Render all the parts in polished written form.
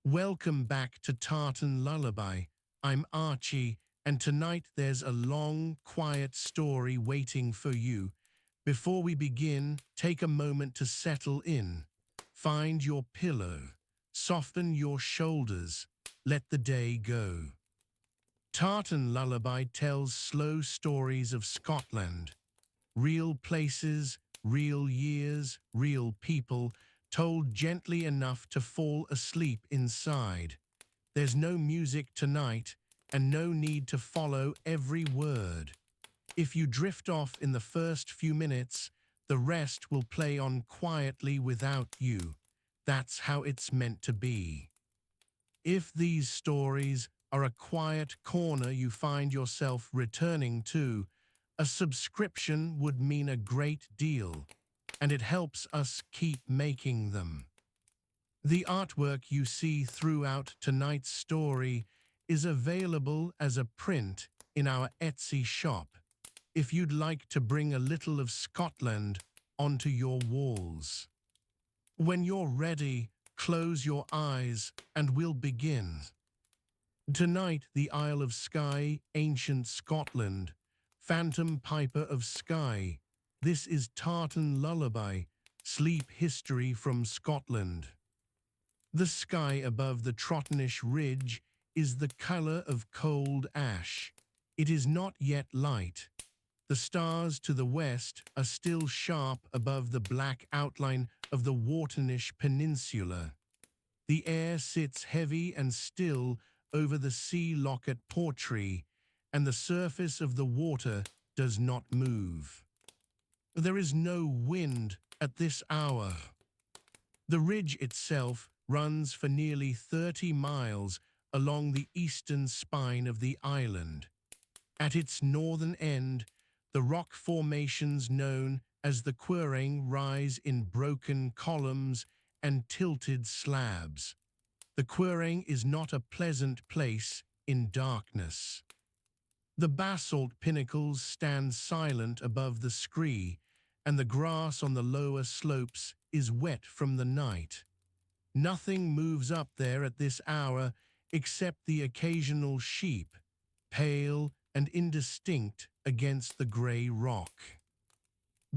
Welcome back to Tartan Lullaby. I'm Archie, and tonight there's a long, quiet story waiting for you. Before we begin, take a moment to settle in. Find your pillow. Soften your shoulders. Let the day go. Tartan Lullaby tells slow stories of Scotland. Real places, real years, real people, told gently enough to fall asleep inside. There's no music tonight, and no need to follow every word. If you drift off in the first few minutes, the rest will play on quietly without you. That's how it's meant to be. If these stories are a quiet corner you find yourself returning to, a subscription would mean a great deal, and it helps us keep making them. The artwork you see throughout tonight's story is available as a print in our Etsy shop, if you'd like to bring a little of Scotland onto your walls. When you're ready, close your eyes and we'll begin. Tonight, the Isle of Skye, ancient Scotland, Phantom Piper of Skye. This is Tartan Lullaby, sleep history from Scotland. The sky above the Trottenish Ridge is the colour of cold ash. It is not yet light. The stars to the west are still sharp above the black outline of the Wartenish Peninsula. The air sits heavy and still over the sea loch at Portree, and the surface of the water does not move. There is no wind at this hour. The ridge itself runs for nearly 30 miles along the eastern spine of the island. At its northern end, the rock formations known as the Quiraing rise in broken columns and tilted slabs. The Quiraing is not a pleasant place in darkness. The basalt pinnacles stand silent above the scree, and the grass on the lower slopes is wet from the night. Nothing moves up there at this hour except the occasional sheep, pale and indistinct against the grey rock.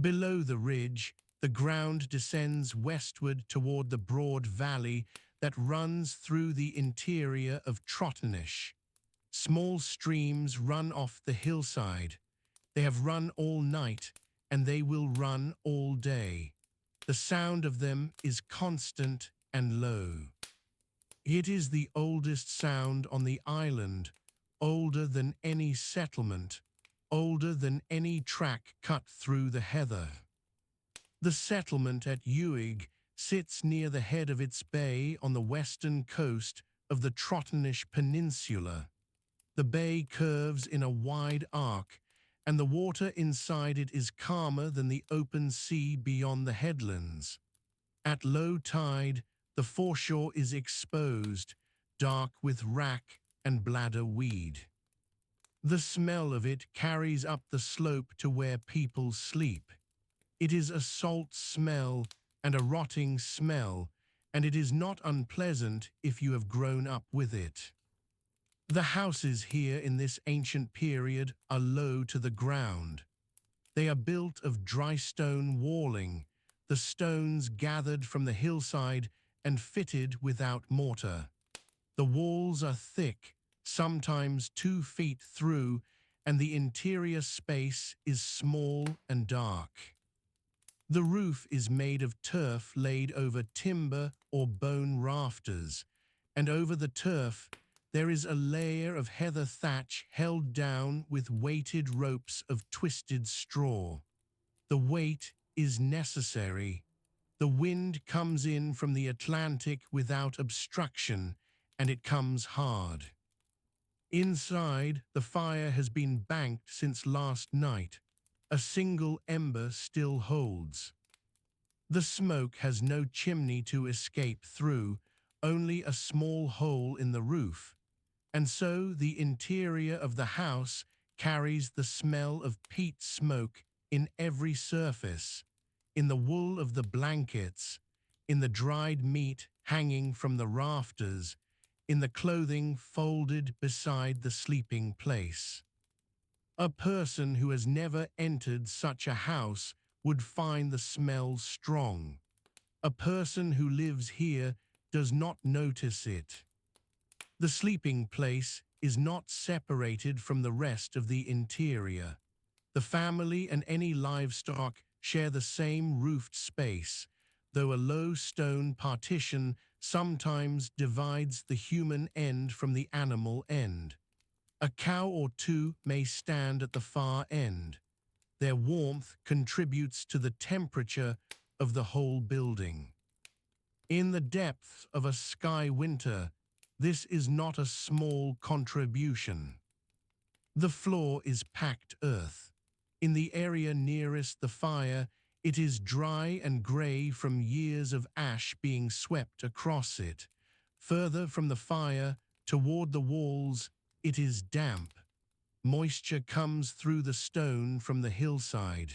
Below the ridge, the ground descends westward toward the broad valley that runs through the interior of Trottenish. Small streams run off the hillside. They have run all night, and they will run all day. The sound of them is constant and low. It is the oldest sound on the island, older than any settlement, older than any track cut through the heather. The settlement at Uig sits near the head of its bay on the western coast of the Trottenish Peninsula. The bay curves in a wide arc, and the water inside it is calmer than the open sea beyond the headlands. At low tide, the foreshore is exposed, dark with wrack and bladder weed. The smell of it carries up the slope to where people sleep. It is a salt smell and a rotting smell, and it is not unpleasant if you have grown up with it. The houses here in this ancient period are low to the ground. They are built of dry stone walling, the stones gathered from the hillside and fitted without mortar. The walls are thick, sometimes 2 feet through, and the interior space is small and dark. The roof is made of turf laid over timber or bone rafters, and over the turf there is a layer of heather thatch held down with weighted ropes of twisted straw. The weight is necessary. The wind comes in from the Atlantic without obstruction, and it comes hard. Inside, the fire has been banked since last night. A single ember still holds. The smoke has no chimney to escape through, only a small hole in the roof. And so the interior of the house carries the smell of peat smoke in every surface, in the wool of the blankets, in the dried meat hanging from the rafters, in the clothing folded beside the sleeping place. A person who has never entered such a house would find the smell strong. A person who lives here does not notice it. The sleeping place is not separated from the rest of the interior. The family and any livestock share the same roofed space, though a low stone partition sometimes divides the human end from the animal end. A cow or two may stand at the far end. Their warmth contributes to the temperature of the whole building. In the depths of a Skye winter, this is not a small contribution. The floor is packed earth. In the area nearest the fire, it is dry and grey from years of ash being swept across it. Further from the fire, toward the walls, it is damp. Moisture comes through the stone from the hillside.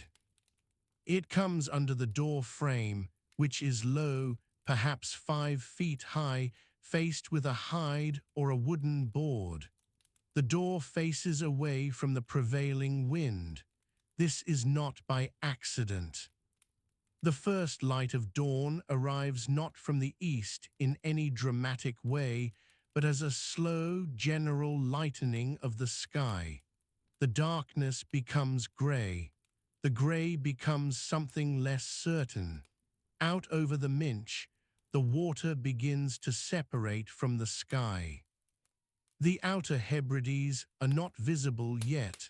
It comes under the door frame, which is low, perhaps 5 feet high, faced with a hide or a wooden board. The door faces away from the prevailing wind. This is not by accident. The first light of dawn arrives not from the east in any dramatic way, but as a slow, general lightening of the sky. The darkness becomes grey. The grey becomes something less certain. Out over the Minch, the water begins to separate from the sky. The outer Hebrides are not visible yet,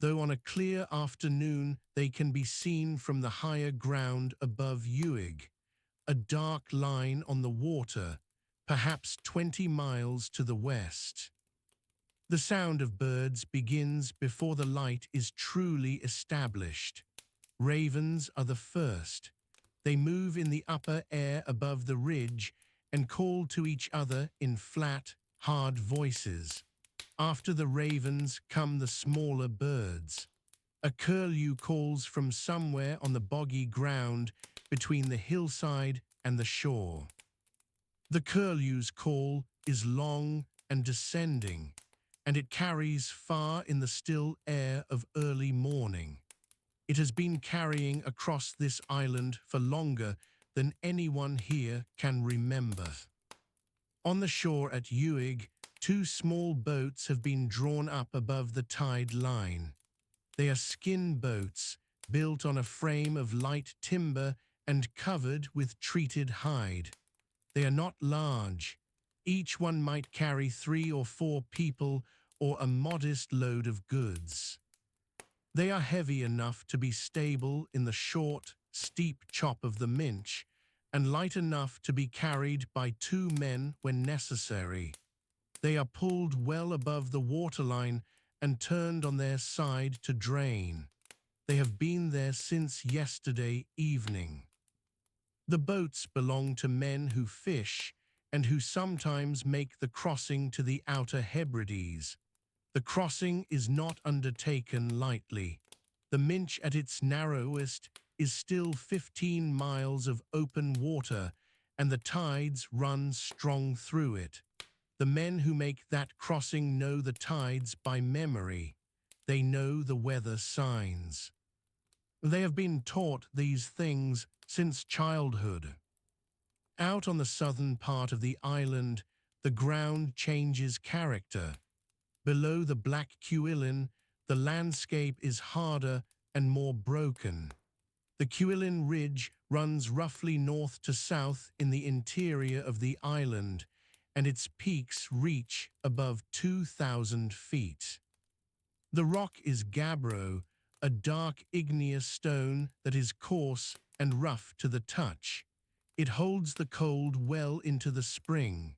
though on a clear afternoon they can be seen from the higher ground above Uig, a dark line on the water, perhaps 20 miles to the west. The sound of birds begins before the light is truly established. Ravens are the first. They move in the upper air above the ridge and call to each other in flat, hard voices. After the ravens come the smaller birds. A curlew calls from somewhere on the boggy ground between the hillside and the shore. The curlew's call is long and descending, and it carries far in the still air of early morning. It has been carrying across this island for longer than anyone here can remember. On the shore at Uig, 2 small boats have been drawn up above the tide line. They are skin boats, built on a frame of light timber and covered with treated hide. They are not large. Each one might carry 3 or 4 people or a modest load of goods. They are heavy enough to be stable in the short, steep chop of the Minch, and light enough to be carried by 2 men when necessary. They are pulled well above the waterline and turned on their side to drain. They have been there since yesterday evening. The boats belong to men who fish and who sometimes make the crossing to the outer Hebrides. The crossing is not undertaken lightly. The Minch at its narrowest is still 15 miles of open water, and the tides run strong through it. The men who make that crossing know the tides by memory. They know the weather signs. They have been taught these things since childhood. Out on the southern part of the island, the ground changes character. Below the Black Cuillin, the landscape is harder and more broken. The Cuillin Ridge runs roughly north to south in the interior of the island, and its peaks reach above 2,000 feet. The rock is gabbro, a dark igneous stone that is coarse and rough to the touch. It holds the cold well into the spring.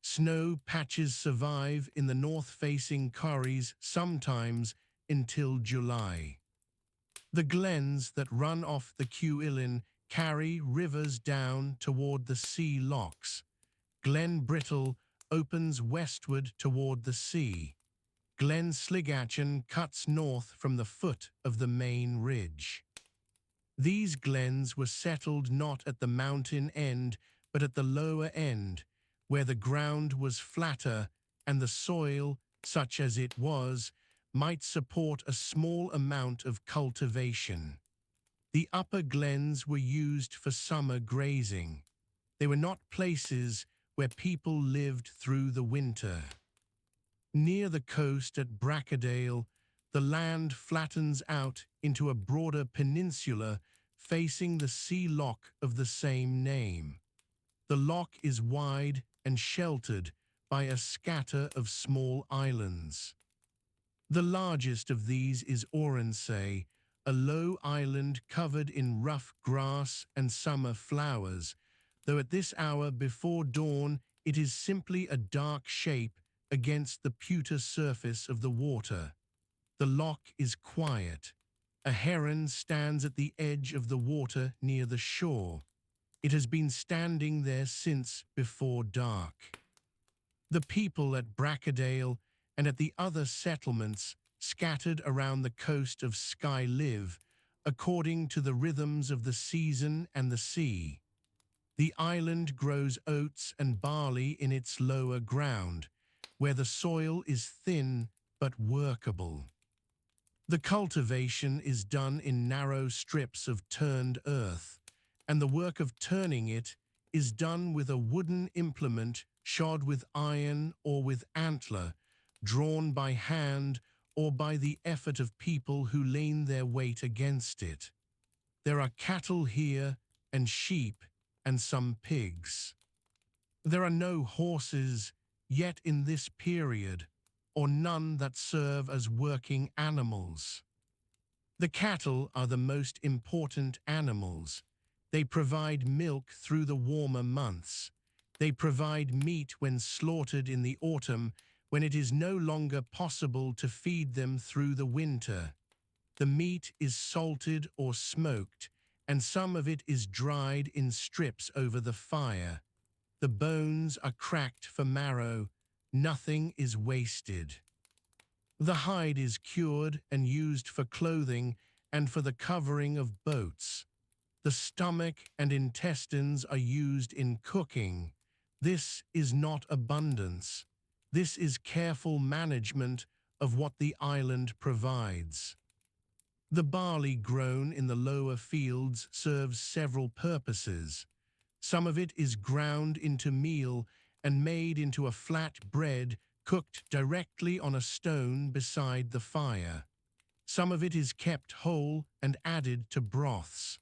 Snow patches survive in the north-facing corries sometimes until July. The glens that run off the Cuillin carry rivers down toward the sea locks. Glen Brittle opens westward toward the sea. Glen Sligachan cuts north from the foot of the main ridge. These glens were settled not at the mountain end, but at the lower end, where the ground was flatter and the soil, such as it was, might support a small amount of cultivation. The upper glens were used for summer grazing. They were not places where people lived through the winter. Near the coast at Brackadale, the land flattens out into a broader peninsula facing the sea loch of the same name. The loch is wide and sheltered by a scatter of small islands. The largest of these is Oronsay, a low island covered in rough grass and summer flowers, though at this hour before dawn it is simply a dark shape against the pewter surface of the water. The loch is quiet. A heron stands at the edge of the water near the shore. It has been standing there since before dark. The people at Brackadale and at the other settlements scattered around the coast of Skye live according to the rhythms of the season and the sea. The island grows oats and barley in its lower ground, where the soil is thin but workable. The cultivation is done in narrow strips of turned earth, and the work of turning it is done with a wooden implement shod with iron or with antler, drawn by hand or by the effort of people who lean their weight against it. There are cattle here and sheep and some pigs. There are no horses yet in this period, or none that serve as working animals. The cattle are the most important animals. They provide milk through the warmer months. They provide meat when slaughtered in the autumn, when it is no longer possible to feed them through the winter. The meat is salted or smoked, and some of it is dried in strips over the fire. The bones are cracked for marrow. Nothing is wasted. The hide is cured and used for clothing and for the covering of boats. The stomach and intestines are used in cooking. This is not abundance. This is careful management of what the island provides. The barley grown in the lower fields serves several purposes. Some of it is ground into meal and made into a flat bread cooked directly on a stone beside the fire. Some of it is kept whole and added to broths.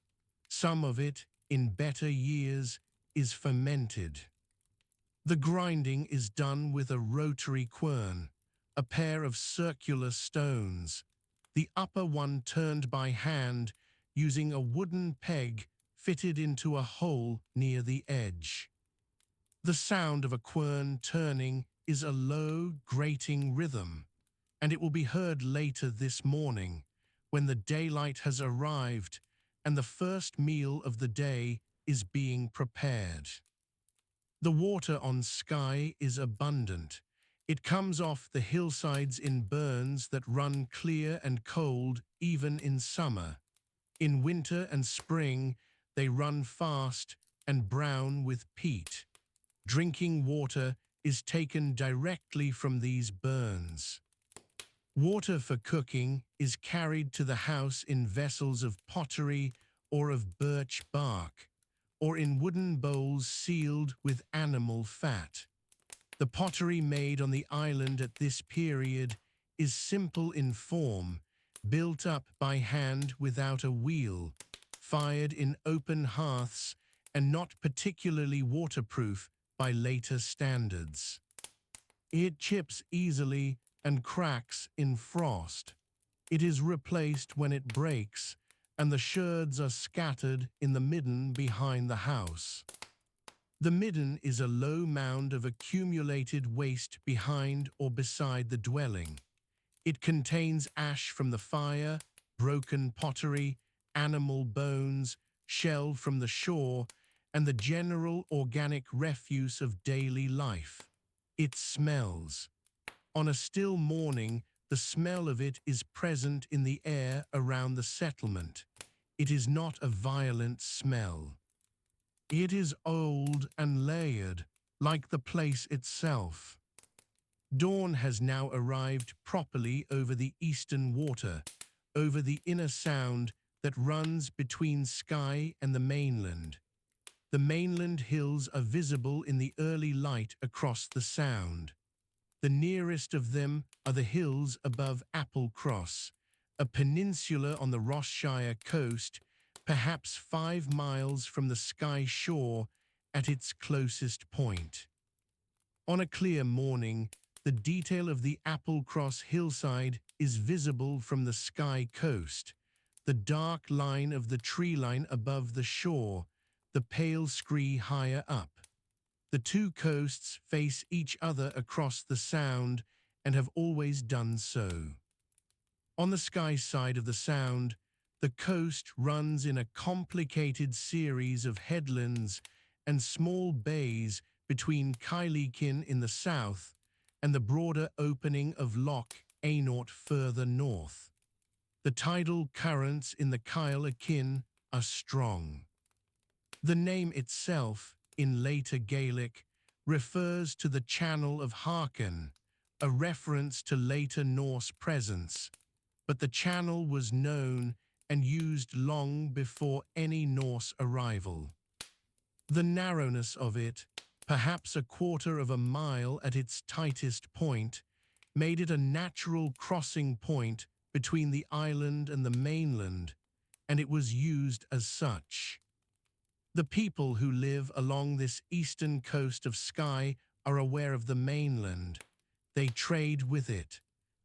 Some of it, in better years, is fermented. The grinding is done with a rotary quern, a pair of circular stones, the upper one turned by hand using a wooden peg fitted into a hole near the edge. The sound of a quern turning is a low, grating rhythm, and it will be heard later this morning when the daylight has arrived and the first meal of the day is being prepared. The water on Skye is abundant. It comes off the hillsides in burns that run clear and cold even in summer. In winter and spring, they run fast and brown with peat. Drinking water is taken directly from these burns. Water for cooking is carried to the house in vessels of pottery or of birch bark, or in wooden bowls sealed with animal fat. The pottery made on the island at this period is simple in form, built up by hand without a wheel, fired in open hearths, and not particularly waterproof by later standards. It chips easily and cracks in frost. It is replaced when it breaks, and the sherds are scattered in the midden behind the house. The midden is a low mound of accumulated waste behind or beside the dwelling. It contains ash from the fire, broken pottery, animal bones, shell from the shore, and the general organic refuse of daily life. It smells. On a still morning, the smell of it is present in the air around the settlement. It is not a violent smell. It is old and layered, like the place itself. Dawn has now arrived properly over the eastern water, over the inner sound that runs between Skye and the mainland. The mainland hills are visible in the early light across the sound. The nearest of them are the hills above Applecross, a peninsula on the Ross-shire coast, perhaps 5 miles from the Skye shore at its closest point. On a clear morning, the detail of the Applecross hillside is visible from the Skye coast, the dark line of the tree line above the shore, the pale scree higher up. The two coasts face each other across the sound and have always done so. On the Skye side of the sound, the coast runs in a complicated series of headlands and small bays between Kyleakin in the south and the broader opening of Loch Aynort further north. The tidal currents in the Kyle Akin are strong. The name itself, in later Gaelic, refers to the channel of Harken, a reference to later Norse presence, but the channel was known and used long before any Norse arrival. The narrowness of it, perhaps a quarter of a mile at its tightest point, made it a natural crossing point between the island and the mainland, and it was used as such. The people who live along this eastern coast of Skye are aware of the mainland. They trade with it.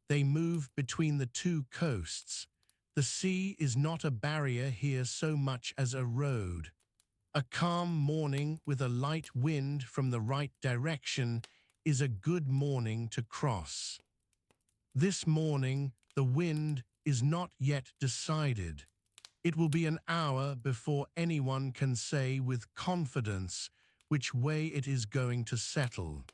They move between the two coasts. The sea is not a barrier here so much as a road. A calm morning with a light wind from the right direction is a good morning to cross. This morning, the wind is not yet decided. It will be an hour before anyone can say with confidence which way it is going to settle.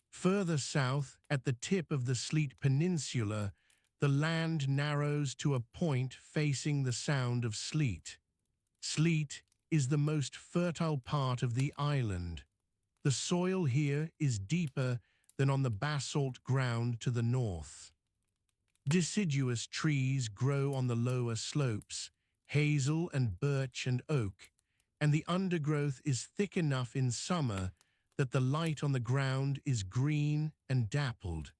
Further south, at the tip of the Sleat Peninsula, the land narrows to a point facing the Sound of Sleat. Sleat is the most fertile part of the island. The soil here is deeper than on the basalt ground to the north. Deciduous trees grow on the lower slopes, hazel and birch and oak, and the undergrowth is thick enough in summer that the light on the ground is green and dappled.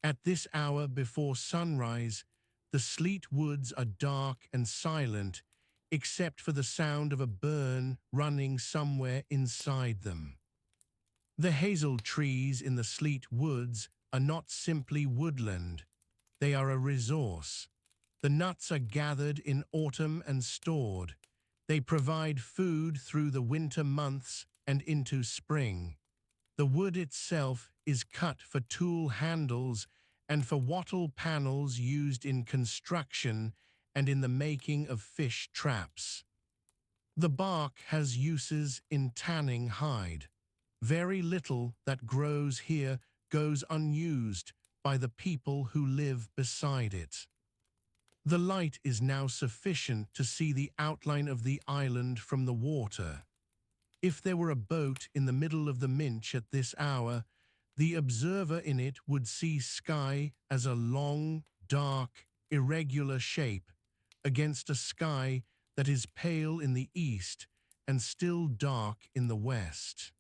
At this hour before sunrise, the Sleat woods are dark and silent, except for the sound of a burn running somewhere inside them. The hazel trees in the Sleat woods are not simply woodland. They are a resource. The nuts are gathered in autumn and stored. They provide food through the winter months and into spring. The wood itself is cut for tool handles and for wattle panels used in construction and in the making of fish traps. The bark has uses in tanning hide. Very little that grows here goes unused by the people who live beside it. The light is now sufficient to see the outline of the island from the water. If there were a boat in the middle of the Minch at this hour, the observer in it would see Skye as a long, dark, irregular shape against a sky that is pale in the east and still dark in the west.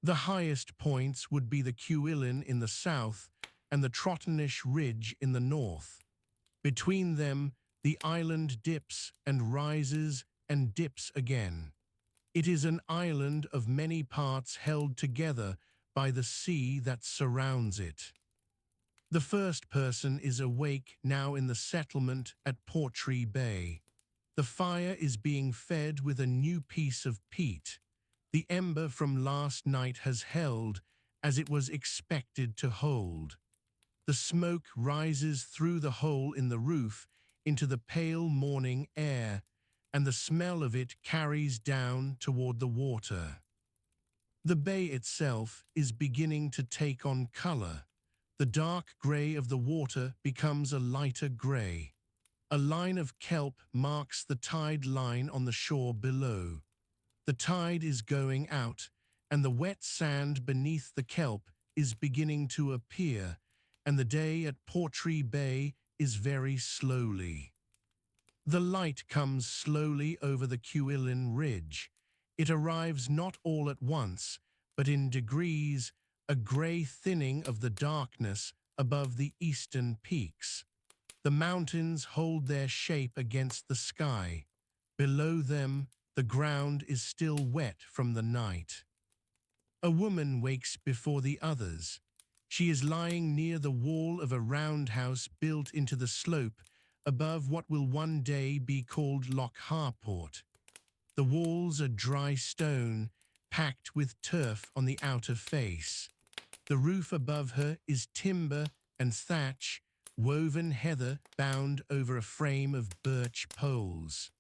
The highest points would be the Cuillin in the south and the Trottenish Ridge in the north. Between them, the island dips and rises and dips again. It is an island of many parts held together by the sea that surrounds it. The first person is awake now in the settlement at Portree Bay. The fire is being fed with a new piece of peat. The ember from last night has held, as it was expected to hold. The smoke rises through the hole in the roof into the pale morning air, and the smell of it carries down toward the water. The bay itself is beginning to take on color. The dark gray of the water becomes a lighter gray. A line of kelp marks the tide line on the shore below. The tide is going out, and the wet sand beneath the kelp is beginning to appear, and the day at Portree Bay is very slowly. The light comes slowly over the Cuillin Ridge. It arrives not all at once, but in degrees, a grey thinning of the darkness above the eastern peaks. The mountains hold their shape against the sky. Below them, the ground is still wet from the night. A woman wakes before the others. She is lying near the wall of a roundhouse built into the slope above what will one day be called Loch Harport. The walls are dry stone, packed with turf on the outer face. The roof above her is timber and thatch, woven heather bound over a frame of birch poles.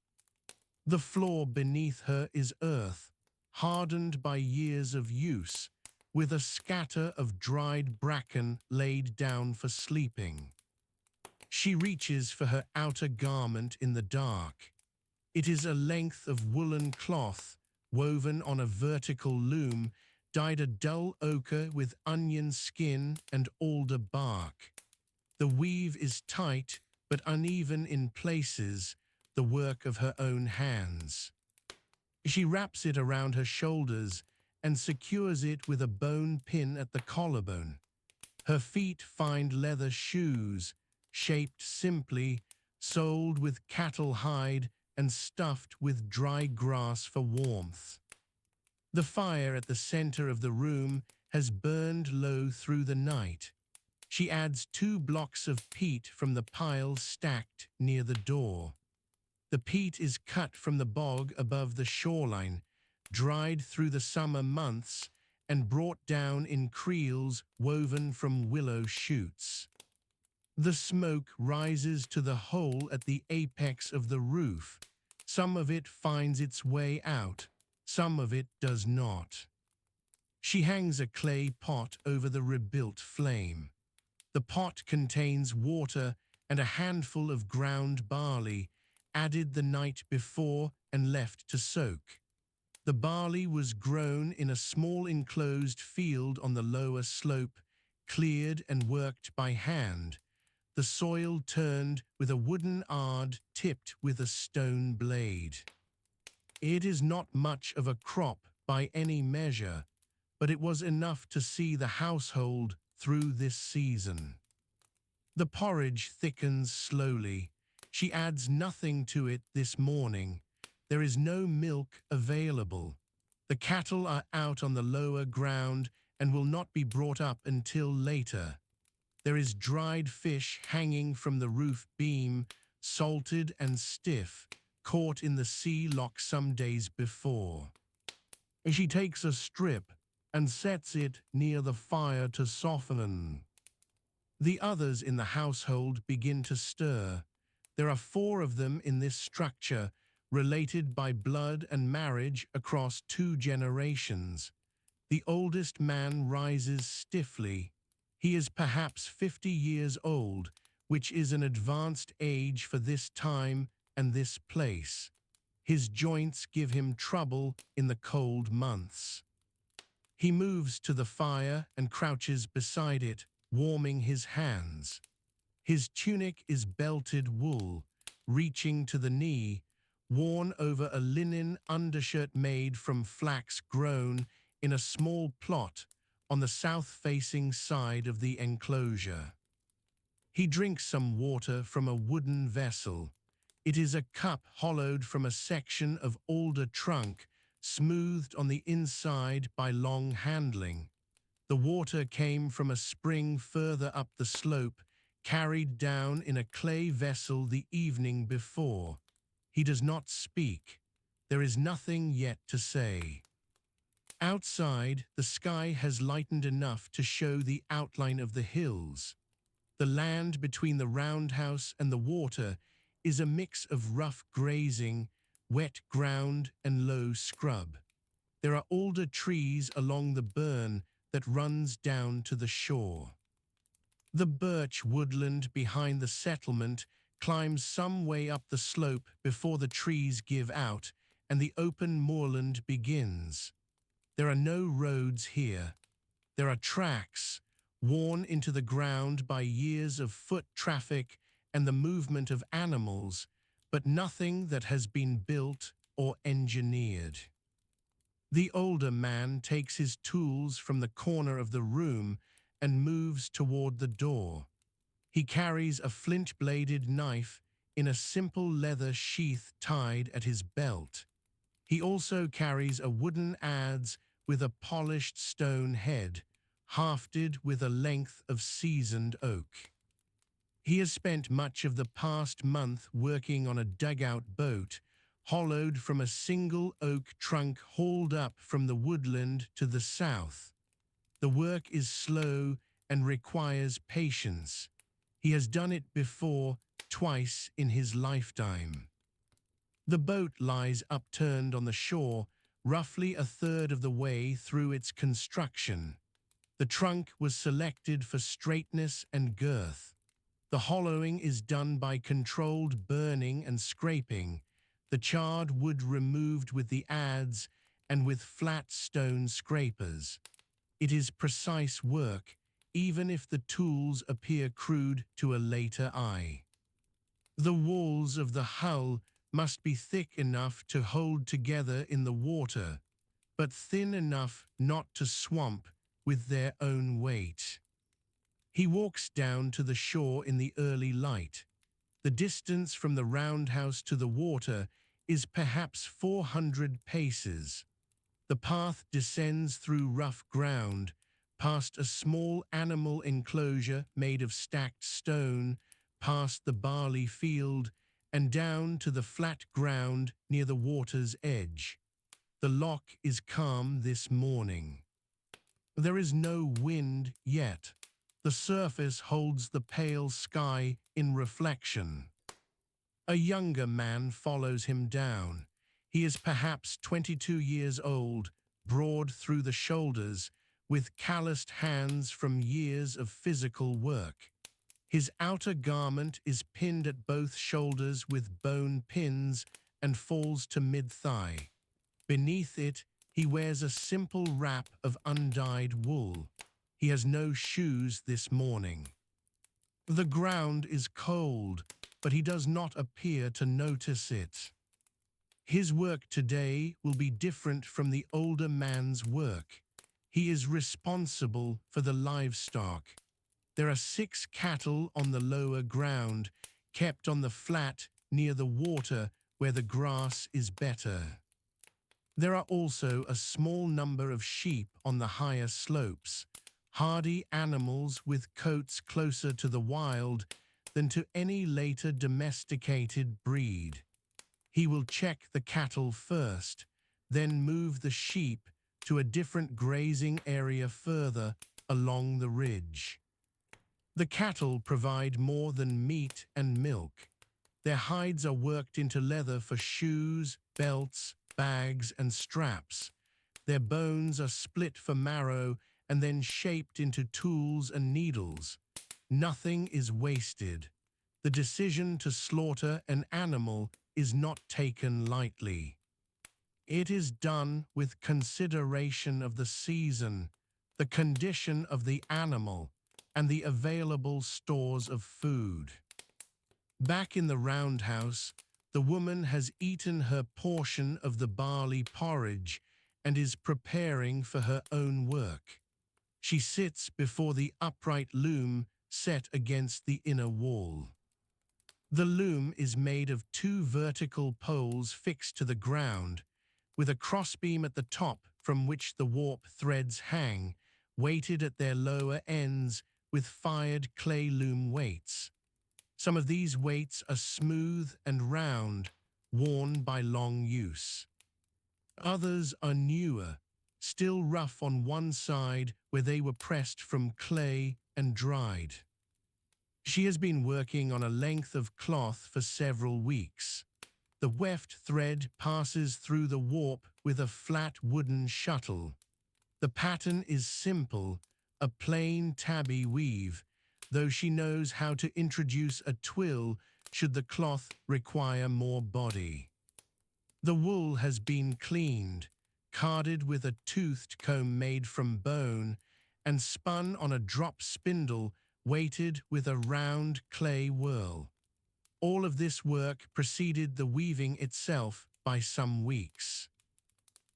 The floor beneath her is earth, hardened by years of use, with a scatter of dried bracken laid down for sleeping. She reaches for her outer garment in the dark. It is a length of woolen cloth, woven on a vertical loom, dyed a dull ochre with onion skin and alder bark. The weave is tight but uneven in places, the work of her own hands. She wraps it around her shoulders and secures it with a bone pin at the collarbone. Her feet find leather shoes, shaped simply, soled with cattle hide and stuffed with dry grass for warmth. The fire at the center of the room has burned low through the night. She adds 2 blocks of peat from the pile stacked near the door. The peat is cut from the bog above the shoreline, dried through the summer months, and brought down in creels woven from willow shoots. The smoke rises to the hole at the apex of the roof. Some of it finds its way out, some of it does not. She hangs a clay pot over the rebuilt flame. The pot contains water and a handful of ground barley, added the night before and left to soak. The barley was grown in a small enclosed field on the lower slope, cleared and worked by hand. The soil turned with a wooden ard tipped with a stone blade. It is not much of a crop by any measure, but it was enough to see the household through this season. The porridge thickens slowly. She adds nothing to it this morning. There is no milk available. The cattle are out on the lower ground and will not be brought up until later. There is dried fish hanging from the roof beam, salted and stiff, caught in the sea lock some days before. She takes a strip and sets it near the fire to soften. The others in the household begin to stir. There are 4 of them in this structure, related by blood and marriage across 2 generations. The oldest man rises stiffly. He is perhaps 50 years old, which is an advanced age for this time and this place. His joints give him trouble in the cold months. He moves to the fire and crouches beside it, warming his hands. His tunic is belted wool, reaching to the knee, worn over a linen undershirt made from flax grown in a small plot on the south-facing side of the enclosure. He drinks some water from a wooden vessel. It is a cup hollowed from a section of alder trunk, smoothed on the inside by long handling. The water came from a spring further up the slope, carried down in a clay vessel the evening before. He does not speak. There is nothing yet to say. Outside, the sky has lightened enough to show the outline of the hills. The land between the roundhouse and the water is a mix of rough grazing, wet ground, and low scrub. There are alder trees along the burn that runs down to the shore. The birch woodland behind the settlement climbs some way up the slope before the trees give out, and the open moorland begins. There are no roads here. There are tracks, worn into the ground by years of foot traffic and the movement of animals, but nothing that has been built or engineered. The older man takes his tools from the corner of the room and moves toward the door. He carries a flint-bladed knife in a simple leather sheath tied at his belt. He also carries a wooden adze with a polished stone head, hafted with a length of seasoned oak. He has spent much of the past month working on a dugout boat, hollowed from a single oak trunk hauled up from the woodland to the south. The work is slow and requires patience. He has done it before, twice in his lifetime. The boat lies upturned on the shore, roughly a third of the way through its construction. The trunk was selected for straightness and girth. The hollowing is done by controlled burning and scraping, the charred wood removed with the adze and with flat stone scrapers. It is precise work, even if the tools appear crude to a later eye. The walls of the hull must be thick enough to hold together in the water, but thin enough not to swamp with their own weight. He walks down to the shore in the early light. The distance from the roundhouse to the water is perhaps 400 paces. The path descends through rough ground, past a small animal enclosure made of stacked stone, past the barley field, and down to the flat ground near the water's edge. The loch is calm this morning. There is no wind yet. The surface holds the pale sky in reflection. A younger man follows him down. He is perhaps 22 years old, broad through the shoulders, with calloused hands from years of physical work. His outer garment is pinned at both shoulders with bone pins and falls to mid-thigh. Beneath it, he wears a simple wrap of undyed wool. He has no shoes this morning. The ground is cold, but he does not appear to notice it. His work today will be different from the older man's work. He is responsible for the livestock. There are 6 cattle on the lower ground, kept on the flat near the water where the grass is better. There are also a small number of sheep on the higher slopes, hardy animals with coats closer to the wild than to any later domesticated breed. He will check the cattle first, then move the sheep to a different grazing area further along the ridge. The cattle provide more than meat and milk. Their hides are worked into leather for shoes, belts, bags, and straps. Their bones are split for marrow and then shaped into tools and needles. Nothing is wasted. The decision to slaughter an animal is not taken lightly. It is done with consideration of the season, the condition of the animal, and the available stores of food. Back in the roundhouse, the woman has eaten her portion of the barley porridge and is preparing for her own work. She sits before the upright loom set against the inner wall. The loom is made of 2 vertical poles fixed to the ground, with a crossbeam at the top from which the warp threads hang, weighted at their lower ends with fired clay loom weights. Some of these weights are smooth and round, worn by long use. Others are newer, still rough on one side where they were pressed from clay and dried. She has been working on a length of cloth for several weeks. The weft thread passes through the warp with a flat wooden shuttle. The pattern is simple, a plain tabby weave, though she knows how to introduce a twill should the cloth require more body. The wool has been cleaned, carded with a toothed comb made from bone, and spun on a drop spindle weighted with a round clay whirl. All of this work preceded the weaving itself by some weeks.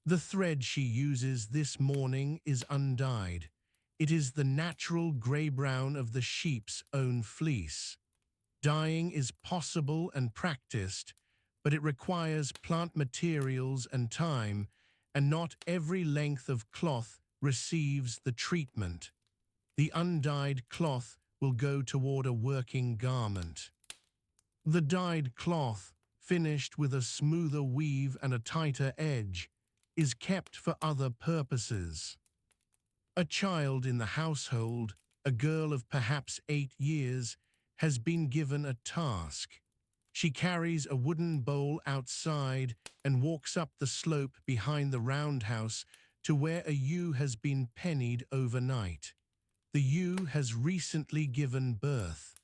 The thread she uses this morning is undyed. It is the natural grey-brown of the sheep's own fleece. Dyeing is possible and practiced, but it requires plant materials and time, and not every length of cloth receives the treatment. The undyed cloth will go toward a working garment. The dyed cloth, finished with a smoother weave and a tighter edge, is kept for other purposes. A child in the household, a girl of perhaps 8 years, has been given a task. She carries a wooden bowl outside and walks up the slope behind the roundhouse to where a ewe has been pennied overnight. The ewe has recently given birth.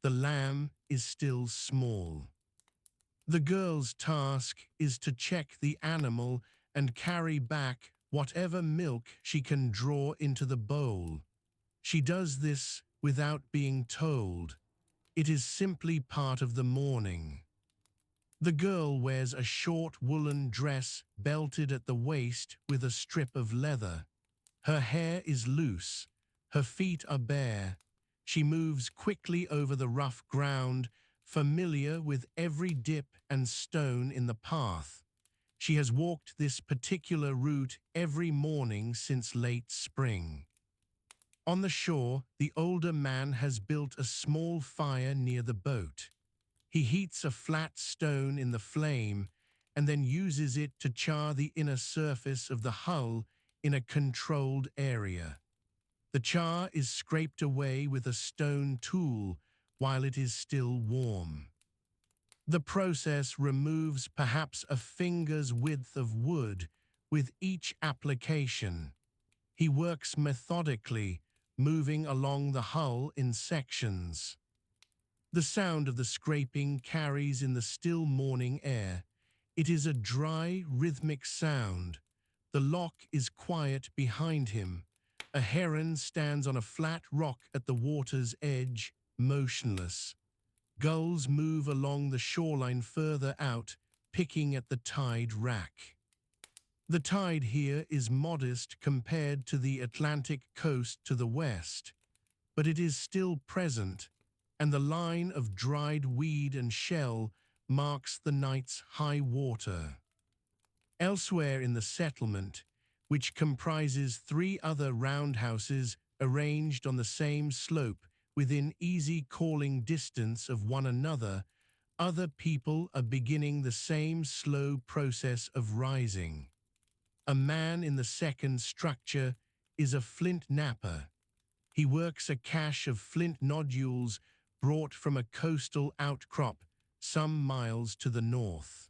The lamb is still small. The girl's task is to check the animal and carry back whatever milk she can draw into the bowl. She does this without being told. It is simply part of the morning. The girl wears a short woolen dress belted at the waist with a strip of leather. Her hair is loose. Her feet are bare. She moves quickly over the rough ground, familiar with every dip and stone in the path. She has walked this particular route every morning since late spring. On the shore, the older man has built a small fire near the boat. He heats a flat stone in the flame and then uses it to char the inner surface of the hull in a controlled area. The char is scraped away with a stone tool while it is still warm. The process removes perhaps a finger's width of wood with each application. He works methodically, moving along the hull in sections. The sound of the scraping carries in the still morning air. It is a dry, rhythmic sound. The lock is quiet behind him. A heron stands on a flat rock at the water's edge, motionless. Gulls move along the shoreline further out, picking at the tide rack. The tide here is modest compared to the Atlantic coast to the west, but it is still present, and the line of dried weed and shell marks the night's high water. Elsewhere in the settlement, which comprises 3 other roundhouses arranged on the same slope within easy calling distance of one another, other people are beginning the same slow process of rising. A man in the second structure is a flint napper. He works a cache of flint nodules brought from a coastal outcrop some miles to the north.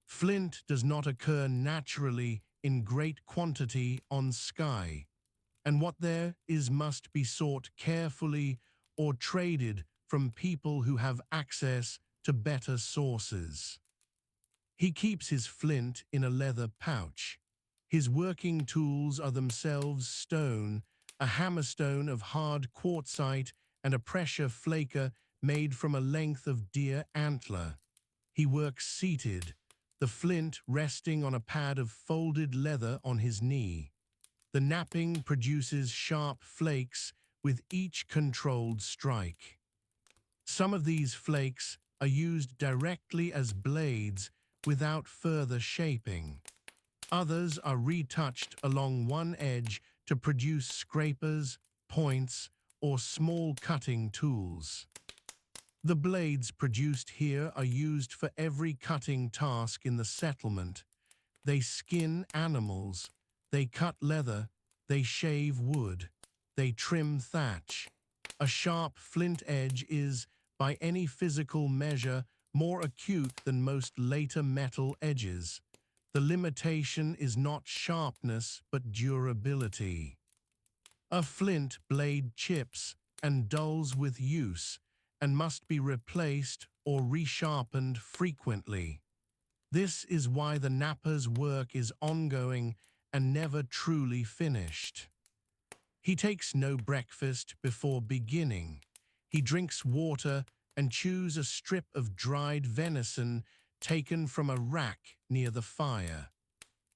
Flint does not occur naturally in great quantity on Skye, and what there is must be sought carefully or traded from people who have access to better sources. He keeps his flint in a leather pouch. His working tools are themselves stone, a hammerstone of hard quartzite and a pressure flaker made from a length of deer antler. He works seated, the flint resting on a pad of folded leather on his knee. The napping produces sharp flakes with each controlled strike. Some of these flakes are used directly as blades without further shaping. Others are retouched along one edge to produce scrapers, points, or small cutting tools. The blades produced here are used for every cutting task in the settlement. They skin animals, they cut leather, they shave wood, they trim thatch. A sharp flint edge is, by any physical measure, more acute than most later metal edges. The limitation is not sharpness but durability. A flint blade chips and dulls with use and must be replaced or resharpened frequently. This is why the napper's work is ongoing and never truly finished. He takes no breakfast before beginning. He drinks water and chews a strip of dried venison taken from a rack near the fire.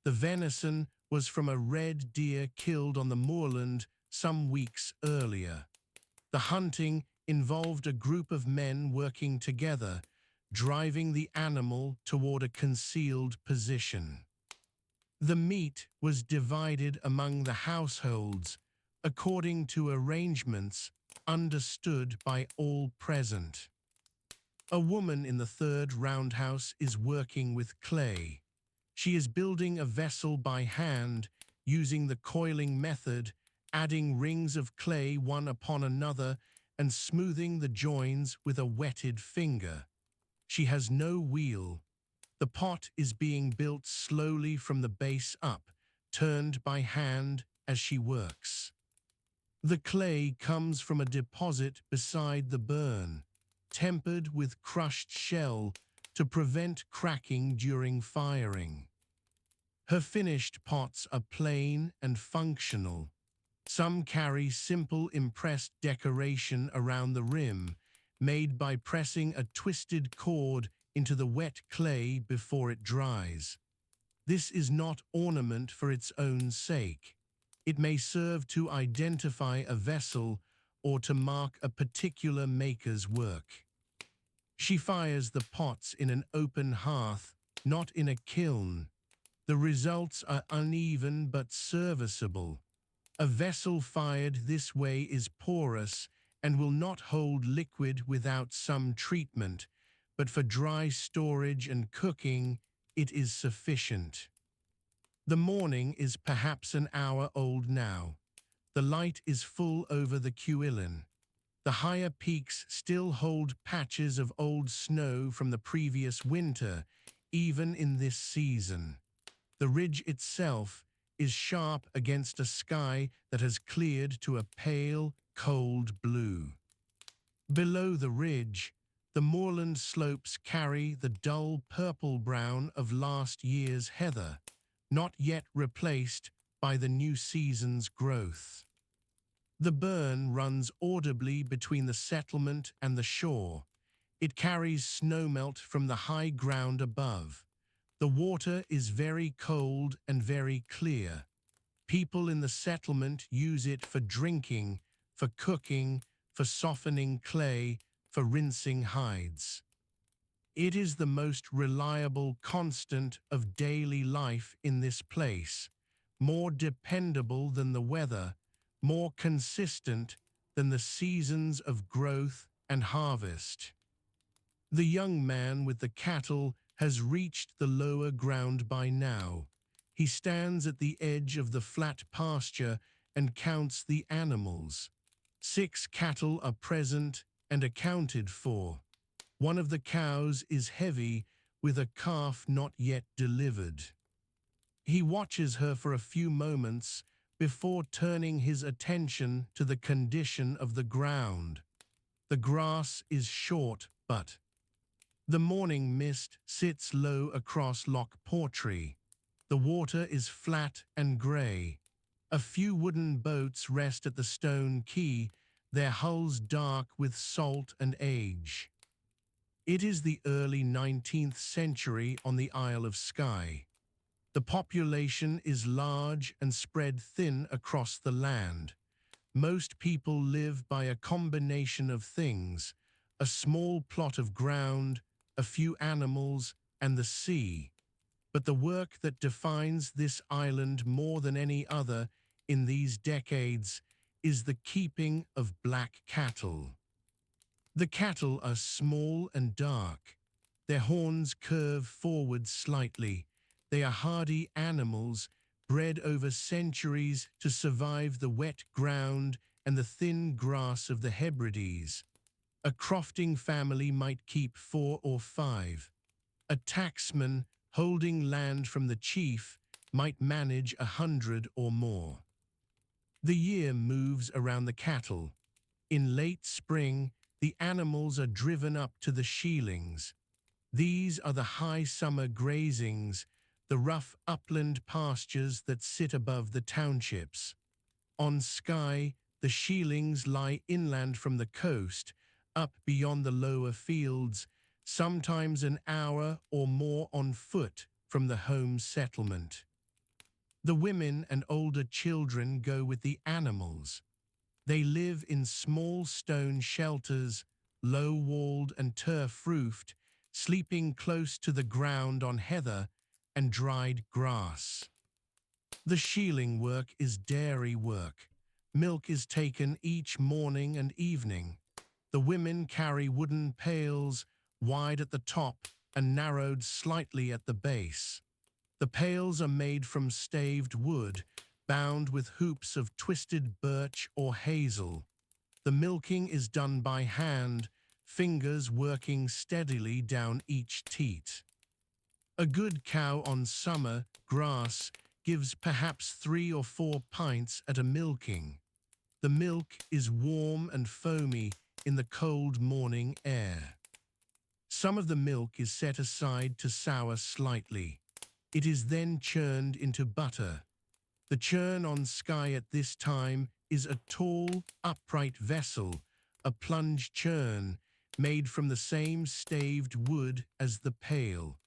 The venison was from a red deer killed on the moorland some weeks earlier. The hunting involved a group of men working together, driving the animal toward a concealed position. The meat was divided among the households according to arrangements understood by all present. A woman in the third roundhouse is working with clay. She is building a vessel by hand using the coiling method, adding rings of clay one upon another and smoothing the joins with a wetted finger. She has no wheel. The pot is being built slowly from the base up, turned by hand as she works. The clay comes from a deposit beside the burn, tempered with crushed shell to prevent cracking during firing. Her finished pots are plain and functional. Some carry simple impressed decoration around the rim, made by pressing a twisted cord into the wet clay before it dries. This is not ornament for its own sake. It may serve to identify a vessel or to mark a particular maker's work. She fires the pots in an open hearth, not in a kiln. The results are uneven but serviceable. A vessel fired this way is porous and will not hold liquid without some treatment, but for dry storage and cooking, it is sufficient. The morning is perhaps an hour old now. The light is full over the Cuillin. The higher peaks still hold patches of old snow from the previous winter, even in this season. The ridge itself is sharp against a sky that has cleared to a pale, cold blue. Below the ridge, the moorland slopes carry the dull purple-brown of last year's heather, not yet replaced by the new season's growth. The burn runs audibly between the settlement and the shore. It carries snowmelt from the high ground above. The water is very cold and very clear. People in the settlement use it for drinking, for cooking, for softening clay, for rinsing hides. It is the most reliable constant of daily life in this place, more dependable than the weather, more consistent than the seasons of growth and harvest. The young man with the cattle has reached the lower ground by now. He stands at the edge of the flat pasture and counts the animals. 6 cattle are present and accounted for. One of the cows is heavy, with a calf not yet delivered. He watches her for a few moments before turning his attention to the condition of the ground. The grass is short, but the morning mist sits low across Loch Portree. The water is flat and grey. A few wooden boats rest at the stone quay, their hulls dark with salt and age. It is the early 19th century on the Isle of Skye. The population is large and spread thin across the land. Most people live by a combination of things: a small plot of ground, a few animals, and the sea. But the work that defines this island more than any other in these decades is the keeping of black cattle. The cattle are small and dark. Their horns curve forward slightly. They are hardy animals, bred over centuries to survive the wet ground and the thin grass of the Hebrides. A crofting family might keep 4 or 5. A tacksman holding land from the chief might manage 100 or more. The year moves around the cattle. In late spring, the animals are driven up to the sheilings. These are the high summer grazings, the rough upland pastures that sit above the townships. On Skye, the sheelings lie inland from the coast, up beyond the lower fields, sometimes an hour or more on foot from the home settlement. The women and older children go with the animals. They live in small stone shelters, low-walled and turf-roofed, sleeping close to the ground on heather and dried grass. The shealing work is dairy work. Milk is taken each morning and evening. The women carry wooden pails, wide at the top and narrowed slightly at the base. The pails are made from staved wood, bound with hoops of twisted birch or hazel. The milking is done by hand, fingers working steadily down each teat. A good cow on summer grass gives perhaps 3 or 4 pints at a milking. The milk is warm and foamy in the cold morning air. Some of the milk is set aside to sour slightly. It is then churned into butter. The churn on Skye at this time is a tall, upright vessel, a plunge churn, made from the same staved wood as the pail.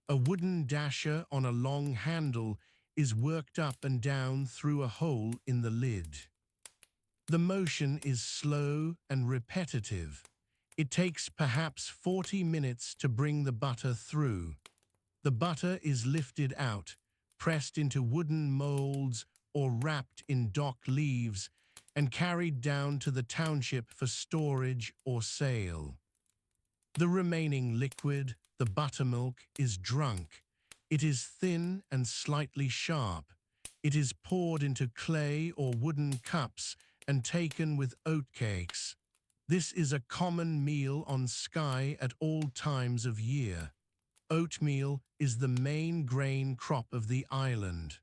A wooden dasher on a long handle is worked up and down through a hole in the lid. The motion is slow and repetitive. It takes perhaps 40 minutes to bring the butter through. The butter is lifted out, pressed into wooden molds or wrapped in dock leaves and carried down to the township for storage or sale. The remaining liquid, the buttermilk, is drunk. It is thin and slightly sharp. It is poured into clay or wooden cups and taken with oatcakes. This is a common meal on Skye at all times of year. Oatmeal is the main grain crop of the island.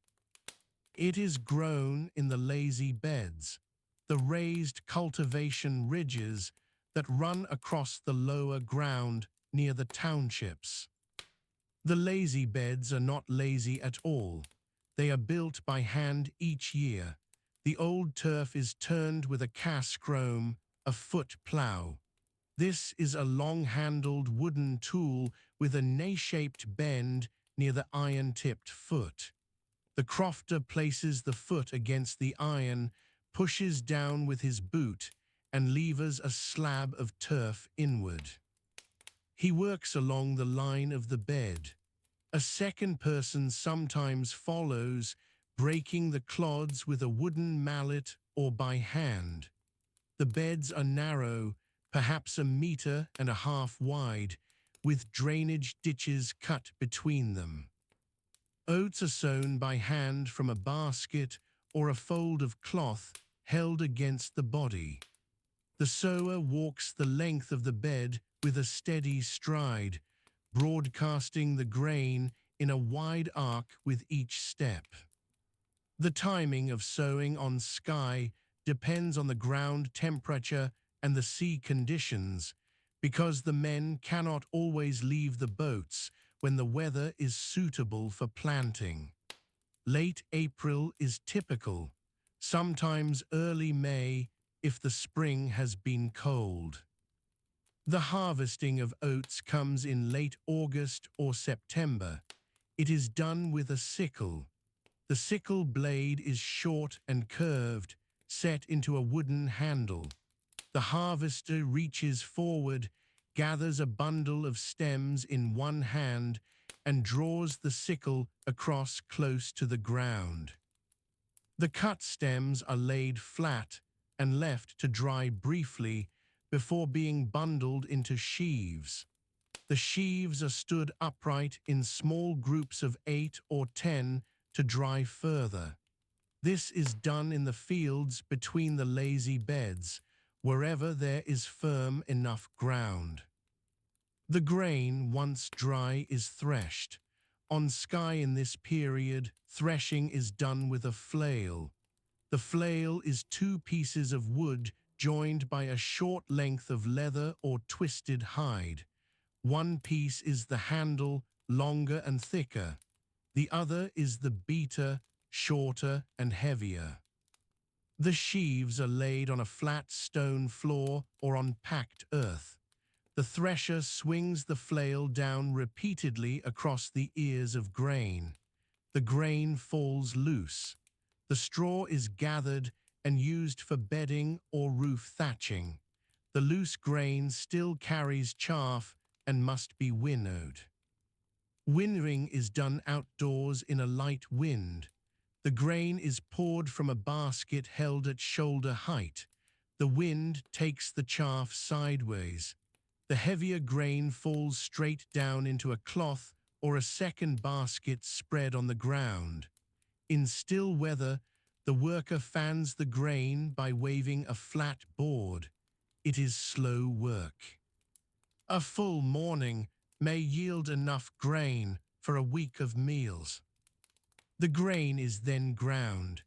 It is grown in the lazy beds, the raised cultivation ridges that run across the lower ground near the townships. The lazy beds are not lazy at all. They are built by hand each year. The old turf is turned with a cast-chrome, a foot plough. This is a long-handled wooden tool with a nail-shaped bend near the iron-tipped foot. The crofter places the foot against the iron, pushes down with his boot, and levers a slab of turf inward. He works along the line of the bed. A second person sometimes follows, breaking the clods with a wooden mallet or by hand. The beds are narrow, perhaps 1.5 meters wide, with drainage ditches cut between them. Oats are sown by hand from a basket or a fold of cloth held against the body. The sower walks the length of the bed with a steady stride, broadcasting the grain in a wide arc with each step. The timing of sowing on Skye depends on the ground temperature and the sea conditions, because the men cannot always leave the boats when the weather is suitable for planting. Late April is typical, sometimes early May if the spring has been cold. The harvesting of oats comes in late August or September. It is done with a sickle. The sickle blade is short and curved, set into a wooden handle. The harvester reaches forward, gathers a bundle of stems in one hand, and draws the sickle across close to the ground. The cut stems are laid flat and left to dry briefly before being bundled into sheaves. The sheaves are stood upright in small groups of 8 or 10 to dry further. This is done in the fields between the lazy beds, wherever there is firm enough ground. The grain, once dry, is threshed. On Skye in this period, threshing is done with a flail. The flail is 2 pieces of wood joined by a short length of leather or twisted hide. One piece is the handle, longer and thicker. The other is the beater, shorter and heavier. The sheaves are laid on a flat stone floor or on packed earth. The thresher swings the flail down repeatedly across the ears of grain. The grain falls loose. The straw is gathered and used for bedding or roof thatching. The loose grain still carries chaff and must be winnowed. Winnowing is done outdoors in a light wind. The grain is poured from a basket held at shoulder height. The wind takes the chaff sideways. The heavier grain falls straight down into a cloth or a second basket spread on the ground. In still weather, the worker fans the grain by waving a flat board. It is slow work. A full morning may yield enough grain for a week of meals. The grain is then ground.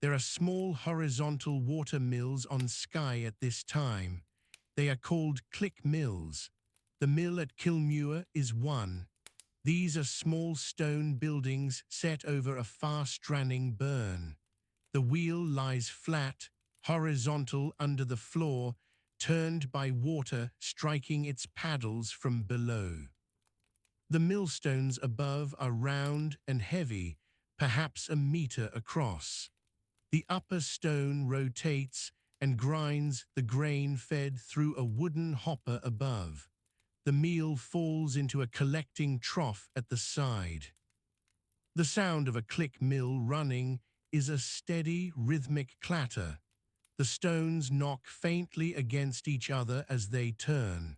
There are small horizontal water mills on Skye at this time. They are called click mills. The mill at Kilmuir is one. These are small stone buildings set over a fast-running burn. The wheel lies flat, horizontal under the floor, turned by water striking its paddles from below. The millstones above are round and heavy, perhaps a meter across. The upper stone rotates and grinds the grain fed through a wooden hopper above. The meal falls into a collecting trough at the side. The sound of a click mill running is a steady, rhythmic clatter. The stones knock faintly against each other as they turn.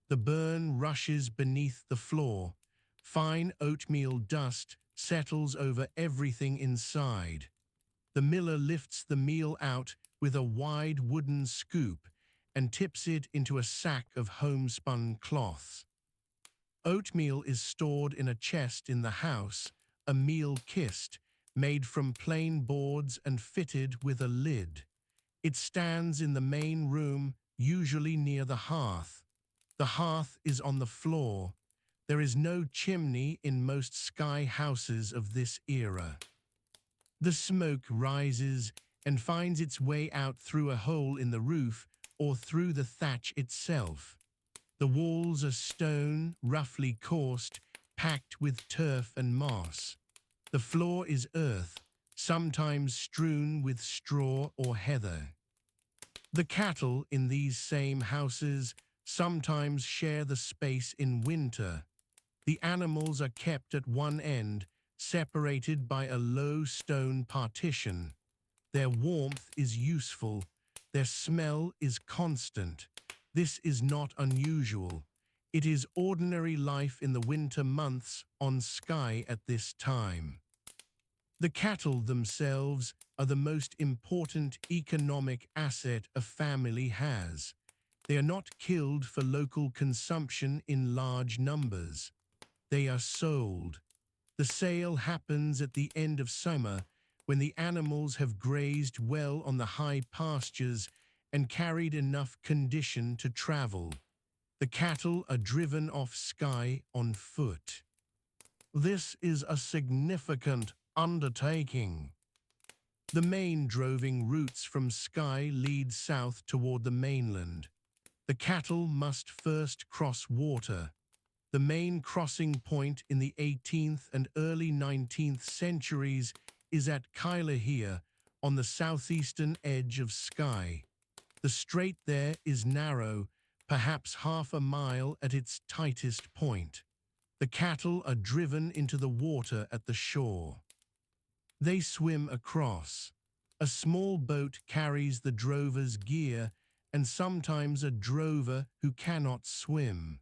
The burn rushes beneath the floor. Fine oatmeal dust settles over everything inside. The miller lifts the meal out with a wide wooden scoop and tips it into a sack of homespun cloths. Oatmeal is stored in a chest in the house, a meal kist, made from plain boards and fitted with a lid. It stands in the main room, usually near the hearth. The hearth is on the floor. There is no chimney in most Skye houses of this era. The smoke rises and finds its way out through a hole in the roof or through the thatch itself. The walls are stone, roughly coursed, packed with turf and moss. The floor is earth, sometimes strewn with straw or heather. The cattle in these same houses sometimes share the space in winter. The animals are kept at one end, separated by a low stone partition. Their warmth is useful. Their smell is constant. This is not unusual. It is ordinary life in the winter months on Skye at this time. The cattle themselves are the most important economic asset a family has. They are not killed for local consumption in large numbers. They are sold. The sale happens at the end of summer when the animals have grazed well on the high pastures and carried enough condition to travel. The cattle are driven off Skye on foot. This is a significant undertaking. The main droving routes from Skye lead south toward the mainland. The cattle must first cross water. The main crossing point in the 18th and early 19th centuries is at Kilmuir on the southeastern edge of Skye. The strait there is narrow, perhaps half a mile at its tightest point. The cattle are driven into the water at the shore. They swim across. A small boat carries the drover's gear and sometimes a drover who cannot swim.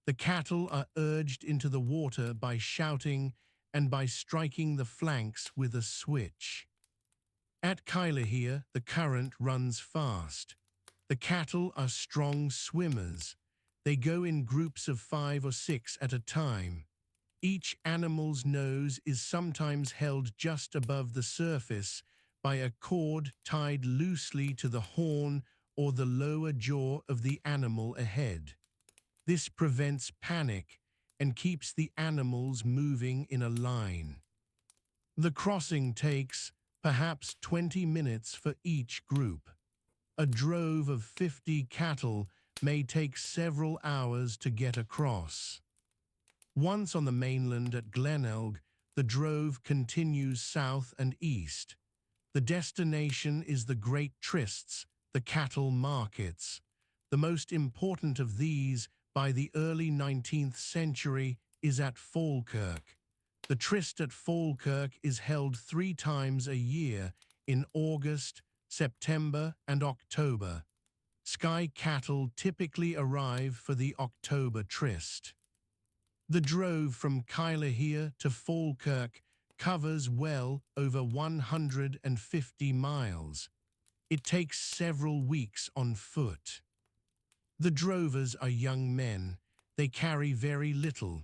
The cattle are urged into the water by shouting and by striking the flanks with a switch. At Kilmuir, the current runs fast. The cattle are strong swimmers. They go in groups of 5 or 6 at a time. Each animal's nose is sometimes held just above the surface by a cord tied loosely to the horn or the lower jaw of the animal ahead. This prevents panic and keeps the animals moving in a line. The crossing takes perhaps 20 minutes for each group. A drove of 50 cattle may take several hours to get across. Once on the mainland at Glenelg, the drove continues south and east. The destination is the Great Trysts, the cattle markets. The most important of these, by the early 19th century, is at Falkirk. The tryst at Falkirk is held 3 times a year, in August, September and October. Skye cattle typically arrive for the October tryst. The drove from Kylahir to Falkirk covers well over 150 miles. It takes several weeks on foot. The drovers are young men. They carry very little.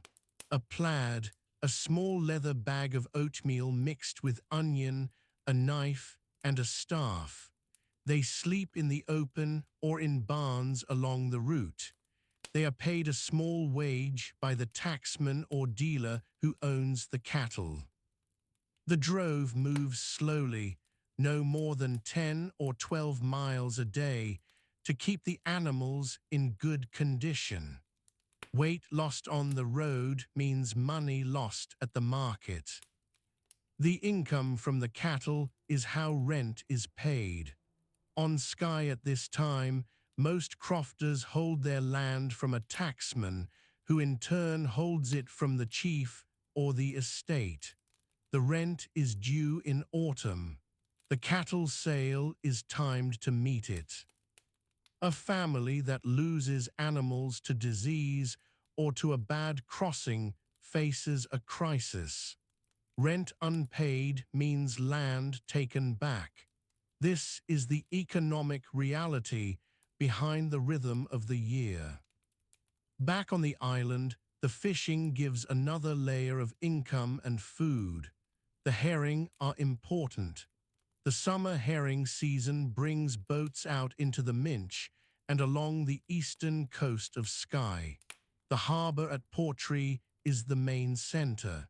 A plaid, a small leather bag of oatmeal mixed with onion, a knife, and a staff. They sleep in the open or in barns along the route. They are paid a small wage by the tacksman or dealer who owns the cattle. The drove moves slowly, no more than 10 or 12 miles a day, to keep the animals in good condition. Weight lost on the road means money lost at the market. The income from the cattle is how rent is paid. On Skye at this time, most crofters hold their land from a tacksman, who in turn holds it from the chief or the estate. The rent is due in autumn. The cattle sale is timed to meet it. A family that loses animals to disease or to a bad crossing faces a crisis. Rent unpaid means land taken back. This is the economic reality behind the rhythm of the year. Back on the island, the fishing gives another layer of income and food. The herring are important. The summer herring season brings boats out into the Minch and along the eastern coast of Skye. The harbour at Portree is the main centre.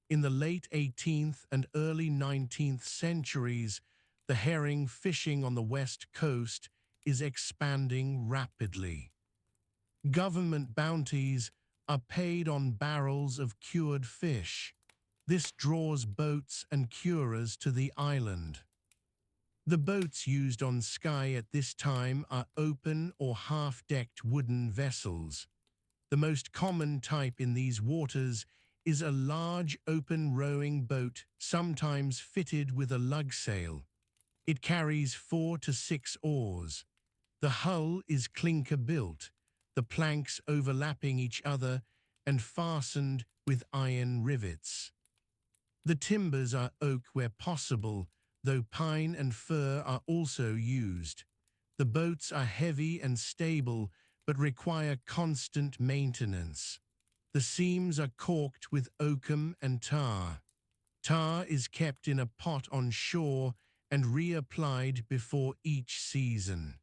In the late 18th and early 19th centuries, the herring fishing on the west coast is expanding rapidly. Government bounties are paid on barrels of cured fish. This draws boats and curers to the island. The boats used on Skye at this time are open or half-decked wooden vessels. The most common type in these waters is a large open rowing boat, sometimes fitted with a lugsail. It carries 4 to 6 oars. The hull is clinker-built, the planks overlapping each other and fastened with iron rivets. The timbers are oak where possible, though pine and fir are also used. The boats are heavy and stable, but require constant maintenance. The seams are caulked with oakum and tar. Tar is kept in a pot on shore and reapplied before each season.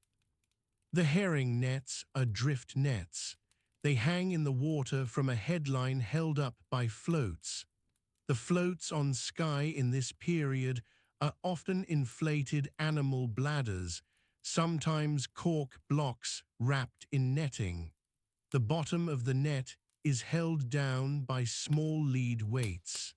The herring nets are drift nets. They hang in the water from a headline held up by floats. The floats on Skye in this period are often inflated animal bladders, sometimes cork blocks wrapped in netting. The bottom of the net is held down by small lead weights.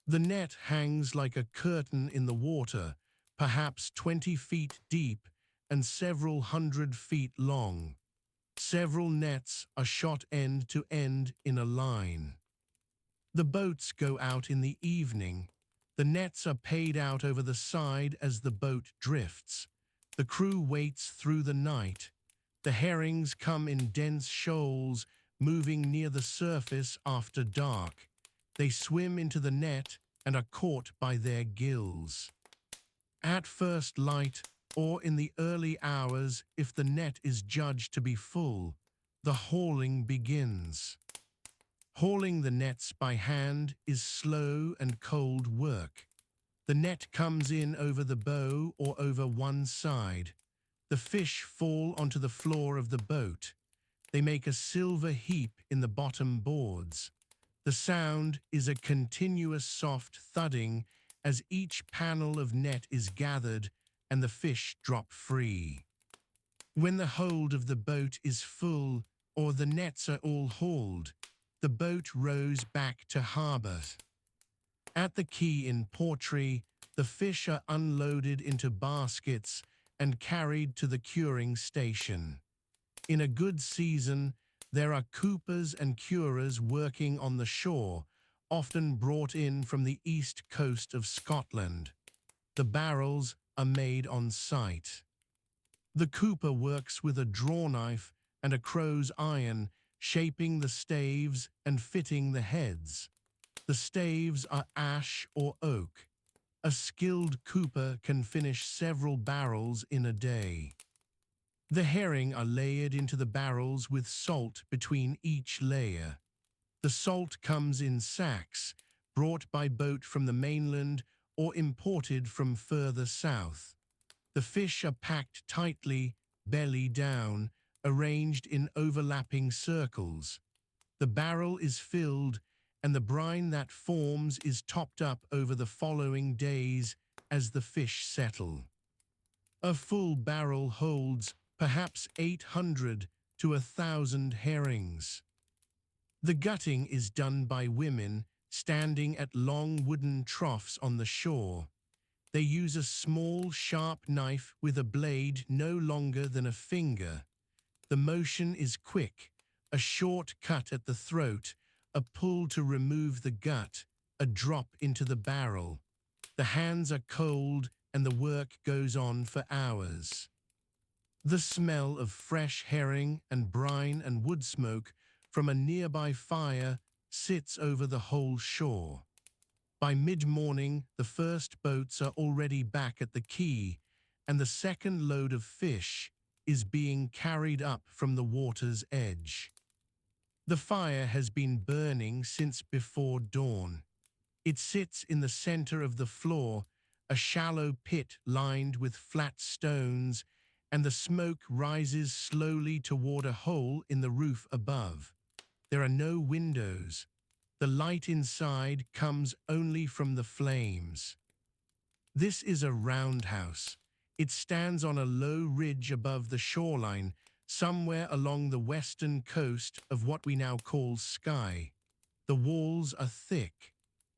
The net hangs like a curtain in the water, perhaps 20 feet deep and several hundred feet long. Several nets are shot end to end in a line. The boats go out in the evening. The nets are paid out over the side as the boat drifts. The crew waits through the night. The herrings come in dense shoals, moving near the surface after dark. They swim into the net and are caught by their gills. At first light, or in the early hours if the net is judged to be full, the hauling begins. Hauling the nets by hand is slow and cold work. The net comes in over the bow or over one side. The fish fall onto the floor of the boat. They make a silver heap in the bottom boards. The sound is a continuous soft thudding as each panel of net is gathered and the fish drop free. When the hold of the boat is full or the nets are all hauled, the boat rows back to harbour. At the quay in Portree, the fish are unloaded into baskets and carried to the curing station. In a good season, there are coopers and curers working on the shore, often brought in from the east coast of Scotland. The barrels are made on site. The cooper works with a draw knife and a crow's iron, shaping the staves and fitting the heads. The staves are ash or oak. A skilled cooper can finish several barrels in a day. The herring are layered into the barrels with salt between each layer. The salt comes in sacks, brought by boat from the mainland or imported from further south. The fish are packed tightly, belly down, arranged in overlapping circles. The barrel is filled, and the brine that forms is topped up over the following days as the fish settle. A full barrel holds perhaps 800 to 1,000 herrings. The gutting is done by women standing at long wooden troughs on the shore. They use a small, sharp knife with a blade no longer than a finger. The motion is quick, a short cut at the throat, a pull to remove the gut, a drop into the barrel. The hands are cold and the work goes on for hours. The smell of fresh herring and brine and wood smoke from a nearby fire sits over the whole shore. By mid-morning, the first boats are already back at the quay, and the second load of fish is being carried up from the water's edge. The fire has been burning since before dawn. It sits in the center of the floor, a shallow pit lined with flat stones, and the smoke rises slowly toward a hole in the roof above. There are no windows. The light inside comes only from the flames. This is a roundhouse. It stands on a low ridge above the shoreline, somewhere along the western coast of what we now call Skye. The walls are thick.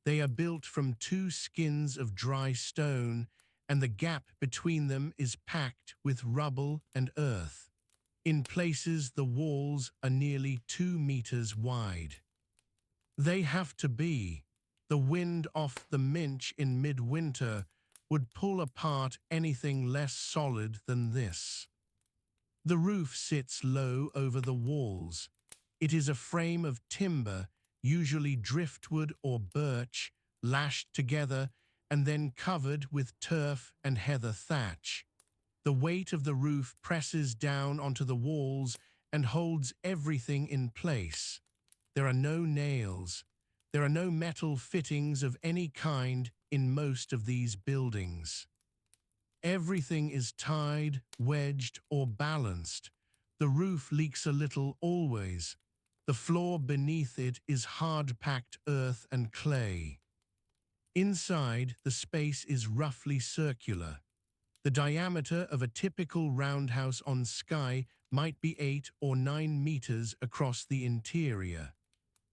They are built from 2 skins of dry stone, and the gap between them is packed with rubble and earth. In places, the walls are nearly 2 meters wide. They have to be. The wind off the Minch in midwinter would pull apart anything less solid than this. The roof sits low over the walls. It is a frame of timber, usually driftwood or birch, lashed together and then covered with turf and heather thatch. The weight of the roof presses down onto the walls and holds everything in place. There are no nails. There are no metal fittings of any kind in most of these buildings. Everything is tied, wedged, or balanced. The roof leaks a little always. The floor beneath it is hard-packed earth and clay. Inside, the space is roughly circular. The diameter of a typical roundhouse on Skye might be 8 or 9 meters across the interior.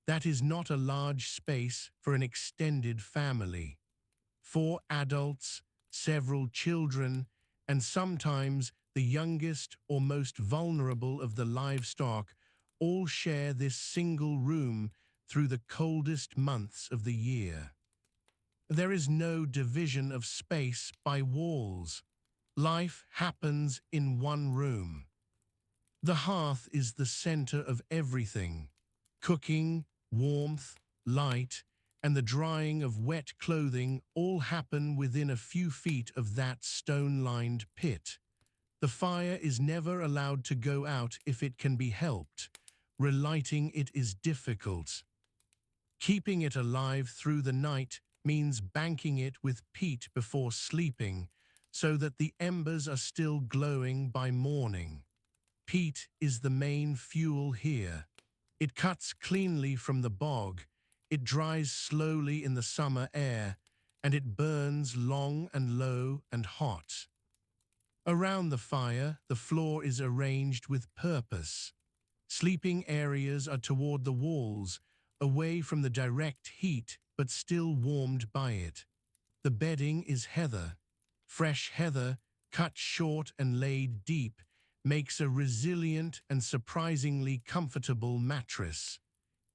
That is not a large space for an extended family. 4 adults, several children, and sometimes the youngest or most vulnerable of the livestock all share this single room through the coldest months of the year. There is no division of space by walls. Life happens in one room. The hearth is the center of everything. Cooking, warmth, light, and the drying of wet clothing all happen within a few feet of that stone-lined pit. The fire is never allowed to go out if it can be helped. Relighting it is difficult. Keeping it alive through the night means banking it with peat before sleeping, so that the embers are still glowing by morning. Peat is the main fuel here. It cuts cleanly from the bog, it dries slowly in the summer air, and it burns long and low and hot. Around the fire, the floor is arranged with purpose. Sleeping areas are toward the walls, away from the direct heat but still warmed by it. The bedding is heather. Fresh heather, cut short and laid deep, makes a resilient and surprisingly comfortable mattress.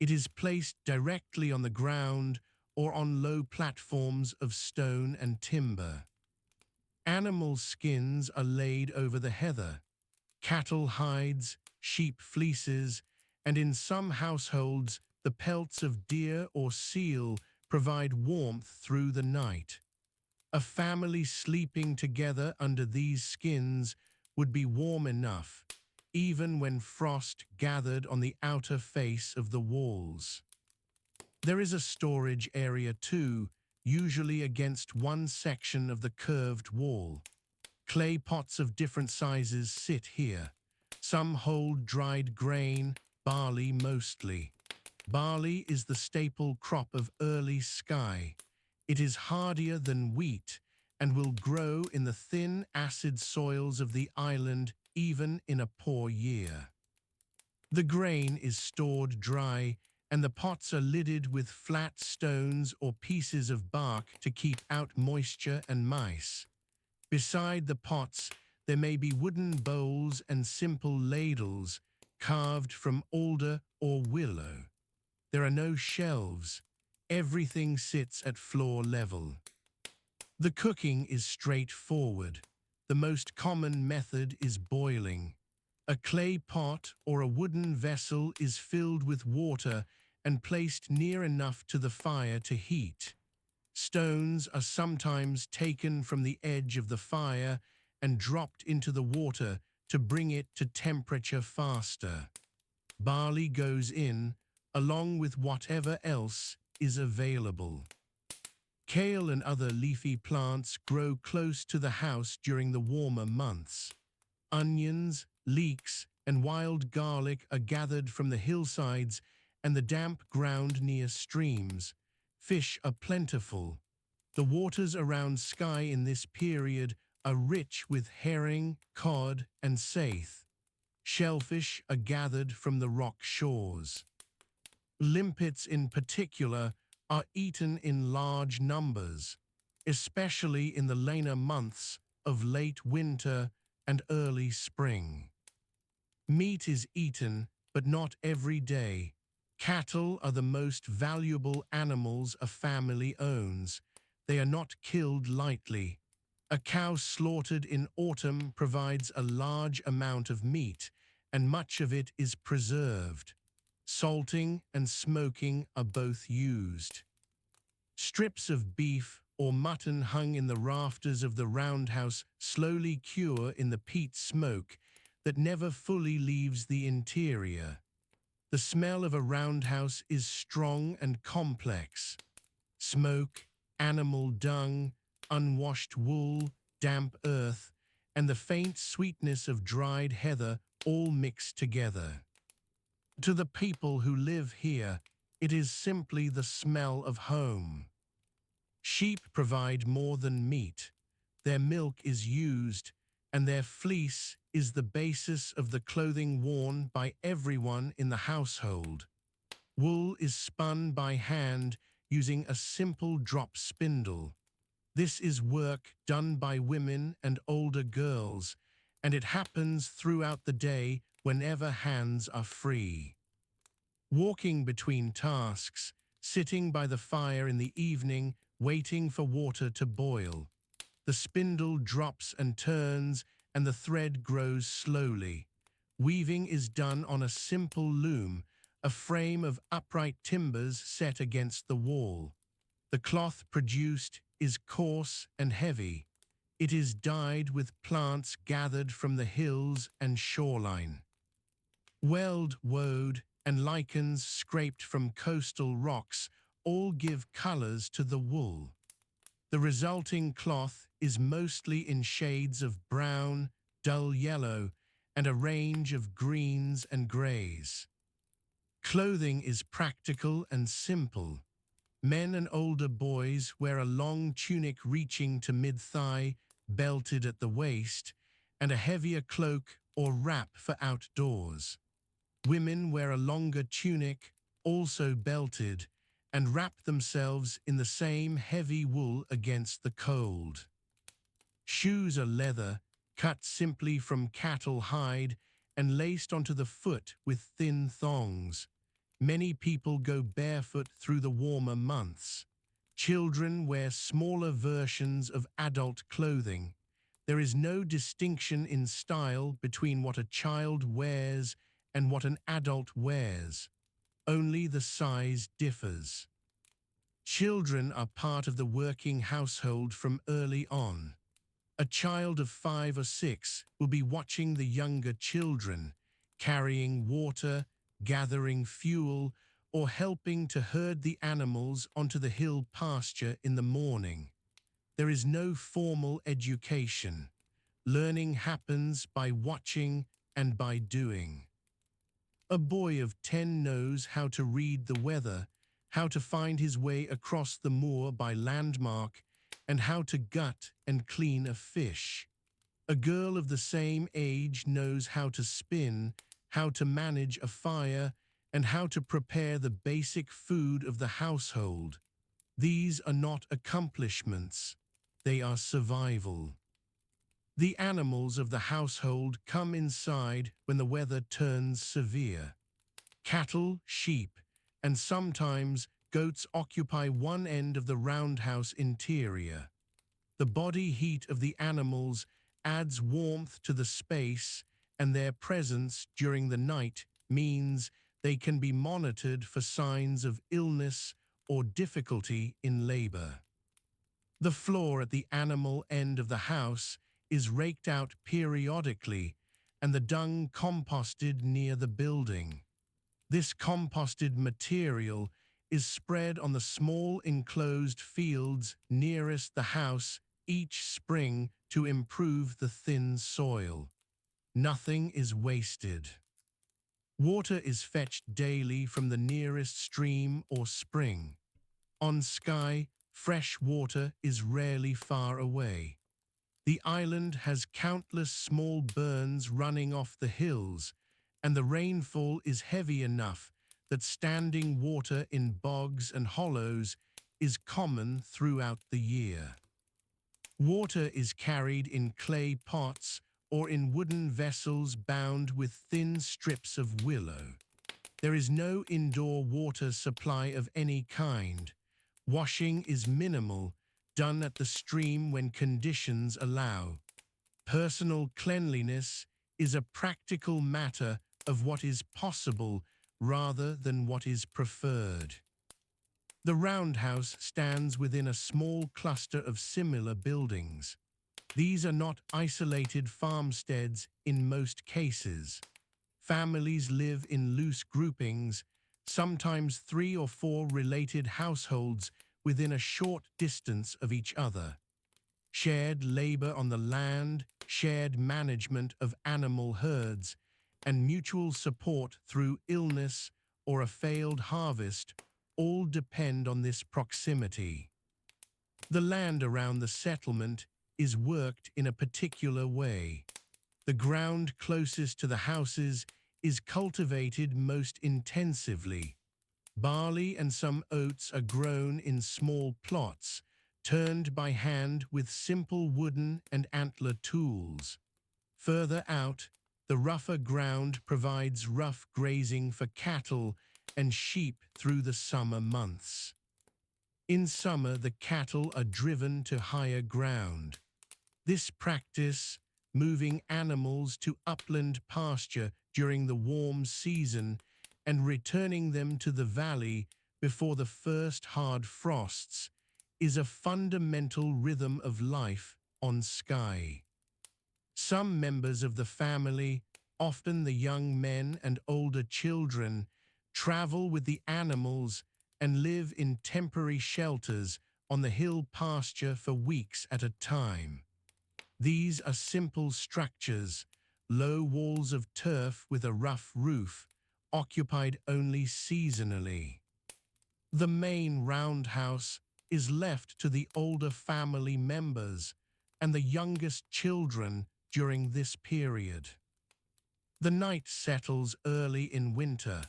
It is placed directly on the ground or on low platforms of stone and timber. Animal skins are laid over the heather. Cattle hides, sheep fleeces, and in some households, the pelts of deer or seal provide warmth through the night. A family sleeping together under these skins would be warm enough, even when frost gathered on the outer face of the walls. There is a storage area too, usually against one section of the curved wall. Clay pots of different sizes sit here. Some hold dried grain, barley mostly. Barley is the staple crop of early Skye. It is hardier than wheat and will grow in the thin, acid soils of the island even in a poor year. The grain is stored dry, and the pots are lidded with flat stones or pieces of bark to keep out moisture and mice. Beside the pots, there may be wooden bowls and simple ladles carved from alder or willow. There are no shelves. Everything sits at floor level. The cooking is straightforward. The most common method is boiling. A clay pot or a wooden vessel is filled with water and placed near enough to the fire to heat. Stones are sometimes taken from the edge of the fire and dropped into the water to bring it to temperature faster. Barley goes in, along with whatever else is available. Kale and other leafy plants grow close to the house during the warmer months. Onions, leeks, and wild garlic are gathered from the hillsides and the damp ground near streams. Fish are plentiful. The waters around Skye in this period are rich with herring, cod, and saithe. Shellfish are gathered from the rock shores. Limpets in particular are eaten in large numbers, especially in the later months of late winter and early spring. Meat is eaten, but not every day. Cattle are the most valuable animals a family owns. They are not killed lightly. A cow slaughtered in autumn provides a large amount of meat, and much of it is preserved. Salting and smoking are both used. Strips of beef or mutton hung in the rafters of the roundhouse slowly cure in the peat smoke that never fully leaves the interior. The smell of a roundhouse is strong and complex. Smoke, animal dung, unwashed wool, damp earth, and the faint sweetness of dried heather all mix together. To the people who live here, it is simply the smell of home. Sheep provide more than meat. Their milk is used, and their fleece is the basis of the clothing worn by everyone in the household. Wool is spun by hand using a simple drop spindle. This is work done by women and older girls, and it happens throughout the day whenever hands are free. Walking between tasks, sitting by the fire in the evening, waiting for water to boil. The spindle drops and turns, and the thread grows slowly. Weaving is done on a simple loom, a frame of upright timbers set against the wall. The cloth produced is coarse and heavy. It is dyed with plants gathered from the hills and shoreline. Weld woad and lichens scraped from coastal rocks all give colors to the wool. The resulting cloth is mostly in shades of brown, dull yellow, and a range of greens and greys. Clothing is practical and simple. Men and older boys wear a long tunic reaching to mid-thigh, belted at the waist, and a heavier cloak or wrap for outdoors. Women wear a longer tunic, also belted, and wrap themselves in the same heavy wool against the cold. Shoes are leather, cut simply from cattle hide and laced onto the foot with thin thongs. Many people go barefoot through the warmer months. Children wear smaller versions of adult clothing. There is no distinction in style between what a child wears and what an adult wears. Only the size differs. Children are part of the working household from early on. A child of 5 or 6 will be watching the younger children, carrying water, gathering fuel, or helping to herd the animals onto the hill pasture in the morning. There is no formal education. Learning happens by watching and by doing. A boy of 10 knows how to read the weather, how to find his way across the moor by landmark, and how to gut and clean a fish. A girl of the same age knows how to spin, how to manage a fire, and how to prepare the basic food of the household. These are not accomplishments, they are survival. The animals of the household come inside when the weather turns severe. Cattle, sheep, and sometimes goats occupy one end of the roundhouse interior. The body heat of the animals adds warmth to the space, and their presence during the night means they can be monitored for signs of illness or difficulty in labor. The floor at the animal end of the house is raked out periodically and the dung composted near the building. This composted material is spread on the small enclosed fields nearest the house each spring to improve the thin soil. Nothing is wasted. Water is fetched daily from the nearest stream or spring. On Skye, fresh water is rarely far away. The island has countless small burns running off the hills, and the rainfall is heavy enough that standing water in bogs and hollows is common throughout the year. Water is carried in clay pots or in wooden vessels bound with thin strips of willow. There is no indoor water supply of any kind. Washing is minimal, done at the stream when conditions allow. Personal cleanliness is a practical matter of what is possible rather than what is preferred. The roundhouse stands within a small cluster of similar buildings. These are not isolated farmsteads in most cases. Families live in loose groupings, sometimes 3 or 4 related households within a short distance of each other. Shared labor on the land, shared management of animal herds, and mutual support through illness or a failed harvest all depend on this proximity. The land around the settlement is worked in a particular way. The ground closest to the houses is cultivated most intensively. Barley and some oats are grown in small plots, turned by hand with simple wooden and antler tools. Further out, the rougher ground provides rough grazing for cattle and sheep through the summer months. In summer, the cattle are driven to higher ground. This practice, moving animals to upland pasture during the warm season and returning them to the valley before the first hard frosts, is a fundamental rhythm of life on Skye. Some members of the family, often the young men and older children, travel with the animals and live in temporary shelters on the hill pasture for weeks at a time. These are simple structures, low walls of turf with a rough roof, occupied only seasonally. The main roundhouse is left to the older family members and the youngest children during this period. The night settles early in winter.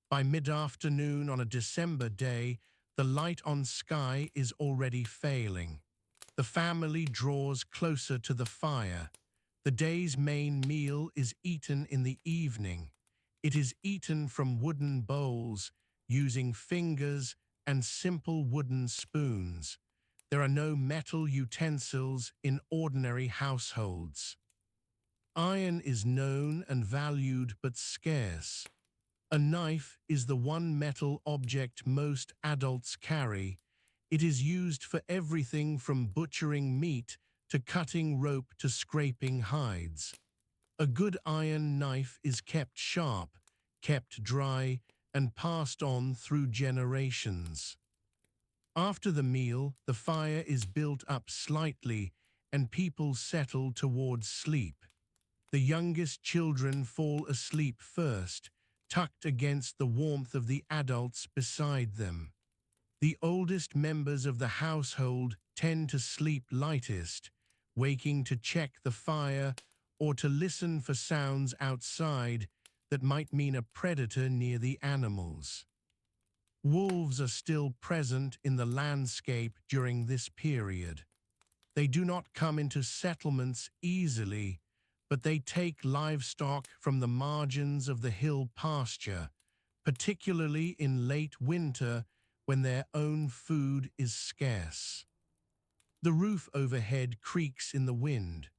By mid-afternoon on a December day, the light on Skye is already failing. The family draws closer to the fire. The day's main meal is eaten in the evening. It is eaten from wooden bowls, using fingers and simple wooden spoons. There are no metal utensils in ordinary households. Iron is known and valued but scarce. A knife is the one metal object most adults carry. It is used for everything from butchering meat to cutting rope to scraping hides. A good iron knife is kept sharp, kept dry, and passed on through generations. After the meal, the fire is built up slightly and people settle towards sleep. The youngest children fall asleep first, tucked against the warmth of the adults beside them. The oldest members of the household tend to sleep lightest, waking to check the fire or to listen for sounds outside that might mean a predator near the animals. Wolves are still present in the landscape during this period. They do not come into settlements easily, but they take livestock from the margins of the hill pasture, particularly in late winter when their own food is scarce. The roof overhead creaks in the wind.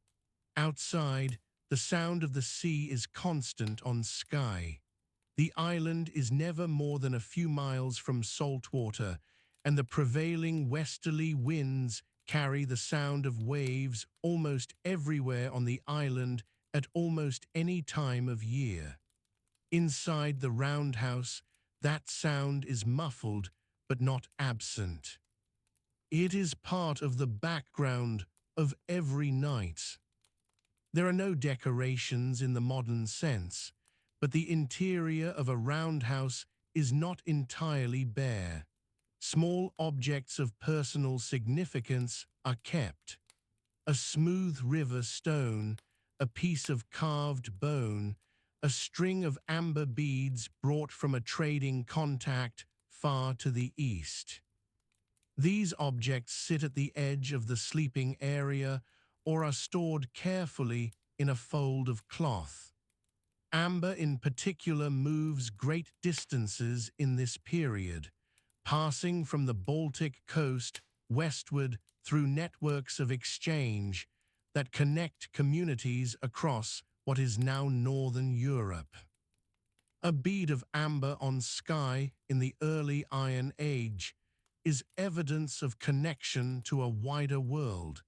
Outside, the sound of the sea is constant on Skye. The island is never more than a few miles from salt water, and the prevailing westerly winds carry the sound of waves almost everywhere on the island at almost any time of year. Inside the roundhouse, that sound is muffled but not absent. It is part of the background of every night. There are no decorations in the modern sense, but the interior of a roundhouse is not entirely bare. Small objects of personal significance are kept. A smooth river stone, a piece of carved bone, a string of amber beads brought from a trading contact far to the east. These objects sit at the edge of the sleeping area or are stored carefully in a fold of cloth. Amber in particular moves great distances in this period, passing from the Baltic coast westward through networks of exchange that connect communities across what is now Northern Europe. A bead of amber on Skye in the early Iron Age is evidence of connection to a wider world,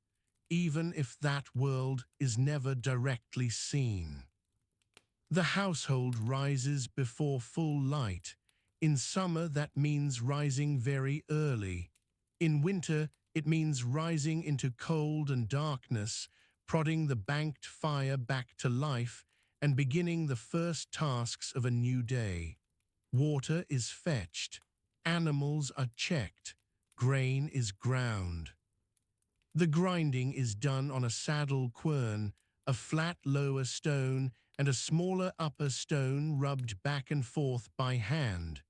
even if that world is never directly seen. The household rises before full light. In summer, that means rising very early. In winter, it means rising into cold and darkness, prodding the banked fire back to life and beginning the first tasks of a new day. Water is fetched. Animals are checked. Grain is ground. The grinding is done on a saddle quern, a flat lower stone, and a smaller upper stone rubbed back and forth by hand.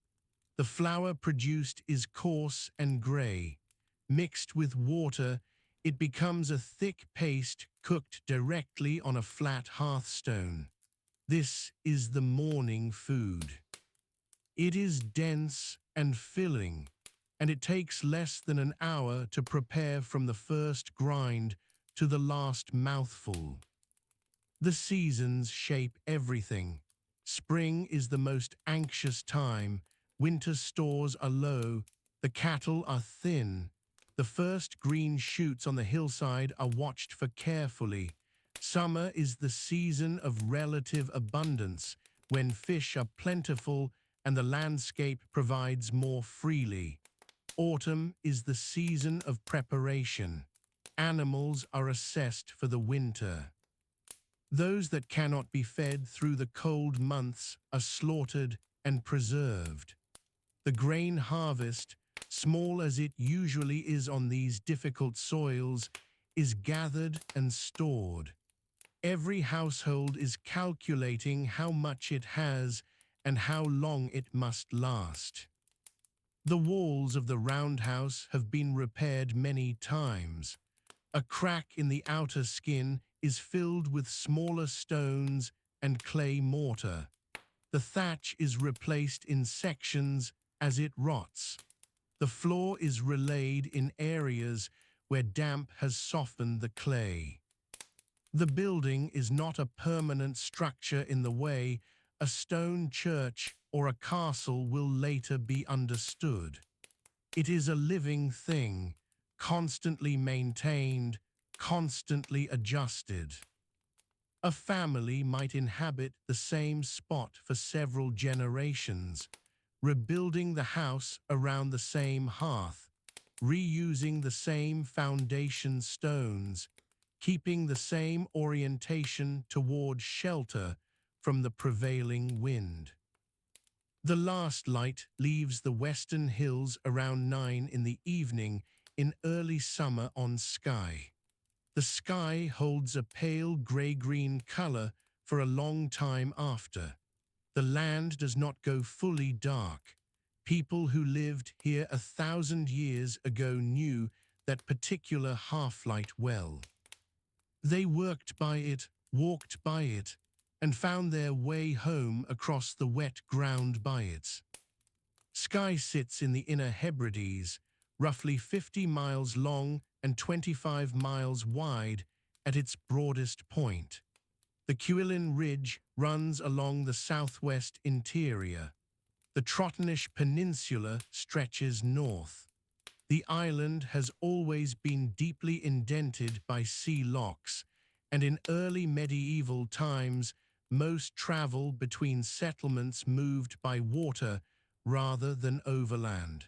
The flour produced is coarse and grey. Mixed with water, it becomes a thick paste cooked directly on a flat hearthstone. This is the morning food. It is dense and filling, and it takes less than an hour to prepare from the first grind to the last mouthful. The seasons shape everything. Spring is the most anxious time. Winter stores are low. The cattle are thin. The first green shoots on the hillside are watched for carefully. Summer is the season of relative abundance, when fish are plentiful and the landscape provides more freely. Autumn is the season of preparation. Animals are assessed for the winter. Those that cannot be fed through the cold months are slaughtered and preserved. The grain harvest, small as it usually is on these difficult soils, is gathered and stored. Every household is calculating how much it has and how long it must last. The walls of the roundhouse have been repaired many times. A crack in the outer skin is filled with smaller stones and clay mortar. The thatch is replaced in sections as it rots. The floor is relaid in areas where damp has softened the clay. The building is not a permanent structure in the way a stone church or a castle will later be understood. It is a living thing, constantly maintained, constantly adjusted. A family might inhabit the same spot for several generations, rebuilding the house around the same hearth, reusing the same foundation stones, keeping the same orientation toward shelter from the prevailing wind. The last light leaves the western hills around 9 in the evening in early summer on Skye. The sky holds a pale grey-green color for a long time after. The land does not go fully dark. People who lived here 1,000 years ago knew that particular half-light well. They worked by it, walked by it, and found their way home across the wet ground by it. Skye sits in the Inner Hebrides, roughly 50 miles long and 25 miles wide at its broadest point. The Cuillin Ridge runs along the southwest interior. The Trottenish Peninsula stretches north. The island has always been deeply indented by sea locks, and in early medieval times, most travel between settlements moved by water rather than overland.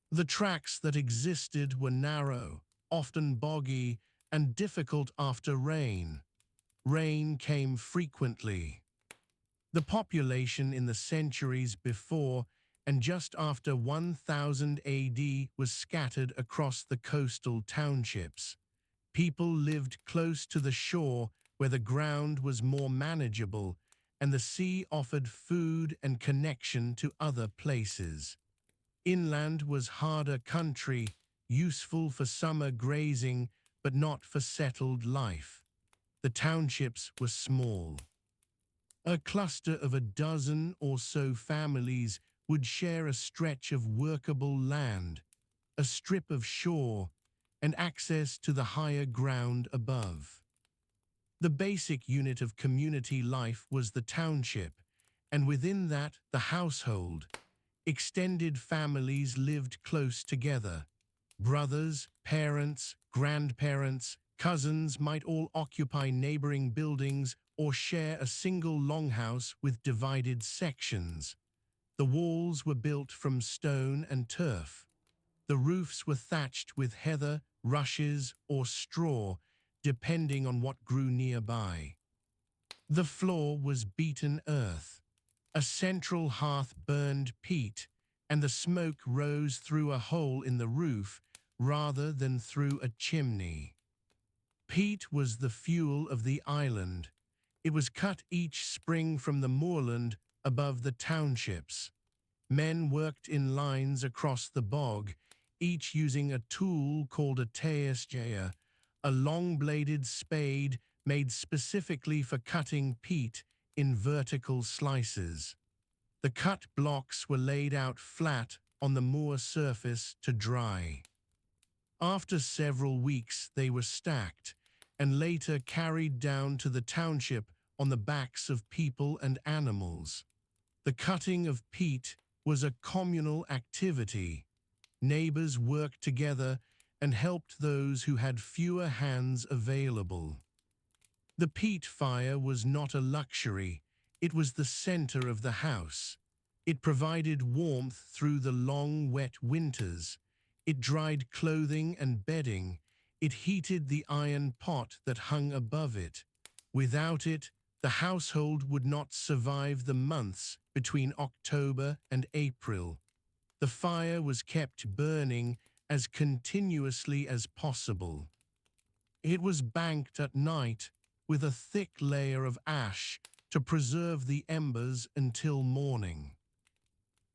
The tracks that existed were narrow, often boggy, and difficult after rain. Rain came frequently. The population in the centuries before and just after 1000 AD was scattered across the coastal townships. People lived close to the shore where the ground was more manageable and the sea offered food and connection to other places. Inland was harder country, useful for summer grazing but not for settled life. The townships were small. A cluster of a dozen or so families would share a stretch of workable land, a strip of shore, and access to the higher ground above. The basic unit of community life was the township, and within that, the household. Extended families lived close together. Brothers, parents, grandparents, cousins might all occupy neighboring buildings or share a single longhouse with divided sections. The walls were built from stone and turf. The roofs were thatched with heather, rushes, or straw, depending on what grew nearby. The floor was beaten earth. A central hearth burned peat, and the smoke rose through a hole in the roof rather than through a chimney. Peat was the fuel of the island. It was cut each spring from the moorland above the townships. Men worked in lines across the bog, each using a tool called a teasjaya, a long-bladed spade made specifically for cutting peat in vertical slices. The cut blocks were laid out flat on the moor surface to dry. After several weeks, they were stacked and later carried down to the township on the backs of people and animals. The cutting of peat was a communal activity. Neighbors worked together and helped those who had fewer hands available. The peat fire was not a luxury, it was the center of the house. It provided warmth through the long, wet winters. It dried clothing and bedding. It heated the iron pot that hung above it. Without it, the household would not survive the months between October and April. The fire was kept burning as continuously as possible. It was banked at night with a thick layer of ash to preserve the embers until morning.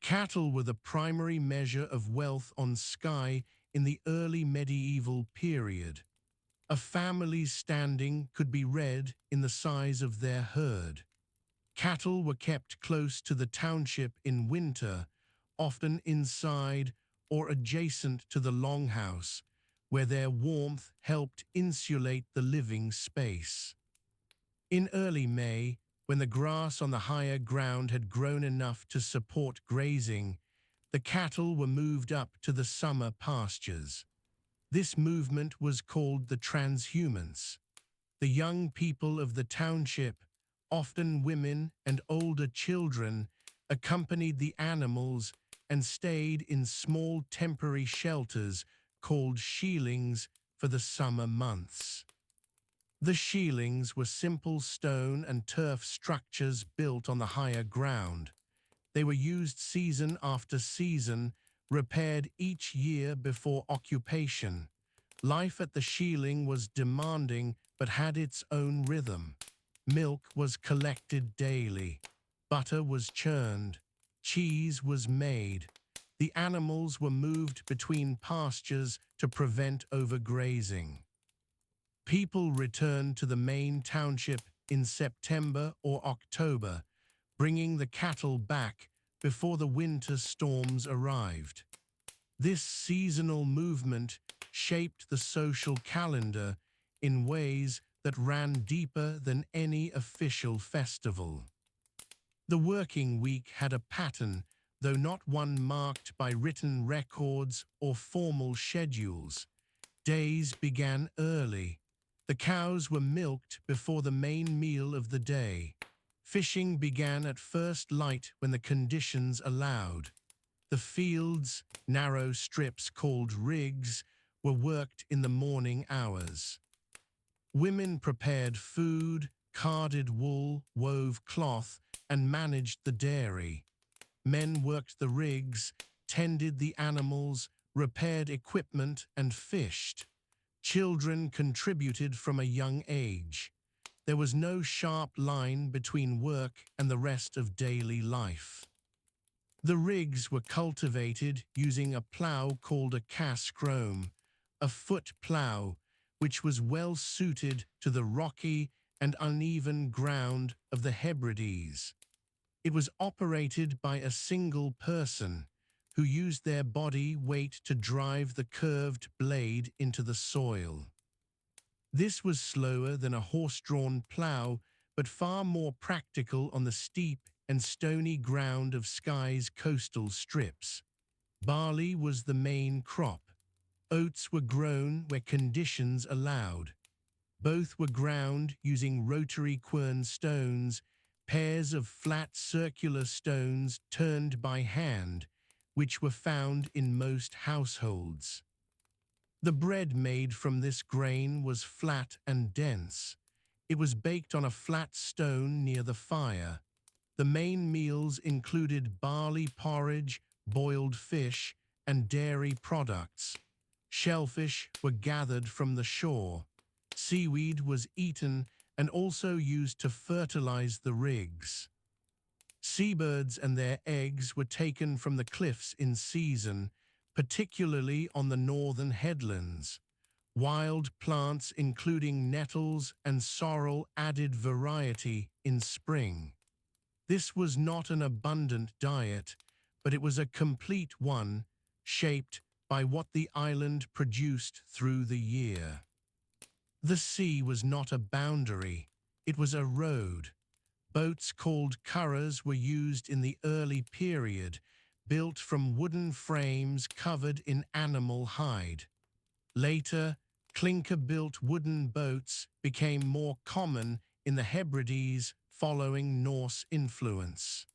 Cattle were the primary measure of wealth on Skye in the early medieval period. A family's standing could be read in the size of their herd. Cattle were kept close to the township in winter, often inside or adjacent to the longhouse, where their warmth helped insulate the living space. In early May, when the grass on the higher ground had grown enough to support grazing, the cattle were moved up to the summer pastures. This movement was called the transhumance. The young people of the township, often women and older children, accompanied the animals and stayed in small temporary shelters called sheilings for the summer months. The sheilings were simple stone and turf structures built on the higher ground. They were used season after season, repaired each year before occupation. Life at the sheiling was demanding but had its own rhythm. Milk was collected daily. Butter was churned. Cheese was made. The animals were moved between pastures to prevent overgrazing. People returned to the main township in September or October, bringing the cattle back before the winter storms arrived. This seasonal movement shaped the social calendar in ways that ran deeper than any official festival. The working week had a pattern, though not one marked by written records or formal schedules. Days began early. The cows were milked before the main meal of the day. Fishing began at first light when the conditions allowed. The fields, narrow strips called rigs, were worked in the morning hours. Women prepared food, carded wool, wove cloth, and managed the dairy. Men worked the rigs, tended the animals, repaired equipment, and fished. Children contributed from a young age. There was no sharp line between work and the rest of daily life. The rigs were cultivated using a plough called a cascrome, a foot plough, which was well suited to the rocky and uneven ground of the Hebrides. It was operated by a single person who used their body weight to drive the curved blade into the soil. This was slower than a horse-drawn plough, but far more practical on the steep and stony ground of Skye's coastal strips. Barley was the main crop. Oats were grown where conditions allowed. Both were ground using rotary quern stones, pairs of flat circular stones turned by hand, which were found in most households. The bread made from this grain was flat and dense. It was baked on a flat stone near the fire. The main meals included barley porridge, boiled fish, and dairy products. Shellfish were gathered from the shore. Seaweed was eaten and also used to fertilize the rigs. Seabirds and their eggs were taken from the cliffs in season, particularly on the northern headlands. Wild plants including nettles and sorrel added variety in spring. This was not an abundant diet, but it was a complete one, shaped by what the island produced through the year. The sea was not a boundary, it was a road. Boats called curraghs were used in the early period, built from wooden frames covered in animal hide. Later, clinker-built wooden boats became more common in the Hebrides following Norse influence.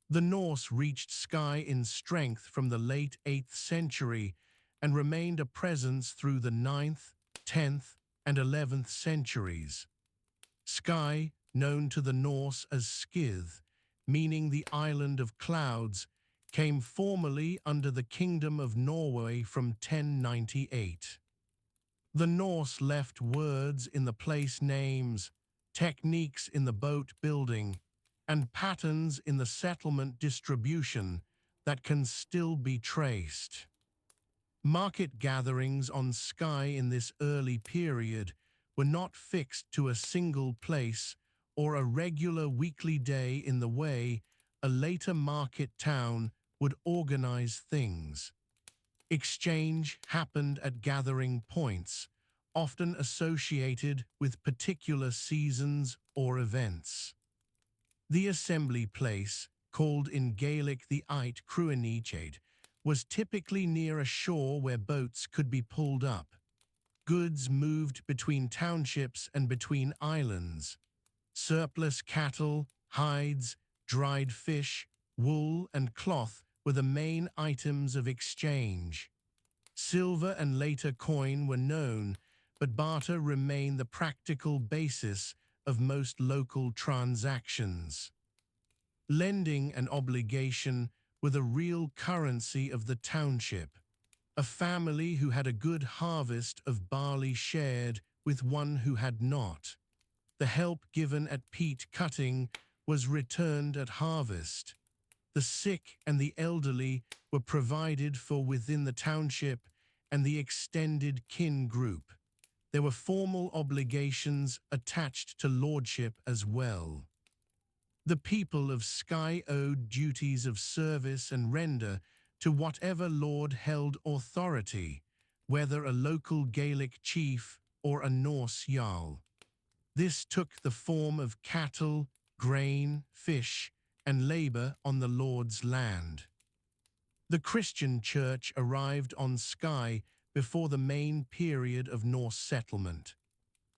The Norse reached Skye in strength from the late 8th century and remained a presence through the 9th, 10th, and 11th centuries. Skye, known to the Norse as Skith, meaning the island of clouds, came formally under the Kingdom of Norway from 1098. The Norse left words in the place names, techniques in the boat building, and patterns in the settlement distribution that can still be traced. Market gatherings on Skye in this early period were not fixed to a single place or a regular weekly day in the way a later market town would organize things. Exchange happened at gathering points, often associated with particular seasons or events. The assembly place, called in Gaelic the Ait Cruiniched, was typically near a shore where boats could be pulled up. Goods moved between townships and between islands. Surplus cattle, hides, dried fish, wool, and cloth were the main items of exchange. Silver and later coin were known, but barter remained the practical basis of most local transactions. Lending and obligation were the real currency of the township. A family who had a good harvest of barley shared with one who had not. The help given at peat cutting was returned at harvest. The sick and the elderly were provided for within the township and the extended kin group. There were formal obligations attached to lordship as well. The people of Skye owed duties of service and render to whatever lord held authority, whether a local Gaelic chief or a Norse jarl. This took the form of cattle, grain, fish, and labor on the lord's land. The Christian church arrived on Skye before the main period of Norse settlement.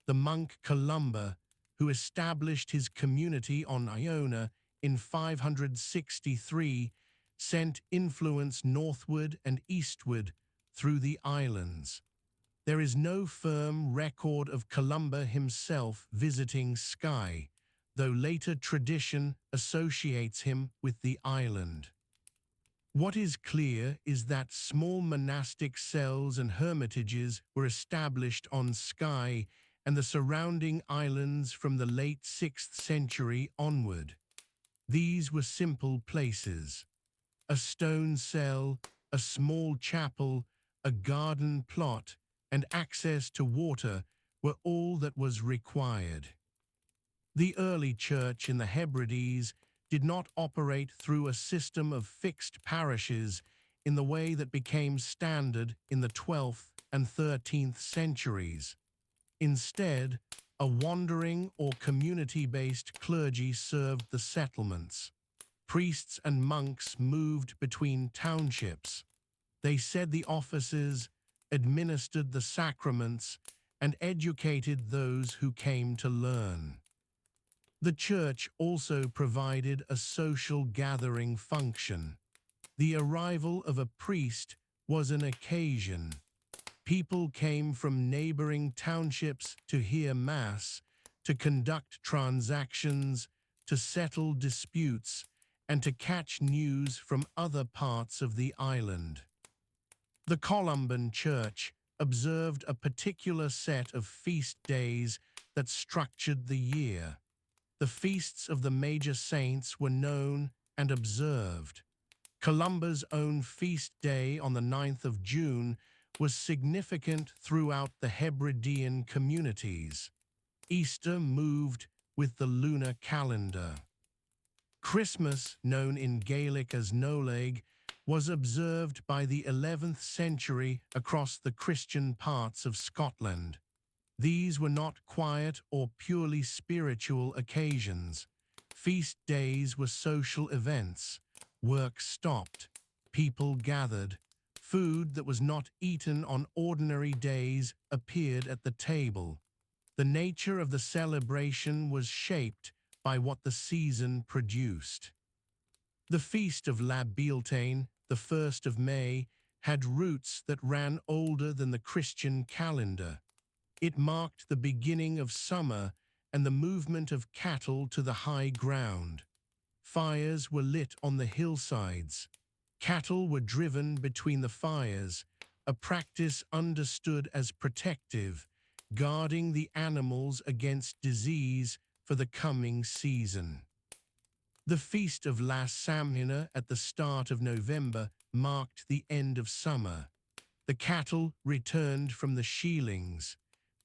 The monk Columba, who established his community on Iona in 563, sent influence northward and eastward through the islands. There is no firm record of Columba himself visiting Skye, though later tradition associates him with the island. What is clear is that small monastic cells and hermitages were established on Skye and the surrounding islands from the late 6th century onward. These were simple places. A stone cell, a small chapel, a garden plot, and access to water were all that was required. The early church in the Hebrides did not operate through a system of fixed parishes in the way that became standard in the 12th and 13th centuries. Instead, a wandering or community-based clergy served the settlements. Priests and monks moved between townships. They said the offices, administered the sacraments, and educated those who came to learn. The church also provided a social gathering function. The arrival of a priest was an occasion. People came from neighboring townships to hear Mass, to conduct transactions, to settle disputes, and to catch news from other parts of the island. The Columban Church observed a particular set of feast days that structured the year. The feasts of the major saints were known and observed. Columba's own feast day on the 9th of June was significant throughout the Hebridean communities. Easter moved with the lunar calendar. Christmas, known in Gaelic as Nollaig, was observed by the 11th century across the Christian parts of Scotland. These were not quiet or purely spiritual occasions. Feast days were social events. Work stopped. People gathered. Food that was not eaten on ordinary days appeared at the table. The nature of the celebration was shaped by what the season produced. The Feast of La Bealtaine, the 1st of May, had roots that ran older than the Christian calendar. It marked the beginning of summer and the movement of cattle to the high ground. Fires were lit on the hillsides. Cattle were driven between the fires, a practice understood as protective, guarding the animals against disease for the coming season. The feast of La Samhina at the start of November marked the end of summer. The cattle returned from the shearings.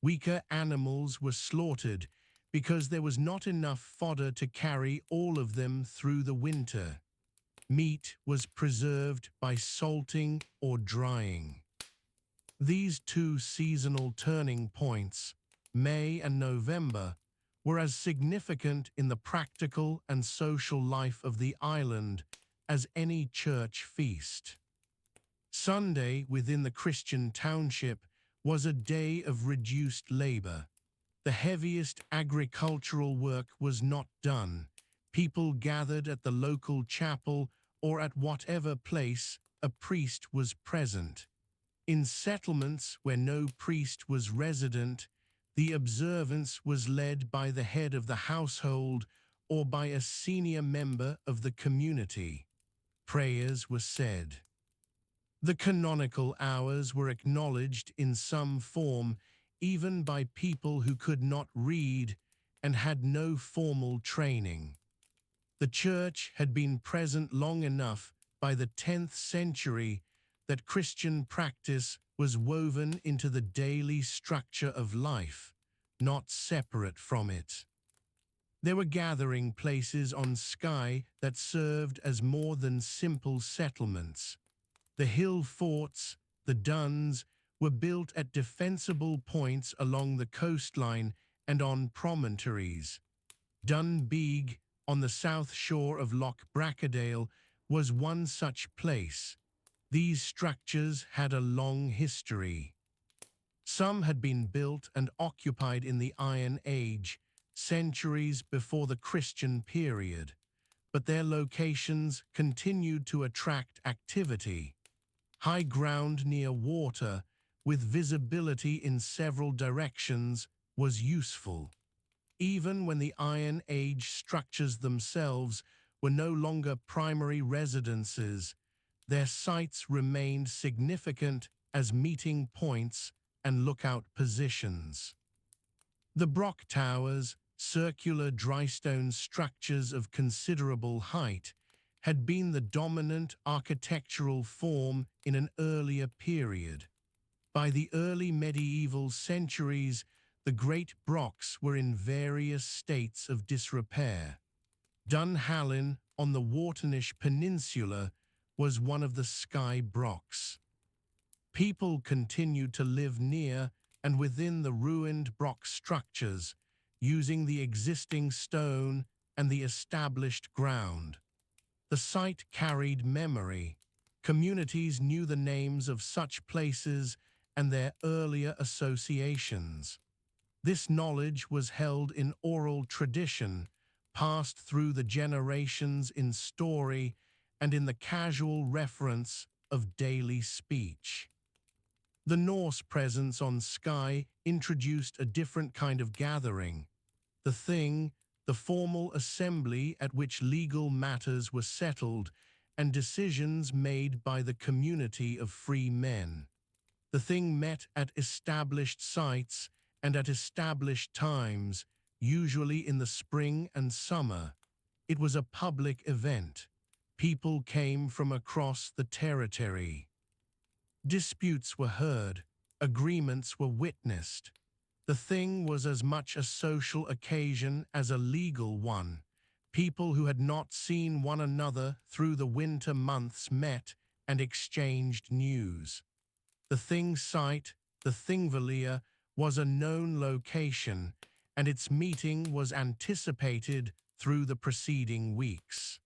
Weaker animals were slaughtered because there was not enough fodder to carry all of them through the winter. Meat was preserved by salting or drying. These two seasonal turning points, May and November, were as significant in the practical and social life of the island as any church feast. Sunday within the Christian township was a day of reduced labor. The heaviest agricultural work was not done. People gathered at the local chapel or at whatever place a priest was present. In settlements where no priest was resident, the observance was led by the head of the household or by a senior member of the community. Prayers were said. The canonical hours were acknowledged in some form, even by people who could not read and had no formal training. The church had been present long enough by the 10th century that Christian practice was woven into the daily structure of life, not separate from it. There were gathering places on Skye that served as more than simple settlements. The hill forts, the duns, were built at defensible points along the coastline and on promontories. Dun Beag, on the south shore of Loch Bracadale, was one such place. These structures had a long history. Some had been built and occupied in the Iron Age, centuries before the Christian period, but their locations continued to attract activity. High ground near water, with visibility in several directions, was useful. Even when the Iron Age structures themselves were no longer primary residences, their sites remained significant as meeting points and lookout positions. The Brock Towers, circular drystone structures of considerable height, had been the dominant architectural form in an earlier period. By the early medieval centuries, the great brocks were in various states of disrepair. Dunhallen, on the Whartonish Peninsula, was one of the Skye brocks. People continued to live near and within the ruined brock structures, using the existing stone and the established ground. The site carried memory. Communities knew the names of such places and their earlier associations. This knowledge was held in oral tradition, passed through the generations in story and in the casual reference of daily speech. The Norse presence on Skye introduced a different kind of gathering. The Thing, the formal assembly at which legal matters were settled and decisions made by the community of free men. The Thing met at established sites and at established times, usually in the spring and summer. It was a public event. People came from across the territory. Disputes were heard, agreements were witnessed. The Thing was as much a social occasion as a legal one. People who had not seen one another through the winter months met and exchanged news. The Thing site, the Thingvellir, was a known location, and its meeting was anticipated through the preceding weeks.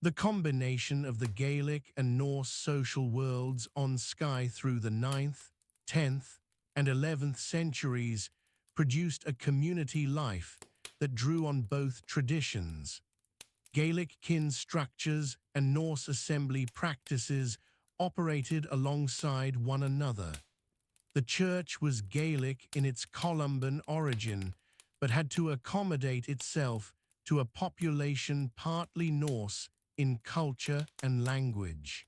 The combination of the Gaelic and Norse social worlds on Skye through the 9th, 10th, and 11th centuries produced a community life that drew on both traditions. Gaelic kin structures and Norse assembly practices operated alongside one another. The church was Gaelic in its Columban origin, but had to accommodate itself to a population partly Norse in culture and language.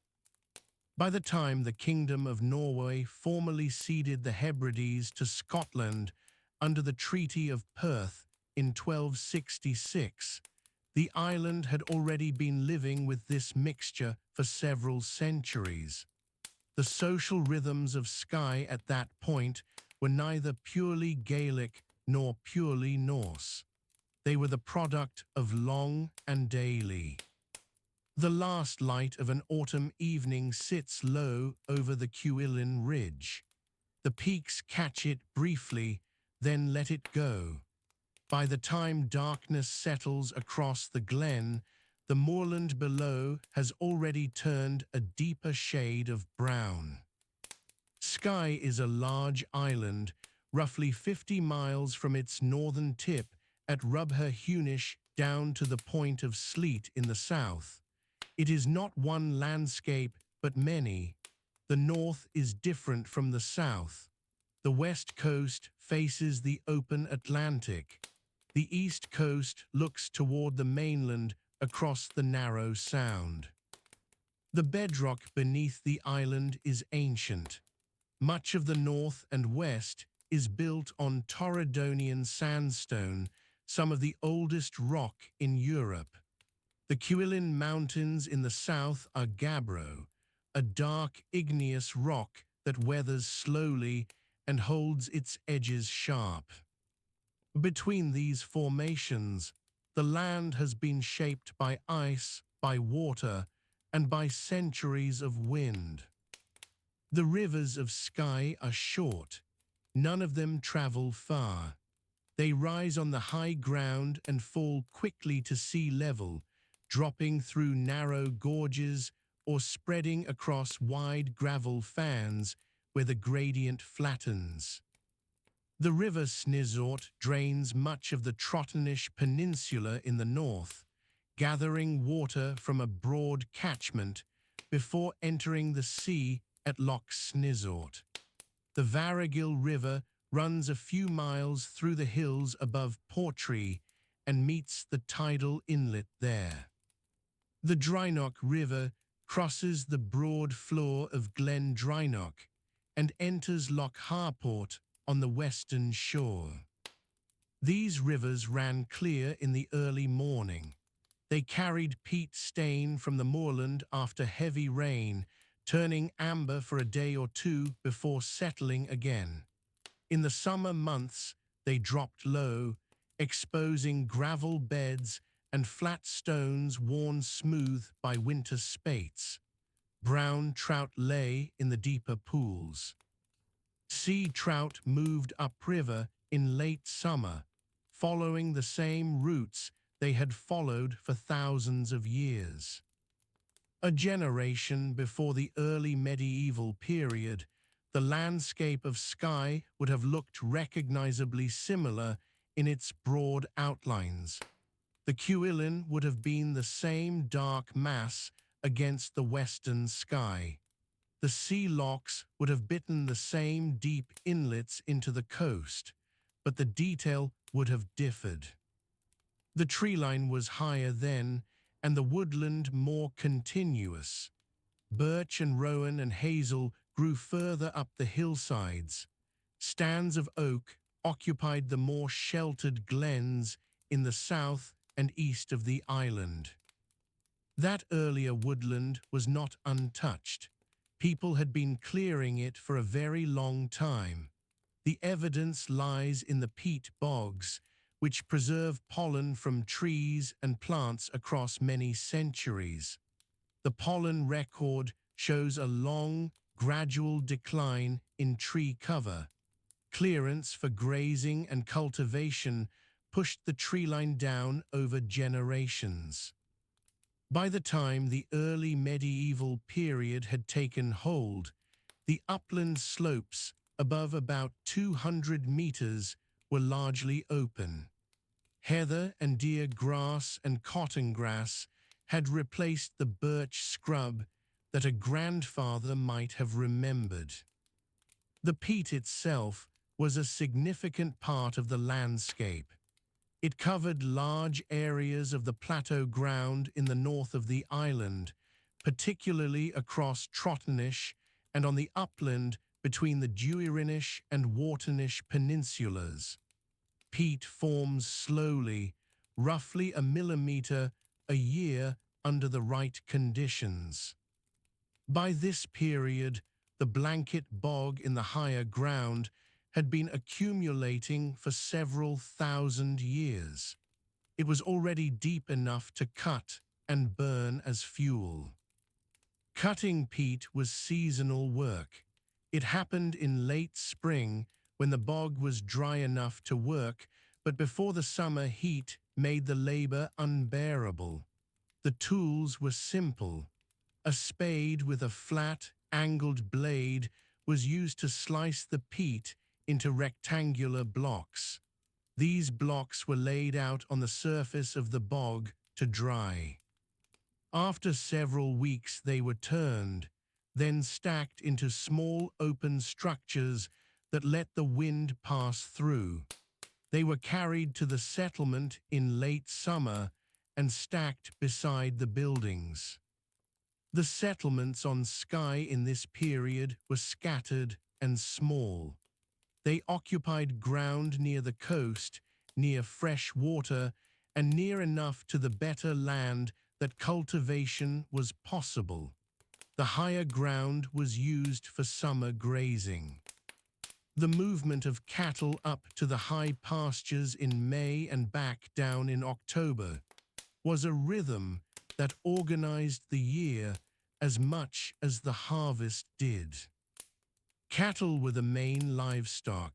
By the time the Kingdom of Norway formally ceded the Hebrides to Scotland under the Treaty of Perth in 1266, the island had already been living with this mixture for several centuries. The social rhythms of Skye at that point were neither purely Gaelic nor purely Norse. They were the product of long and daily. The last light of an autumn evening sits low over the Cuillin Ridge. The peaks catch it briefly, then let it go. By the time darkness settles across the glen, the moorland below has already turned a deeper shade of brown. Skye is a large island, roughly 50 miles from its northern tip at Rubher down to the point of Sleat in the south. It is not one landscape, but many. The north is different from the south. The west coast faces the open Atlantic. The east coast looks toward the mainland across the narrow sound. The bedrock beneath the island is ancient. Much of the north and west is built on Torridonian sandstone, some of the oldest rock in Europe. The Cuillin Mountains in the south are gabbro, a dark igneous rock that weathers slowly and holds its edges sharp. Between these formations, the land has been shaped by ice, by water, and by centuries of wind. The rivers of Skye are short. None of them travel far. They rise on the high ground and fall quickly to sea level, dropping through narrow gorges or spreading across wide gravel fans where the gradient flattens. The river Snizort drains much of the Trottenish Peninsula in the north, gathering water from a broad catchment before entering the sea at Loch Snizort. The Varrigill River runs a few miles through the hills above Portree and meets the tidal inlet there. The Drinoch River crosses the broad floor of Glen Drinoch and enters Loch Harport on the western shore. These rivers ran clear in the early morning. They carried peat stain from the moorland after heavy rain, turning amber for a day or two before settling again. In the summer months, they dropped low, exposing gravel beds and flat stones worn smooth by winter spates. Brown trout lay in the deeper pools. Sea trout moved upriver in late summer, following the same routes they had followed for thousands of years. A generation before the early medieval period, the landscape of Skye would have looked recognizably similar in its broad outlines. The Cuillin would have been the same dark mass against the western sky. The sea lochs would have bitten the same deep inlets into the coast, but the detail would have differed. The treeline was higher then, and the woodland more continuous. Birch and rowan and hazel grew further up the hillsides. Stands of oak occupied the more sheltered glens in the south and east of the island. That earlier woodland was not untouched. People had been clearing it for a very long time. The evidence lies in the peat bogs, which preserve pollen from trees and plants across many centuries. The pollen record shows a long, gradual decline in tree cover. Clearance for grazing and cultivation pushed the treeline down over generations. By the time the early medieval period had taken hold, the upland slopes above about 200 meters were largely open. Heather and deer grass and cotton grass had replaced the birch scrub that a grandfather might have remembered. The peat itself was a significant part of the landscape. It covered large areas of the plateau ground in the north of the island, particularly across Trottenish and on the upland between the Duirinish and Wartenish peninsulas. Peat forms slowly, roughly a millimeter a year under the right conditions. By this period, the blanket bog in the higher ground had been accumulating for several thousand years. It was already deep enough to cut and burn as fuel. Cutting peat was seasonal work. It happened in late spring when the bog was dry enough to work, but before the summer heat made the labor unbearable. The tools were simple. A spade with a flat, angled blade was used to slice the peat into rectangular blocks. These blocks were laid out on the surface of the bog to dry. After several weeks they were turned, then stacked into small open structures that let the wind pass through. They were carried to the settlement in late summer and stacked beside the buildings. The settlements on Skye in this period were scattered and small. They occupied ground near the coast, near fresh water, and near enough to the better land that cultivation was possible. The higher ground was used for summer grazing. The movement of cattle up to the high pastures in May and back down in October was a rhythm that organized the year as much as the harvest did. Cattle were the main livestock.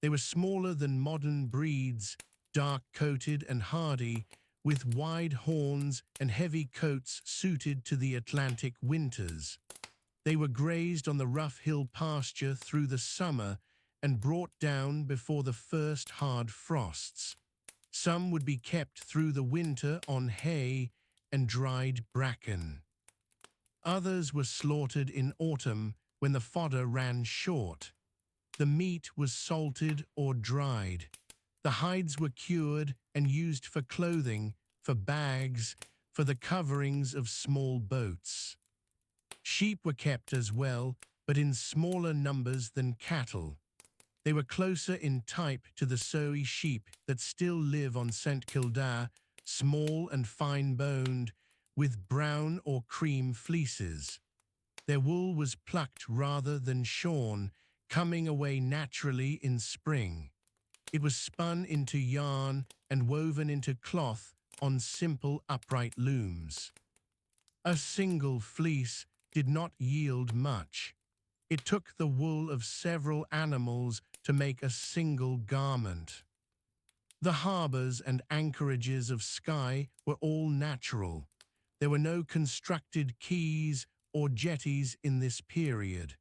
They were smaller than modern breeds, dark-coated and hardy, with wide horns and heavy coats suited to the Atlantic winters. They were grazed on the rough hill pasture through the summer and brought down before the first hard frosts. Some would be kept through the winter on hay and dried bracken. Others were slaughtered in autumn when the fodder ran short. The meat was salted or dried. The hides were cured and used for clothing, for bags, for the coverings of small boats. Sheep were kept as well, but in smaller numbers than cattle. They were closer in type to the Soie sheep that still live on St. Kilda, small and fine-boned, with brown or cream fleeces. Their wool was plucked rather than shorn, coming away naturally in spring. It was spun into yarn and woven into cloth on simple upright looms. A single fleece did not yield much. It took the wool of several animals to make a single garment. The harbours and anchorages of Skye were all natural. There were no constructed quays or jetties in this period.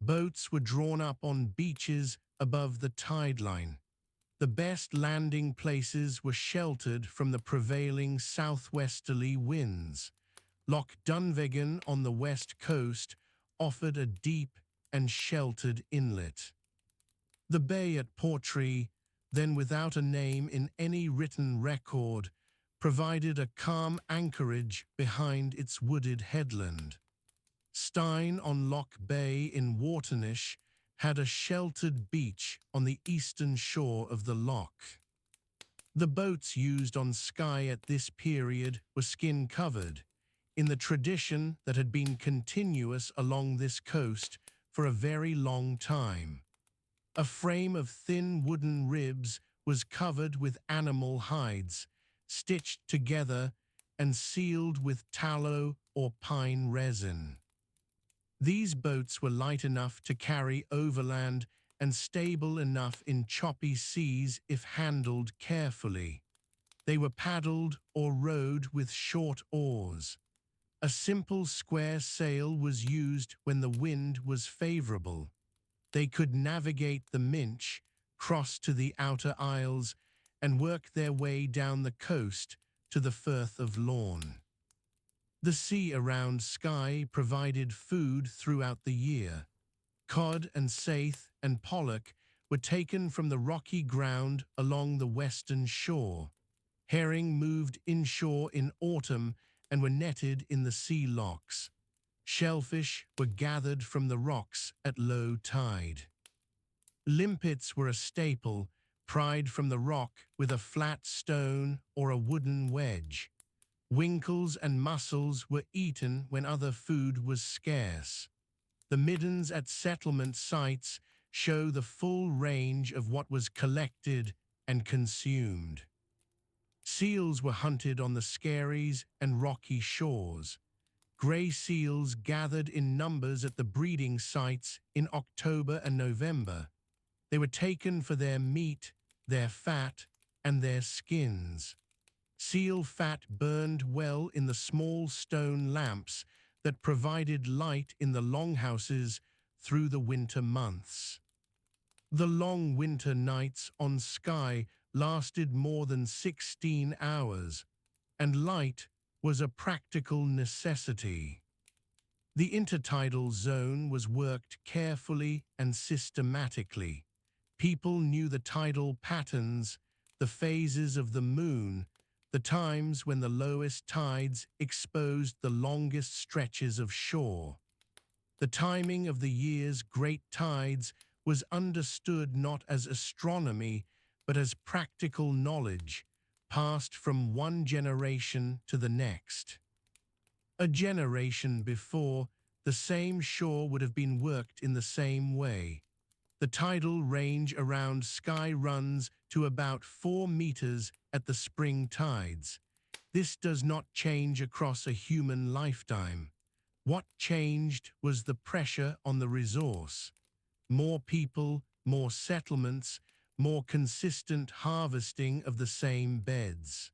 Boats were drawn up on beaches above the tide line. The best landing places were sheltered from the prevailing southwesterly winds. Loch Dunvegan on the west coast offered a deep and sheltered inlet. The bay at Portree, then without a name in any written record, provided a calm anchorage behind its wooded headland. Stein on Loch Bay in Wartenish had a sheltered beach on the eastern shore of the loch. The boats used on Skye at this period were skin-covered, in the tradition that had been continuous along this coast for a very long time. A frame of thin wooden ribs was covered with animal hides, stitched together and sealed with tallow or pine resin. These boats were light enough to carry overland and stable enough in choppy seas if handled carefully. They were paddled or rowed with short oars. A simple square sail was used when the wind was favorable. They could navigate the Minch, cross to the outer isles, and work their way down the coast to the Firth of Lorne. The sea around Skye provided food throughout the year. Cod and saithe and pollock were taken from the rocky ground along the western shore. Herring moved inshore in autumn and were netted in the sea locks. Shellfish were gathered from the rocks at low tide. Limpets were a staple, pried from the rock with a flat stone or a wooden wedge. Winkles and mussels were eaten when other food was scarce. The middens at settlement sites show the full range of what was collected and consumed. Seals were hunted on the skerries and rocky shores. Grey seals gathered in numbers at the breeding sites in October and November. They were taken for their meat, their fat, and their skins. Seal fat burned well in the small stone lamps that provided light in the longhouses through the winter months. The long winter nights on Skye lasted more than 16 hours, and light was a practical necessity. The intertidal zone was worked carefully and systematically. People knew the tidal patterns, the phases of the moon, the times when the lowest tides exposed the longest stretches of shore. The timing of the year's great tides was understood not as astronomy, but as practical knowledge, passed from one generation to the next. A generation before, the same shore would have been worked in the same way. The tidal range around Skye runs to about 4 meters at the spring tides. This does not change across a human lifetime. What changed was the pressure on the resource. More people, more settlements, more consistent harvesting of the same beds.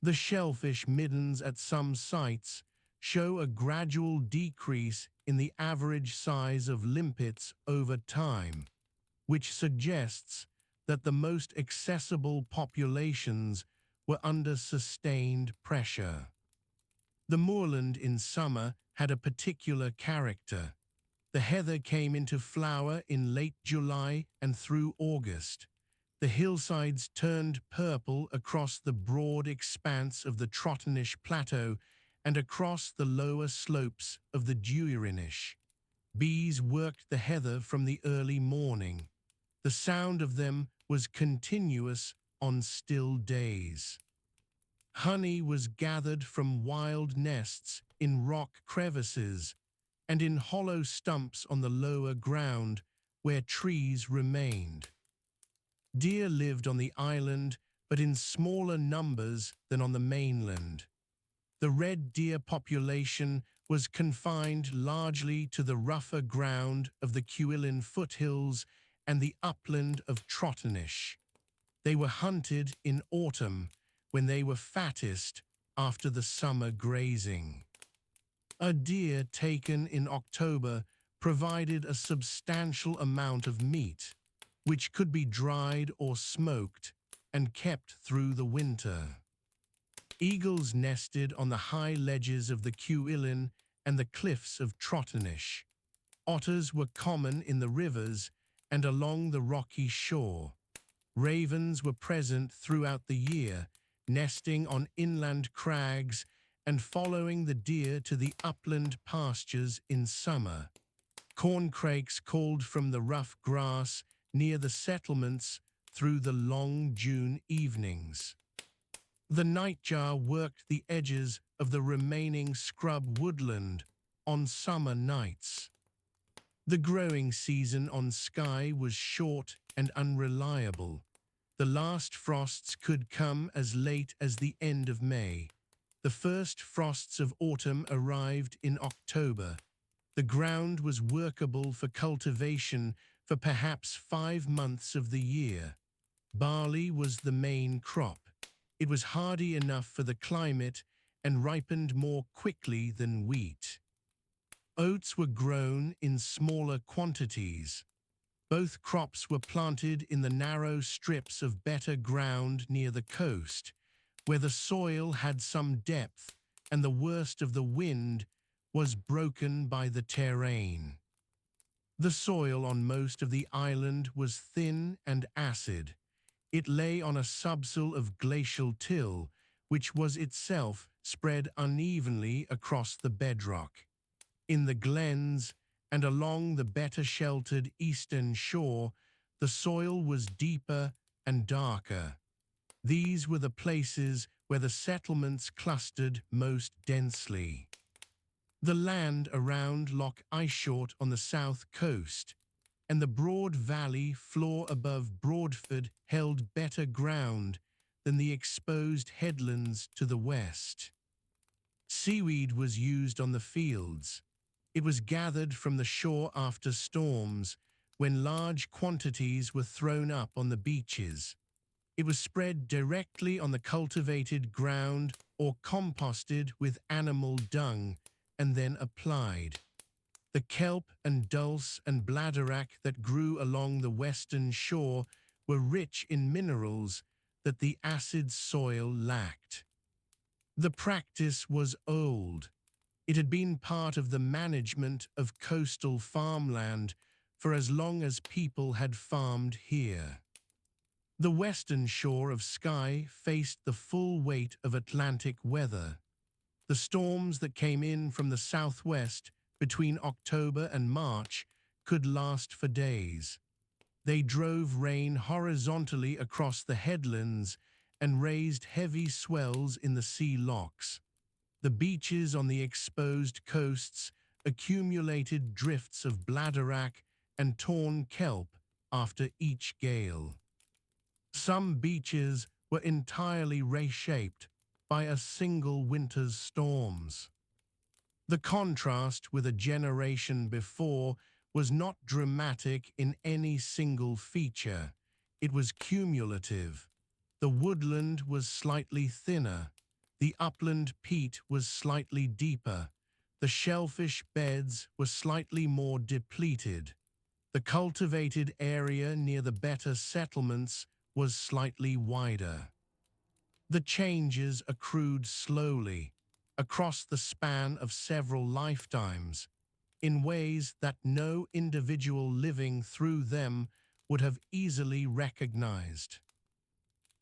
The shellfish middens at some sites show a gradual decrease in the average size of limpets over time, which suggests that the most accessible populations were under sustained pressure. The moorland in summer had a particular character. The heather came into flower in late July and through August. The hillsides turned purple across the broad expanse of the Trottenish Plateau and across the lower slopes of the Duirinish. Bees worked the heather from the early morning. The sound of them was continuous on still days. Honey was gathered from wild nests in rock crevices and in hollow stumps on the lower ground where trees remained. Deer lived on the island, but in smaller numbers than on the mainland. The red deer population was confined largely to the rougher ground of the Cuillin foothills and the upland of Trottenish. They were hunted in autumn when they were fattest after the summer grazing. A deer taken in October provided a substantial amount of meat, which could be dried or smoked and kept through the winter. Eagles nested on the high ledges of the Cuillin and the cliffs of Trottenish. Otters were common in the rivers and along the rocky shore. Ravens were present throughout the year, nesting on inland crags and following the deer to the upland pastures in summer. Corncrakes called from the rough grass near the settlements through the long June evenings. The nightjar worked the edges of the remaining scrub woodland on summer nights. The growing season on Skye was short and unreliable. The last frosts could come as late as the end of May. The first frosts of autumn arrived in October. The ground was workable for cultivation for perhaps 5 months of the year. Barley was the main crop. It was hardy enough for the climate and ripened more quickly than wheat. Oats were grown in smaller quantities. Both crops were planted in the narrow strips of better ground near the coast, where the soil had some depth and the worst of the wind was broken by the terrain. The soil on most of the island was thin and acid. It lay on a subsoil of glacial till, which was itself spread unevenly across the bedrock. In the glens and along the better sheltered eastern shore, the soil was deeper and darker. These were the places where the settlements clustered most densely. The land around Loch Ishort on the south coast and the broad valley floor above Broadford held better ground than the exposed headlands to the west. Seaweed was used on the fields. It was gathered from the shore after storms, when large quantities were thrown up on the beaches. It was spread directly on the cultivated ground or composted with animal dung and then applied. The kelp and dulse and bladderwrack that grew along the western shore were rich in minerals that the acid soil lacked. The practice was old. It had been part of the management of coastal farmland for as long as people had farmed here. The western shore of Skye faced the full weight of Atlantic weather. The storms that came in from the southwest between October and March could last for days. They drove rain horizontally across the headlands and raised heavy swells in the sea locks. The beaches on the exposed coasts accumulated drifts of bladderwrack and torn kelp after each gale. Some beaches were entirely reshaped by a single winter's storms. The contrast with a generation before was not dramatic in any single feature. It was cumulative. The woodland was slightly thinner. The upland peat was slightly deeper. The shellfish beds were slightly more depleted. The cultivated area near the better settlements was slightly wider. The changes accrued slowly, across the span of several lifetimes, in ways that no individual living through them would have easily recognized.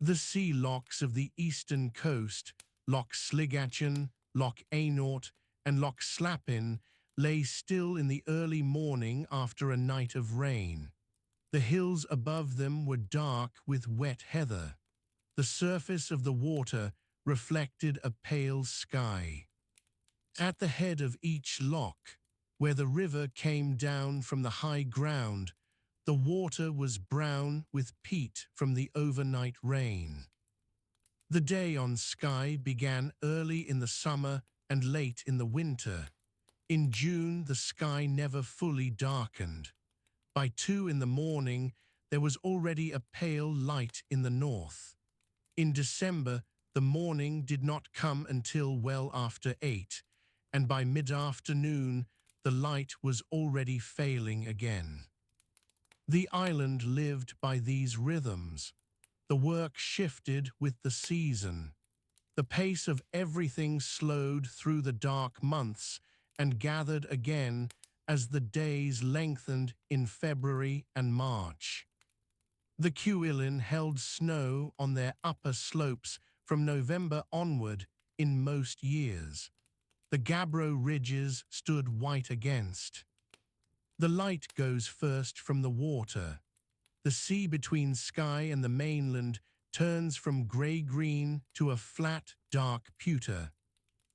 The sea locks of the eastern coast, Loch Sligachan, Loch Aynort, and Loch Slappin, lay still in the early morning after a night of rain. The hills above them were dark with wet heather. The surface of the water reflected a pale sky. At the head of each loch, where the river came down from the high ground, the water was brown with peat from the overnight rain. The day on Skye began early in the summer and late in the winter. In June, the sky never fully darkened. By 2 in the morning, there was already a pale light in the north. In December, the morning did not come until well after 8, and by mid-afternoon, the light was already failing again. The island lived by these rhythms. The work shifted with the season. The pace of everything slowed through the dark months and gathered again as the days lengthened in February and March. The Cuillin held snow on their upper slopes from November onward in most years. The gabbro ridges stood white against. The light goes first from the water. The sea between Skye and the mainland turns from grey-green to a flat, dark pewter.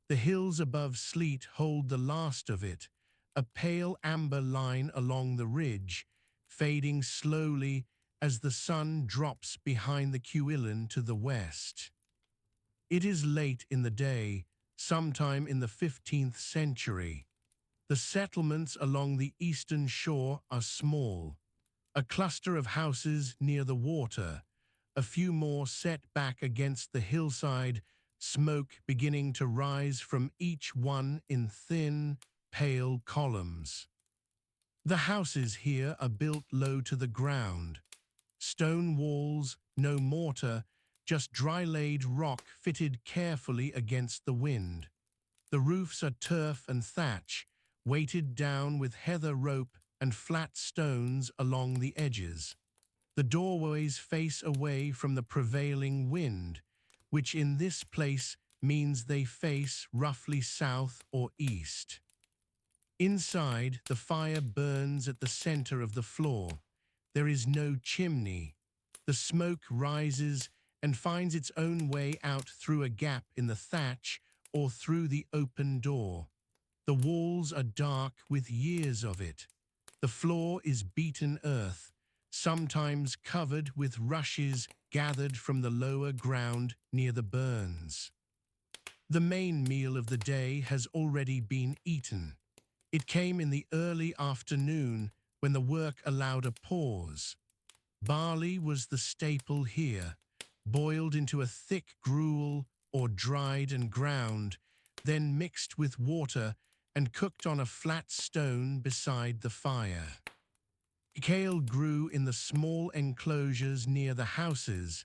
The hills above Sleat hold the last of it, a pale amber line along the ridge, fading slowly as the sun drops behind the Cuillin to the west. It is late in the day, sometime in the 15th century. The settlements along the eastern shore are small. A cluster of houses near the water, a few more set back against the hillside, smoke beginning to rise from each one in thin, pale columns. The houses here are built low to the ground. Stone walls, no mortar, just dry-laid rock fitted carefully against the wind. The roofs are turf and thatch, weighted down with heather rope and flat stones along the edges. The doorways face away from the prevailing wind, which in this place means they face roughly south or east. Inside, the fire burns at the center of the floor. There is no chimney. The smoke rises and finds its own way out through a gap in the thatch or through the open door. The walls are dark with years of it. The floor is beaten earth, sometimes covered with rushes gathered from the lower ground near the burns. The main meal of the day has already been eaten. It came in the early afternoon when the work allowed a pause. Barley was the staple here, boiled into a thick gruel or dried and ground, then mixed with water and cooked on a flat stone beside the fire. Kale grew in the small enclosures near the houses,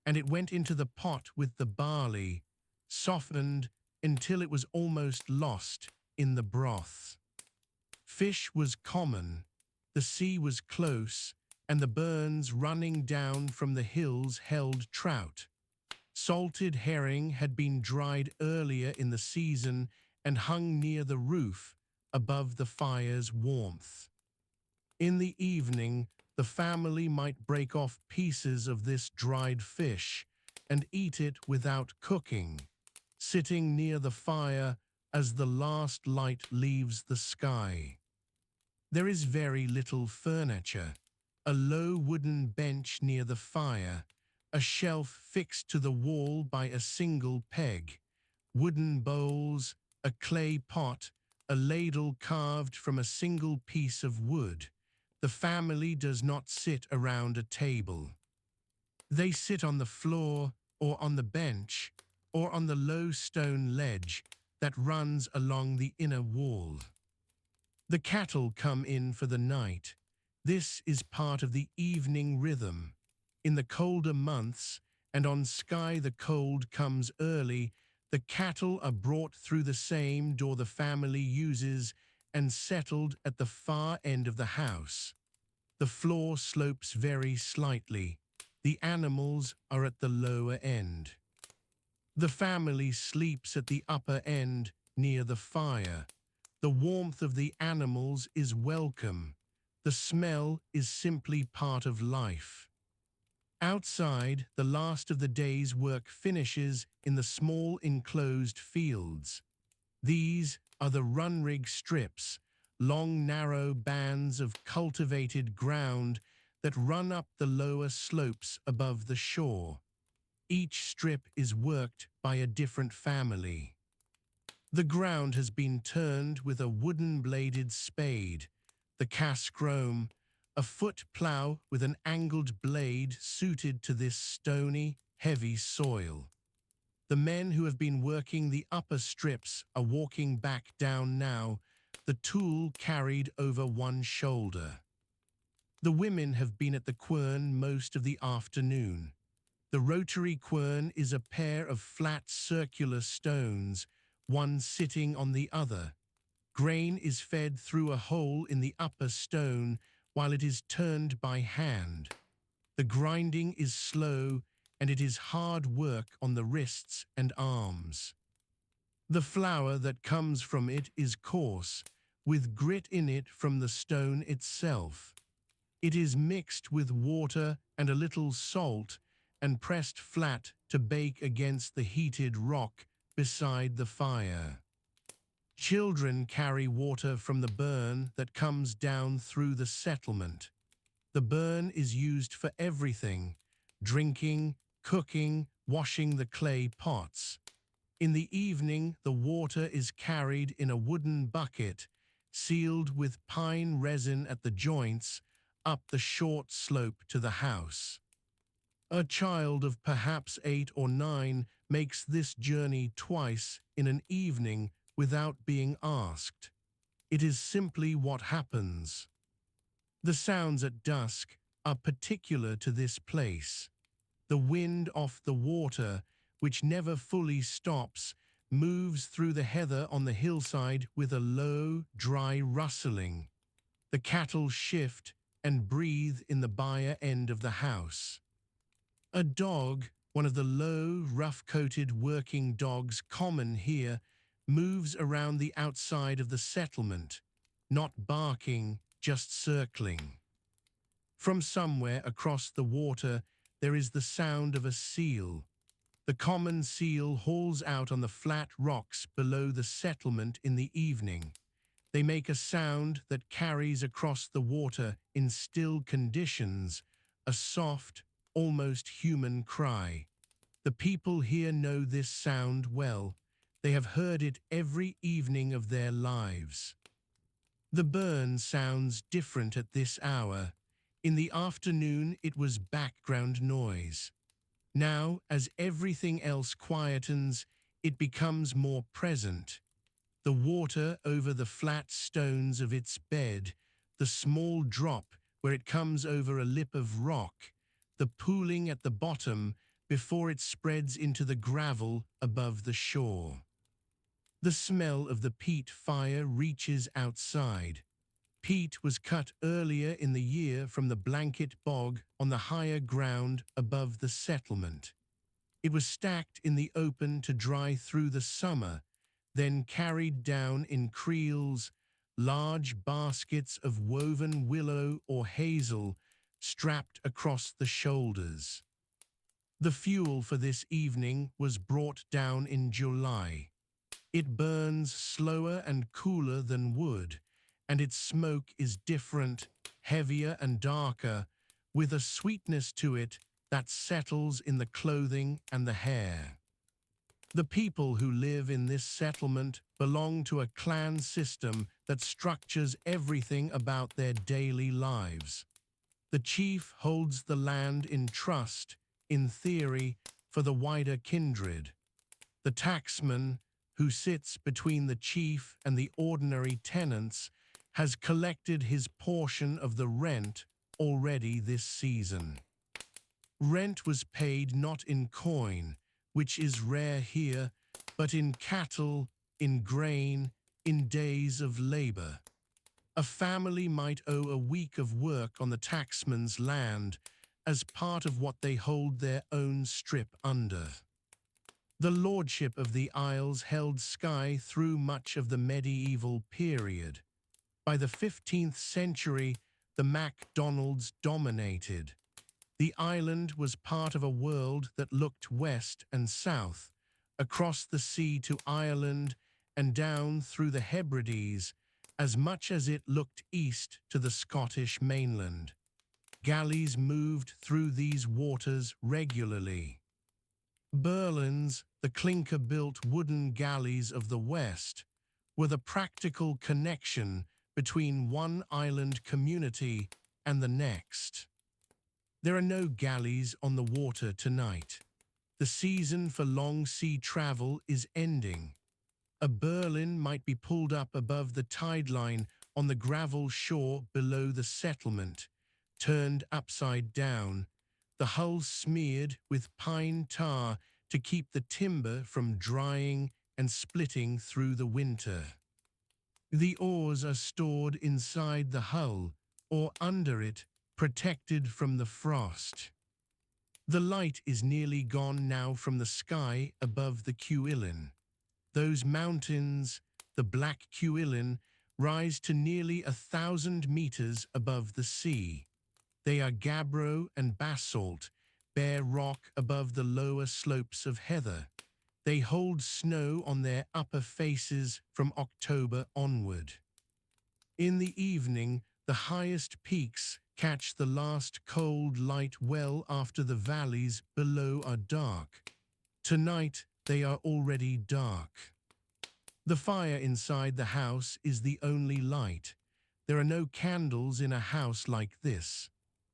and it went into the pot with the barley, softened until it was almost lost in the broth. Fish was common, the sea was close, and the burns running down from the hills held trout. Salted herring had been dried earlier in the season and hung near the roof above the fire's warmth. In the evening, the family might break off pieces of this dried fish and eat it without cooking, sitting near the fire as the last light leaves the sky. There is very little furniture. A low wooden bench near the fire, a shelf fixed to the wall by a single peg, wooden bowls, a clay pot, a ladle carved from a single piece of wood. The family does not sit around a table. They sit on the floor or on the bench or on the low stone ledge that runs along the inner wall. The cattle come in for the night. This is part of the evening rhythm. In the colder months, and on Skye the cold comes early, the cattle are brought through the same door the family uses and settled at the far end of the house. The floor slopes very slightly. The animals are at the lower end. The family sleeps at the upper end near the fire. The warmth of the animals is welcome. The smell is simply part of life. Outside, the last of the day's work finishes in the small enclosed fields. These are the runrig strips, long narrow bands of cultivated ground that run up the lower slopes above the shore. Each strip is worked by a different family. The ground has been turned with a wooden-bladed spade, the cascrome, a foot plough with an angled blade suited to this stony, heavy soil. The men who have been working the upper strips are walking back down now, the tool carried over one shoulder. The women have been at the quern most of the afternoon. The rotary quern is a pair of flat circular stones, one sitting on the other. Grain is fed through a hole in the upper stone while it is turned by hand. The grinding is slow and it is hard work on the wrists and arms. The flour that comes from it is coarse, with grit in it from the stone itself. It is mixed with water and a little salt and pressed flat to bake against the heated rock beside the fire. Children carry water from the burn that comes down through the settlement. The burn is used for everything: drinking, cooking, washing the clay pots. In the evening, the water is carried in a wooden bucket, sealed with pine resin at the joints, up the short slope to the house. A child of perhaps 8 or 9 makes this journey twice in an evening without being asked. It is simply what happens. The sounds at dusk are particular to this place. The wind off the water, which never fully stops, moves through the heather on the hillside with a low, dry rustling. The cattle shift and breathe in the byre end of the house. A dog, one of the low, rough-coated working dogs common here, moves around the outside of the settlement, not barking, just circling. From somewhere across the water, there is the sound of a seal. The common seal hauls out on the flat rocks below the settlement in the evening. They make a sound that carries across the water in still conditions, a soft, almost human cry. The people here know this sound well. They have heard it every evening of their lives. The burn sounds different at this hour. In the afternoon, it was background noise. Now, as everything else quietens, it becomes more present. The water over the flat stones of its bed, the small drop where it comes over a lip of rock, the pooling at the bottom before it spreads into the gravel above the shore. The smell of the peat fire reaches outside. Peat was cut earlier in the year from the blanket bog on the higher ground above the settlement. It was stacked in the open to dry through the summer, then carried down in creels, large baskets of woven willow or hazel strapped across the shoulders. The fuel for this evening was brought down in July. It burns slower and cooler than wood, and its smoke is different, heavier and darker, with a sweetness to it that settles in the clothing and the hair. The people who live in this settlement belong to a clan system that structures everything about their daily lives. The chief holds the land in trust, in theory, for the wider kindred. The taxman, who sits between the chief and the ordinary tenants, has collected his portion of the rent already this season. Rent was paid not in coin, which is rare here, but in cattle, in grain, in days of labor. A family might owe a week of work on the taxman's land as part of what they hold their own strip under. The lordship of the Isles held Skye through much of the medieval period. By the 15th century, the MacDonalds dominated. The island was part of a world that looked west and south, across the sea to Ireland and down through the Hebrides, as much as it looked east to the Scottish mainland. Galleys moved through these waters regularly. Burlins, the clinker-built wooden galleys of the West, were the practical connection between one island community and the next. There are no galleys on the water tonight. The season for long sea travel is ending. A Burlin might be pulled up above the tide line on the gravel shore below the settlement, turned upside down, the hull smeared with pine tar to keep the timber from drying and splitting through the winter. The oars are stored inside the hull or under it, protected from the frost. The light is nearly gone now from the sky above the Cuillin. Those mountains, the Black Cuillin, rise to nearly 1,000 meters above the sea. They are gabbro and basalt, bare rock above the lower slopes of heather. They hold snow on their upper faces from October onward. In the evening, the highest peaks catch the last cold light well after the valleys below are dark. Tonight, they are already dark. The fire inside the house is the only light. There are no candles in a house like this.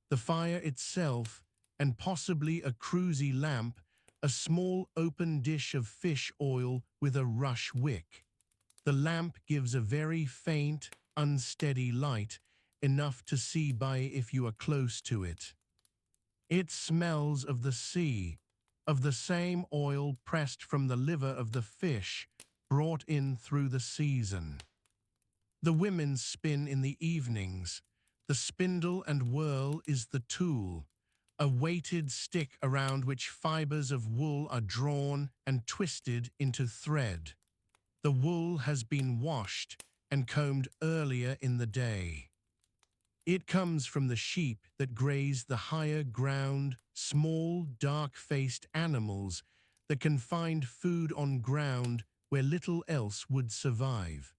The fire itself, and possibly a cruisy lamp, a small open dish of fish oil with a rush wick. The lamp gives a very faint, unsteady light, enough to see by if you are close to it. It smells of the sea, of the same oil pressed from the liver of the fish, brought in through the season. The women spin in the evenings. The spindle and whirl is the tool, a weighted stick around which fibers of wool are drawn and twisted into thread. The wool has been washed and combed earlier in the day. It comes from the sheep that graze the higher ground, small, dark-faced animals that can find food on ground where little else would survive.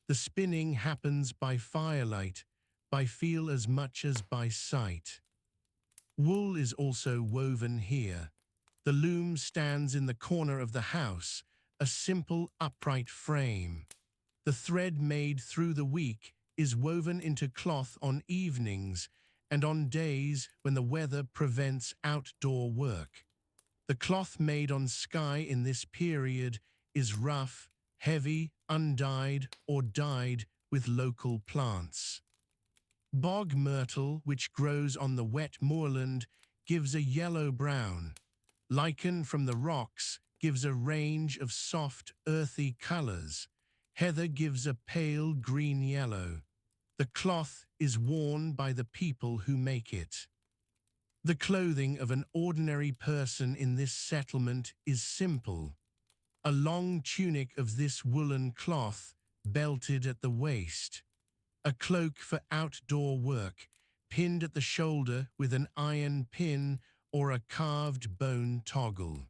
The spinning happens by firelight, by feel as much as by sight. Wool is also woven here. The loom stands in the corner of the house, a simple upright frame. The thread made through the week is woven into cloth on evenings and on days when the weather prevents outdoor work. The cloth made on Skye in this period is rough, heavy, undyed or dyed with local plants. Bog myrtle, which grows on the wet moorland, gives a yellow-brown. Lichen from the rocks gives a range of soft, earthy colors. Heather gives a pale green-yellow. The cloth is worn by the people who make it. The clothing of an ordinary person in this settlement is simple. A long tunic of this woolen cloth, belted at the waist. A cloak for outdoor work, pinned at the shoulder with an iron pin or a carved bone toggle.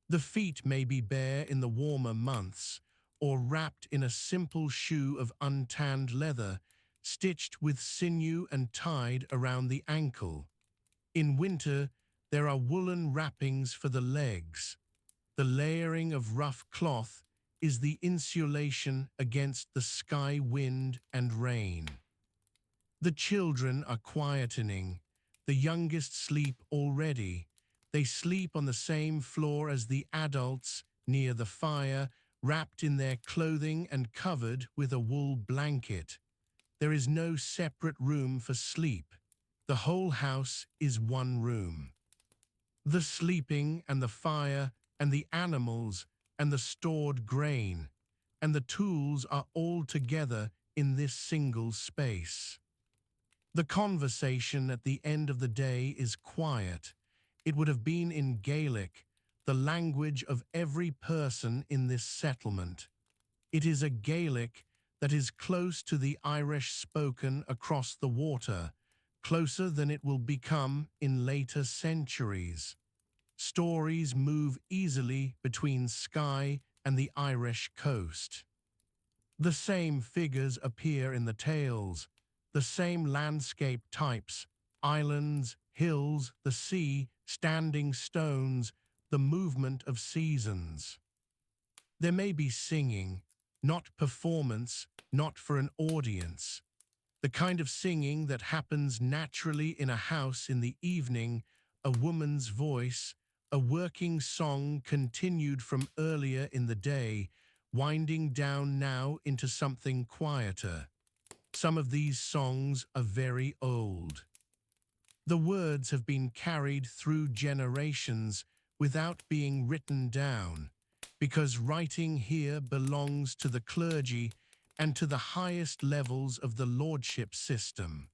The feet may be bare in the warmer months, or wrapped in a simple shoe of untanned leather, stitched with sinew and tied around the ankle. In winter, there are woolen wrappings for the legs. The layering of rough cloth is the insulation against the sky wind and rain. The children are quietening. The youngest sleep already. They sleep on the same floor as the adults, near the fire, wrapped in their clothing and covered with a wool blanket. There is no separate room for sleep. The whole house is one room. The sleeping and the fire and the animals and the stored grain and the tools are all together in this single space. The conversation at the end of the day is quiet. It would have been in Gaelic, the language of every person in this settlement. It is a Gaelic that is close to the Irish spoken across the water, closer than it will become in later centuries. Stories move easily between Skye and the Irish coast. The same figures appear in the tales, the same landscape types, islands, hills, the sea, standing stones, the movement of seasons. There may be singing, not performance, not for an audience. The kind of singing that happens naturally in a house in the evening, a woman's voice, a working song continued from earlier in the day, winding down now into something quieter. Some of these songs are very old. The words have been carried through generations without being written down, because writing here belongs to the clergy and to the highest levels of the lordship system.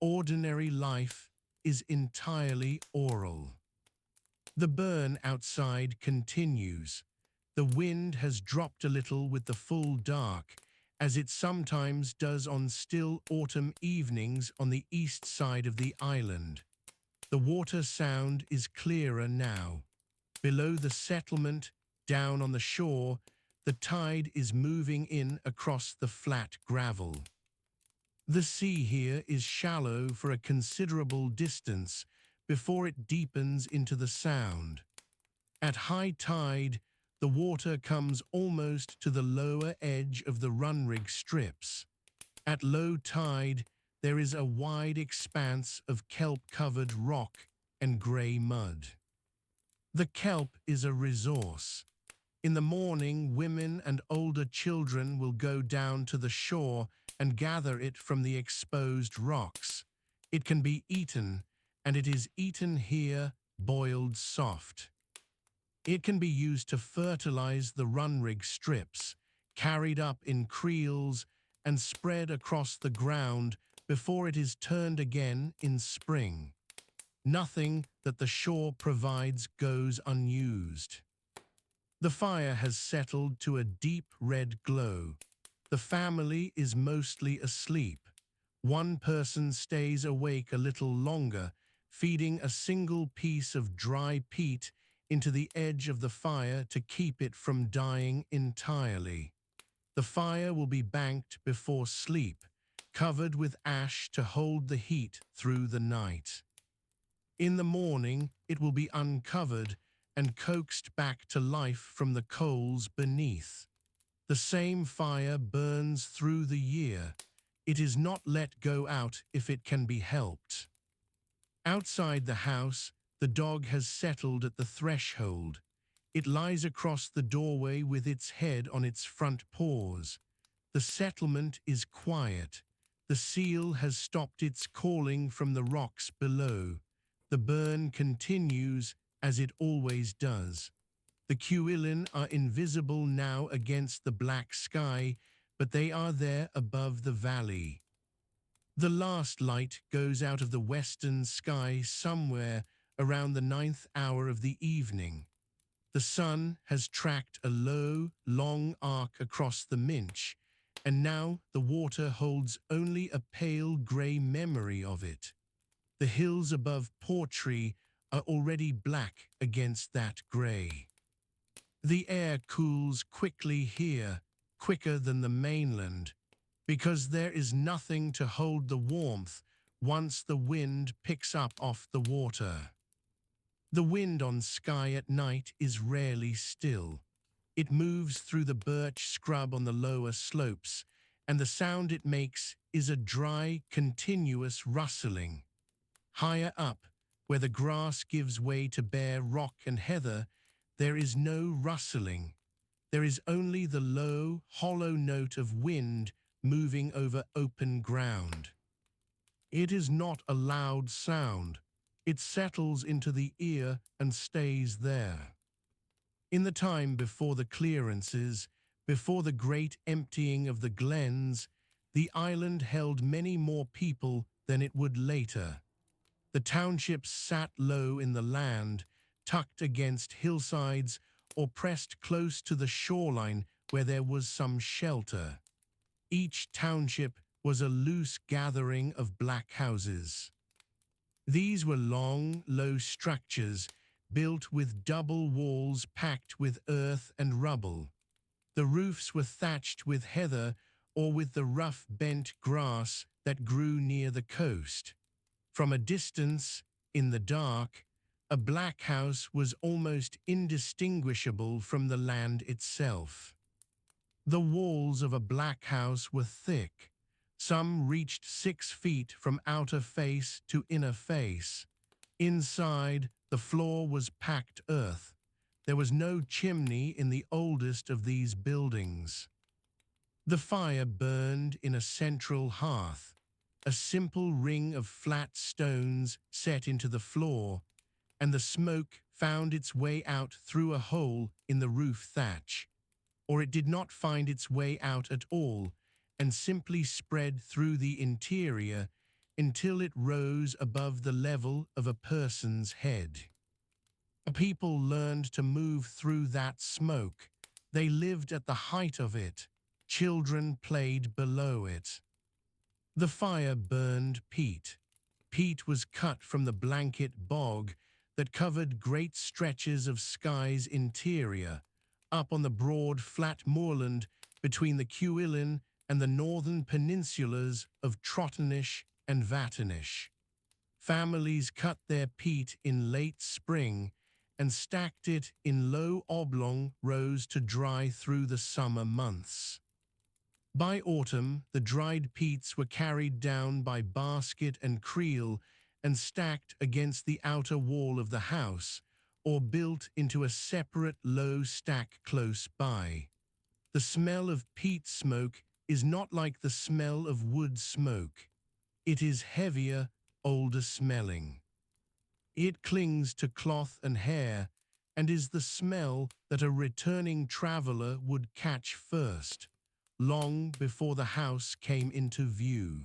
Ordinary life is entirely oral. The burn outside continues. The wind has dropped a little with the full dark, as it sometimes does on still autumn evenings on the east side of the island. The water sound is clearer now. Below the settlement, down on the shore, the tide is moving in across the flat gravel. The sea here is shallow for a considerable distance before it deepens into the sound. At high tide, the water comes almost to the lower edge of the runrig strips. At low tide, there is a wide expanse of kelp-covered rock and grey mud. The kelp is a resource. In the morning, women and older children will go down to the shore and gather it from the exposed rocks. It can be eaten, and it is eaten here, boiled soft. It can be used to fertilize the runrig strips, carried up in creels and spread across the ground before it is turned again in spring. Nothing that the shore provides goes unused. The fire has settled to a deep red glow. The family is mostly asleep. One person stays awake a little longer, feeding a single piece of dry peat into the edge of the fire to keep it from dying entirely. The fire will be banked before sleep, covered with ash to hold the heat through the night. In the morning, it will be uncovered and coaxed back to life from the coals beneath. The same fire burns through the year. It is not let go out if it can be helped. Outside the house, the dog has settled at the threshold. It lies across the doorway with its head on its front paws. The settlement is quiet. The seal has stopped its calling from the rocks below. The burn continues as it always does. The Cuillin are invisible now against the black sky, but they are there above the valley. The last light goes out of the western sky somewhere around the 9th hour of the evening. The sun has tracked a low, long arc across the Minch, and now the water holds only a pale grey memory of it. The hills above Portree are already black against that grey. The air cools quickly here, quicker than the mainland, because there is nothing to hold the warmth once the wind picks up off the water. The wind on Skye at night is rarely still. It moves through the birch scrub on the lower slopes, and the sound it makes is a dry, continuous rustling. Higher up, where the grass gives way to bare rock and heather, there is no rustling. There is only the low, hollow note of wind moving over open ground. It is not a loud sound. It settles into the ear and stays there. In the time before the clearances, before the great emptying of the glens, the island held many more people than it would later. The townships sat low in the land, tucked against hillsides or pressed close to the shoreline where there was some shelter. Each township was a loose gathering of black houses. These were long, low structures built with double walls packed with earth and rubble. The roofs were thatched with heather or with the rough bent grass that grew near the coast. From a distance, in the dark, a black house was almost indistinguishable from the land itself. The walls of a black house were thick. Some reached 6 feet from outer face to inner face. Inside, the floor was packed earth. There was no chimney in the oldest of these buildings. The fire burned in a central hearth, a simple ring of flat stones set into the floor, and the smoke found its way out through a hole in the roof thatch. Or it did not find its way out at all, and simply spread through the interior until it rose above the level of a person's head. People learned to move through that smoke. They lived at the height of it. Children played below it. The fire burned peat. Peat was cut from the blanket bog that covered great stretches of Skye's interior, up on the broad flat moorland between the Cuillin and the northern peninsulas of Trottenish and Vattenish. Families cut their peat in late spring and stacked it in low oblong rows to dry through the summer months. By autumn, the dried peats were carried down by basket and creel and stacked against the outer wall of the house, or built into a separate low stack close by. The smell of peat smoke is not like the smell of wood smoke. It is heavier, older smelling. It clings to cloth and hair and is the smell that a returning traveler would catch first. long before the house came into view.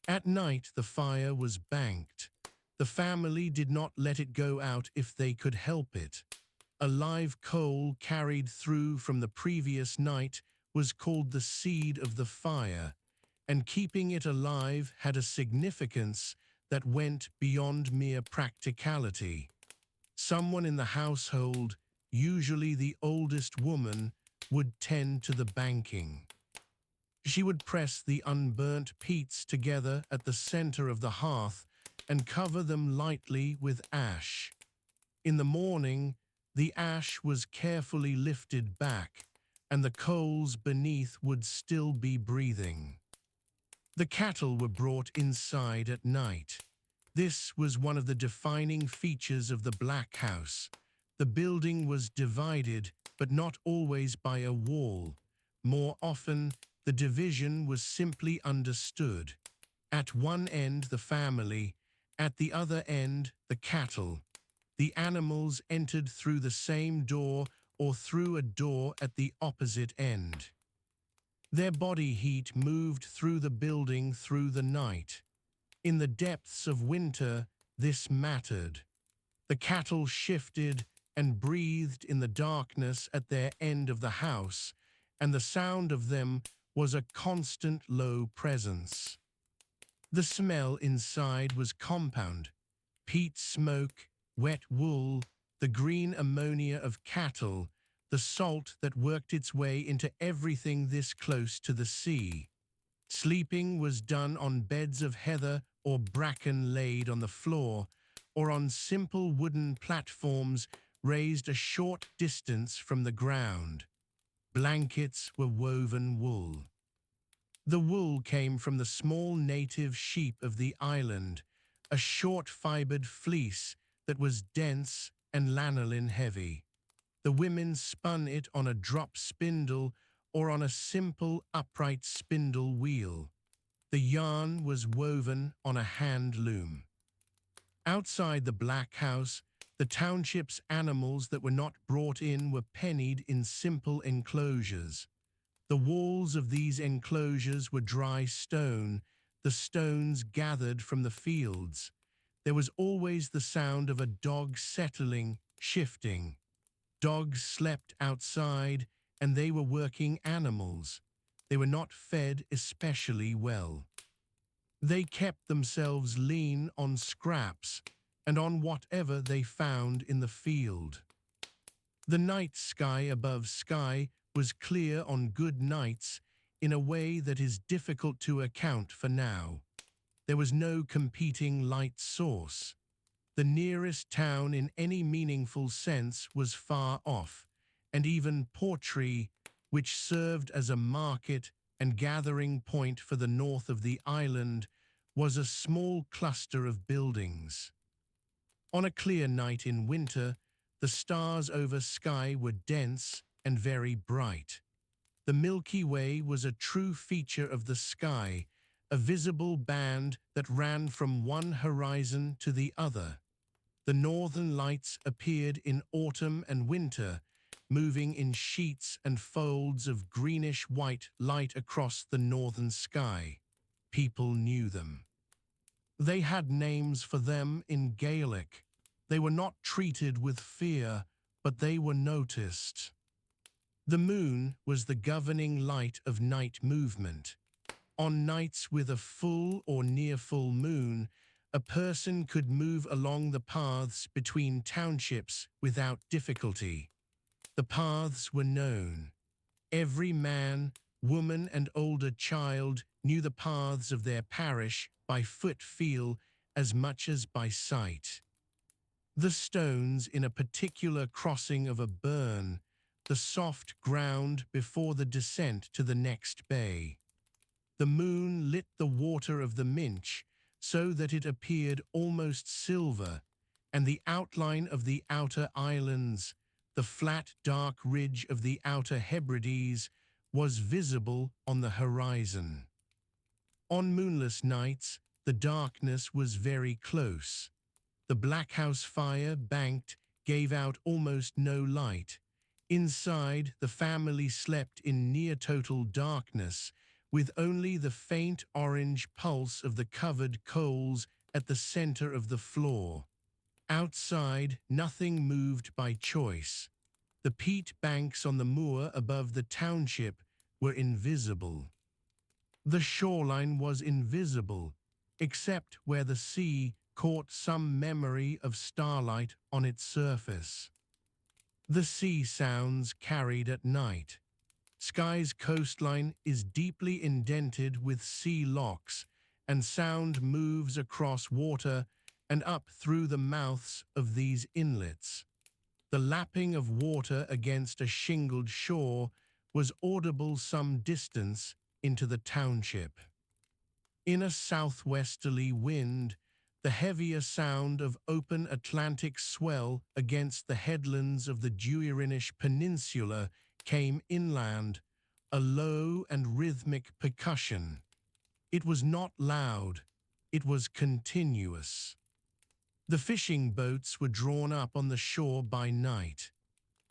At night the fire was banked. The family did not let it go out if they could help it. A live coal carried through from the previous night was called the seed of the fire, and keeping it alive had a significance that went beyond mere practicality. Someone in the household, usually the oldest woman, would tend to the banking. She would press the unburnt peats together at the center of the hearth and cover them lightly with ash. In the morning, the ash was carefully lifted back, and the coals beneath would still be breathing. The cattle were brought inside at night. This was one of the defining features of the Black House. The building was divided, but not always by a wall. More often, the division was simply understood. At one end, the family, at the other end, the cattle. The animals entered through the same door or through a door at the opposite end. Their body heat moved through the building through the night. In the depths of winter, this mattered. The cattle shifted and breathed in the darkness at their end of the house, and the sound of them was a constant low presence. The smell inside was compound: peat smoke, wet wool, the green ammonia of cattle, the salt that worked its way into everything this close to the sea. Sleeping was done on beds of heather or bracken laid on the floor, or on simple wooden platforms raised a short distance from the ground. Blankets were woven wool. The wool came from the small native sheep of the island, a short-fibered fleece that was dense and lanolin heavy. The women spun it on a drop spindle or on a simple upright spindle wheel. The yarn was woven on a hand loom. Outside the Black House, the township's animals that were not brought in were pennied in simple enclosures. The walls of these enclosures were dry stone, the stones gathered from the fields. There was always the sound of a dog settling, shifting. Dogs slept outside, and they were working animals. They were not fed especially well. They kept themselves lean on scraps and on whatever they found in the field. The night sky above Skye was clear on good nights in a way that is difficult to account for now. There was no competing light source. The nearest town in any meaningful sense was far off, and even Portree, which served as a market and gathering point for the north of the island, was a small cluster of buildings. On a clear night in winter, the stars over Skye were dense and very bright. The Milky Way was a true feature of the sky, a visible band that ran from one horizon to the other. The northern lights appeared in autumn and winter, moving in sheets and folds of greenish-white light across the northern sky. People knew them. They had names for them in Gaelic. They were not treated with fear, but they were noticed. The moon was the governing light of night movement. On nights with a full or near full moon, a person could move along the paths between townships without difficulty. The paths were known. Every man, woman, and older child knew the paths of their parish by foot feel as much as by sight. The stones in a particular crossing of a burn, the soft ground before the descent to the next bay. The moon lit the water of the Minch so that it appeared almost silver, and the outline of the outer islands, the flat dark ridge of the outer Hebrides, was visible on the horizon. On moonless nights, the darkness was very close. The Black House fire, banked, gave out almost no light. Inside, the family slept in near-total darkness, with only the faint orange pulse of the covered coals at the center of the floor. Outside, nothing moved by choice. The peat banks on the moor above the township were invisible. The shoreline was invisible, except where the sea caught some memory of starlight on its surface. The sea sounds carried at night. Skye's coastline is deeply indented with sea locks, and sound moves across water and up through the mouths of these inlets. The lapping of water against a shingled shore was audible some distance into the township. In a southwesterly wind, the heavier sound of open Atlantic swell against the headlands of the Duirinish Peninsula came inland, a low and rhythmic percussion. It was not loud, it was continuous. The fishing boats were drawn up on the shore by night.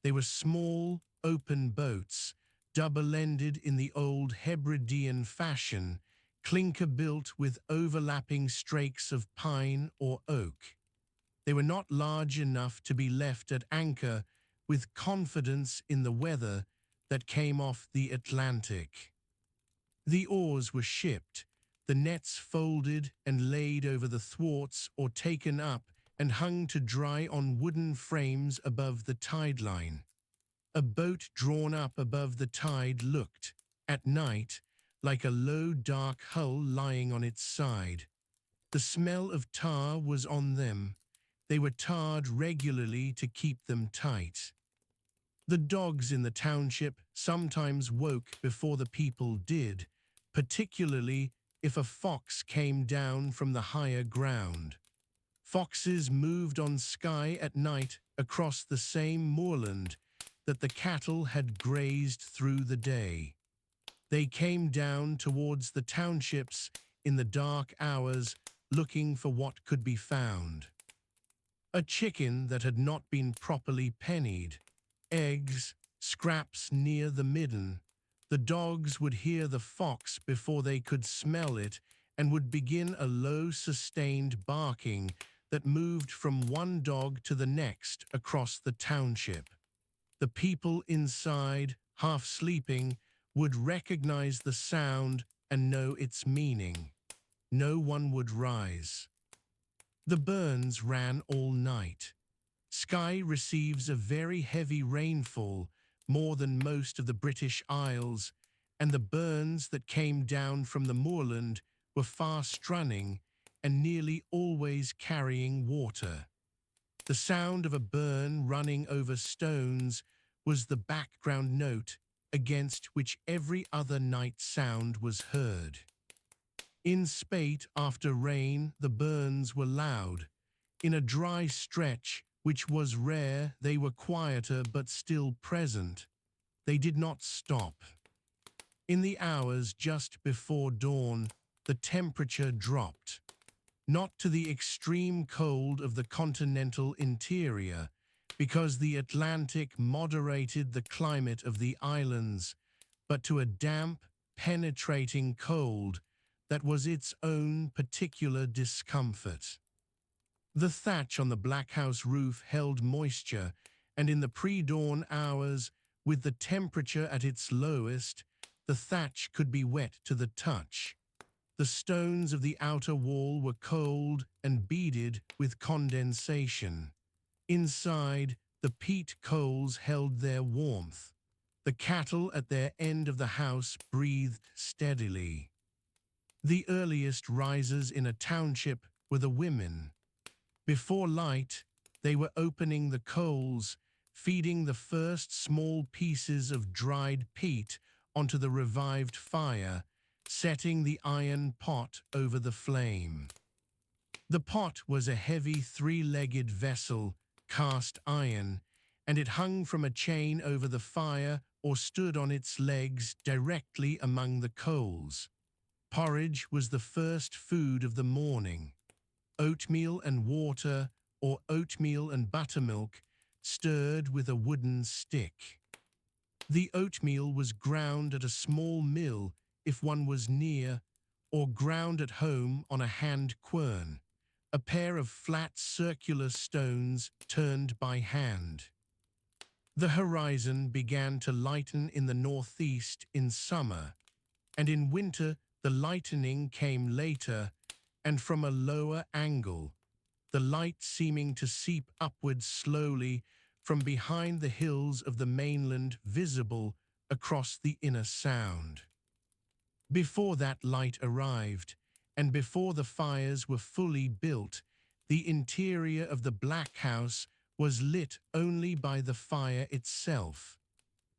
They were small, open boats, double-ended in the old Hebridean fashion, clinker-built with overlapping strakes of pine or oak. They were not large enough to be left at anchor with confidence in the weather that came off the Atlantic. The oars were shipped, the nets folded and laid over the thwarts or taken up and hung to dry on wooden frames above the tide line. A boat drawn up above the tide looked, at night, like a low dark hull lying on its side. The smell of tar was on them. They were tarred regularly to keep them tight. The dogs in the township sometimes woke before the people did, particularly if a fox came down from the higher ground. Foxes moved on Skye at night across the same moorland that the cattle had grazed through the day. They came down towards the townships in the dark hours, looking for what could be found. A chicken that had not been properly pennied, eggs, scraps near the midden. The dogs would hear the fox before they could smell it and would begin a low, sustained barking that moved from one dog to the next across the township. The people inside, half sleeping, would recognize the sound and know its meaning. No one would rise. The burns ran all night. Skye receives a very heavy rainfall, more than most of the British Isles, and the burns that came down from the moorland were fast-running and nearly always carrying water. The sound of a burn running over stones was the background note against which every other night sound was heard. In spate after rain, the burns were loud. In a dry stretch, which was rare, they were quieter but still present. They did not stop. In the hours just before dawn, the temperature dropped. Not to the extreme cold of the continental interior, because the Atlantic moderated the climate of the islands, but to a damp, penetrating cold that was its own particular discomfort. The thatch on the blockhouse roof held moisture, and in the pre-dawn hours, with the temperature at its lowest, the thatch could be wet to the touch. The stones of the outer wall were cold and beaded with condensation. Inside, the peat coals held their warmth. The cattle at their end of the house breathed steadily. The earliest risers in a township were the women. Before light, they were opening the coals, feeding the first small pieces of dried peat onto the revived fire, setting the iron pot over the flame. The pot was a heavy three-legged vessel, cast iron, and it hung from a chain over the fire or stood on its legs directly among the coals. Porridge was the first food of the morning. Oatmeal and water, or oatmeal and buttermilk, stirred with a wooden stick. The oatmeal was ground at a small mill if one was near, or ground at home on a hand quern, a pair of flat circular stones turned by hand. The horizon began to lighten in the northeast in summer, and in winter the lightening came later and from a lower angle, the light seeming to seep upwards slowly from behind the hills of the mainland visible across the inner sound. Before that light arrived, and before the fires were fully built, the interior of the Black House was lit only by the fire itself.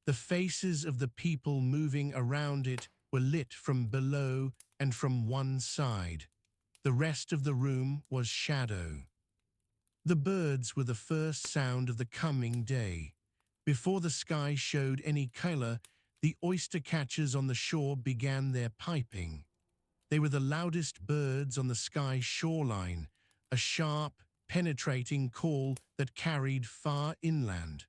The faces of the people moving around it were lit from below and from one side. The rest of the room was shadow. The birds were the first sound of the coming day. Before the sky showed any color, the oyster catchers on the shore began their piping. They were the loudest birds on the Skye shoreline, a sharp, penetrating call that carried far inland.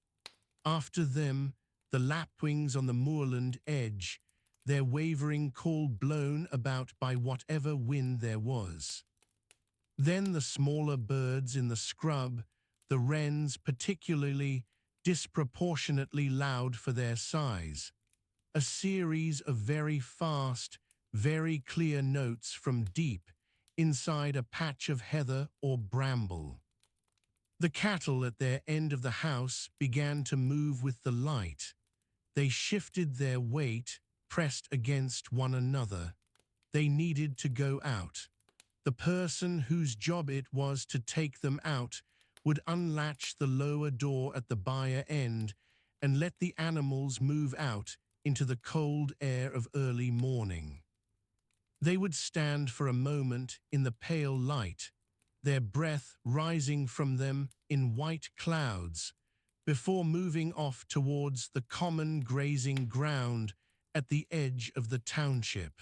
After them, the lapwings on the moorland edge, their wavering call blown about by whatever wind there was. Then the smaller birds in the scrub, the wrens particularly disproportionately loud for their size. A series of very fast, very clear notes from deep inside a patch of heather or bramble. The cattle at their end of the house began to move with the light. They shifted their weight, pressed against one another. They needed to go out. The person whose job it was to take them out would unlatch the lower door at the byre end and let the animals move out into the cold air of early morning. They would stand for a moment in the pale light, their breath rising from them in white clouds, before moving off towards the common grazing ground at the edge of the township.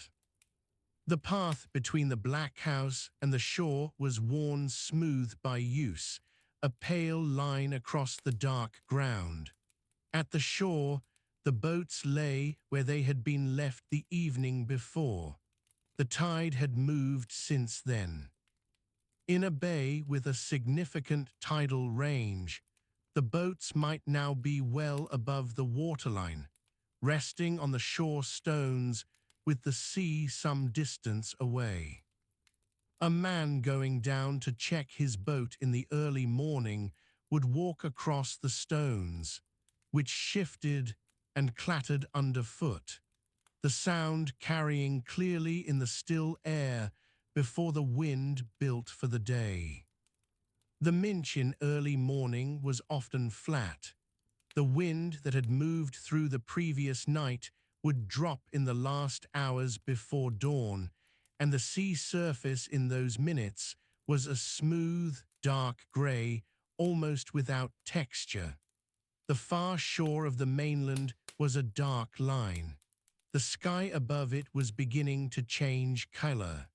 The path between the Black House and the shore was worn smooth by use, a pale line across the dark ground. At the shore, the boats lay where they had been left the evening before. The tide had moved since then. In a bay with a significant tidal range, the boats might now be well above the waterline, resting on the shore stones with the sea some distance away. A man going down to check his boat in the early morning would walk across the stones, which shifted and clattered underfoot, the sound carrying clearly in the still air before the wind built for the day. The Minch in early morning was often flat. The wind that had moved through the previous night would drop in the last hours before dawn, and the sea surface in those minutes was a smooth, dark grey, almost without texture. The far shore of the mainland was a dark line. The sky above it was beginning to change colour.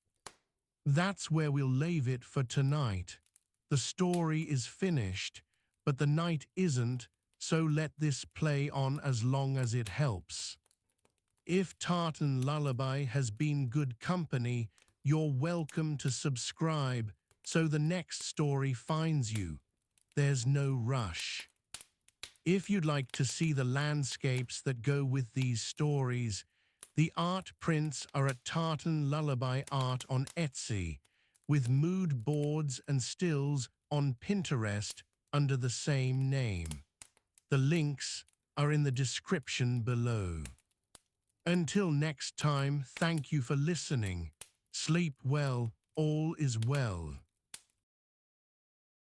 That's where we'll leave it for tonight. The story is finished, but the night isn't, so let this play on as long as it helps. If Tartan Lullaby has been good company, you're welcome to subscribe so the next story finds you. There's no rush. If you'd like to see the landscapes that go with these stories, the art prints are at Tartan Lullaby Art on Etsy, with mood boards and stills on Pinterest under the same name. The links are in the description below. Until next time, thank you for listening. Sleep well, all is well.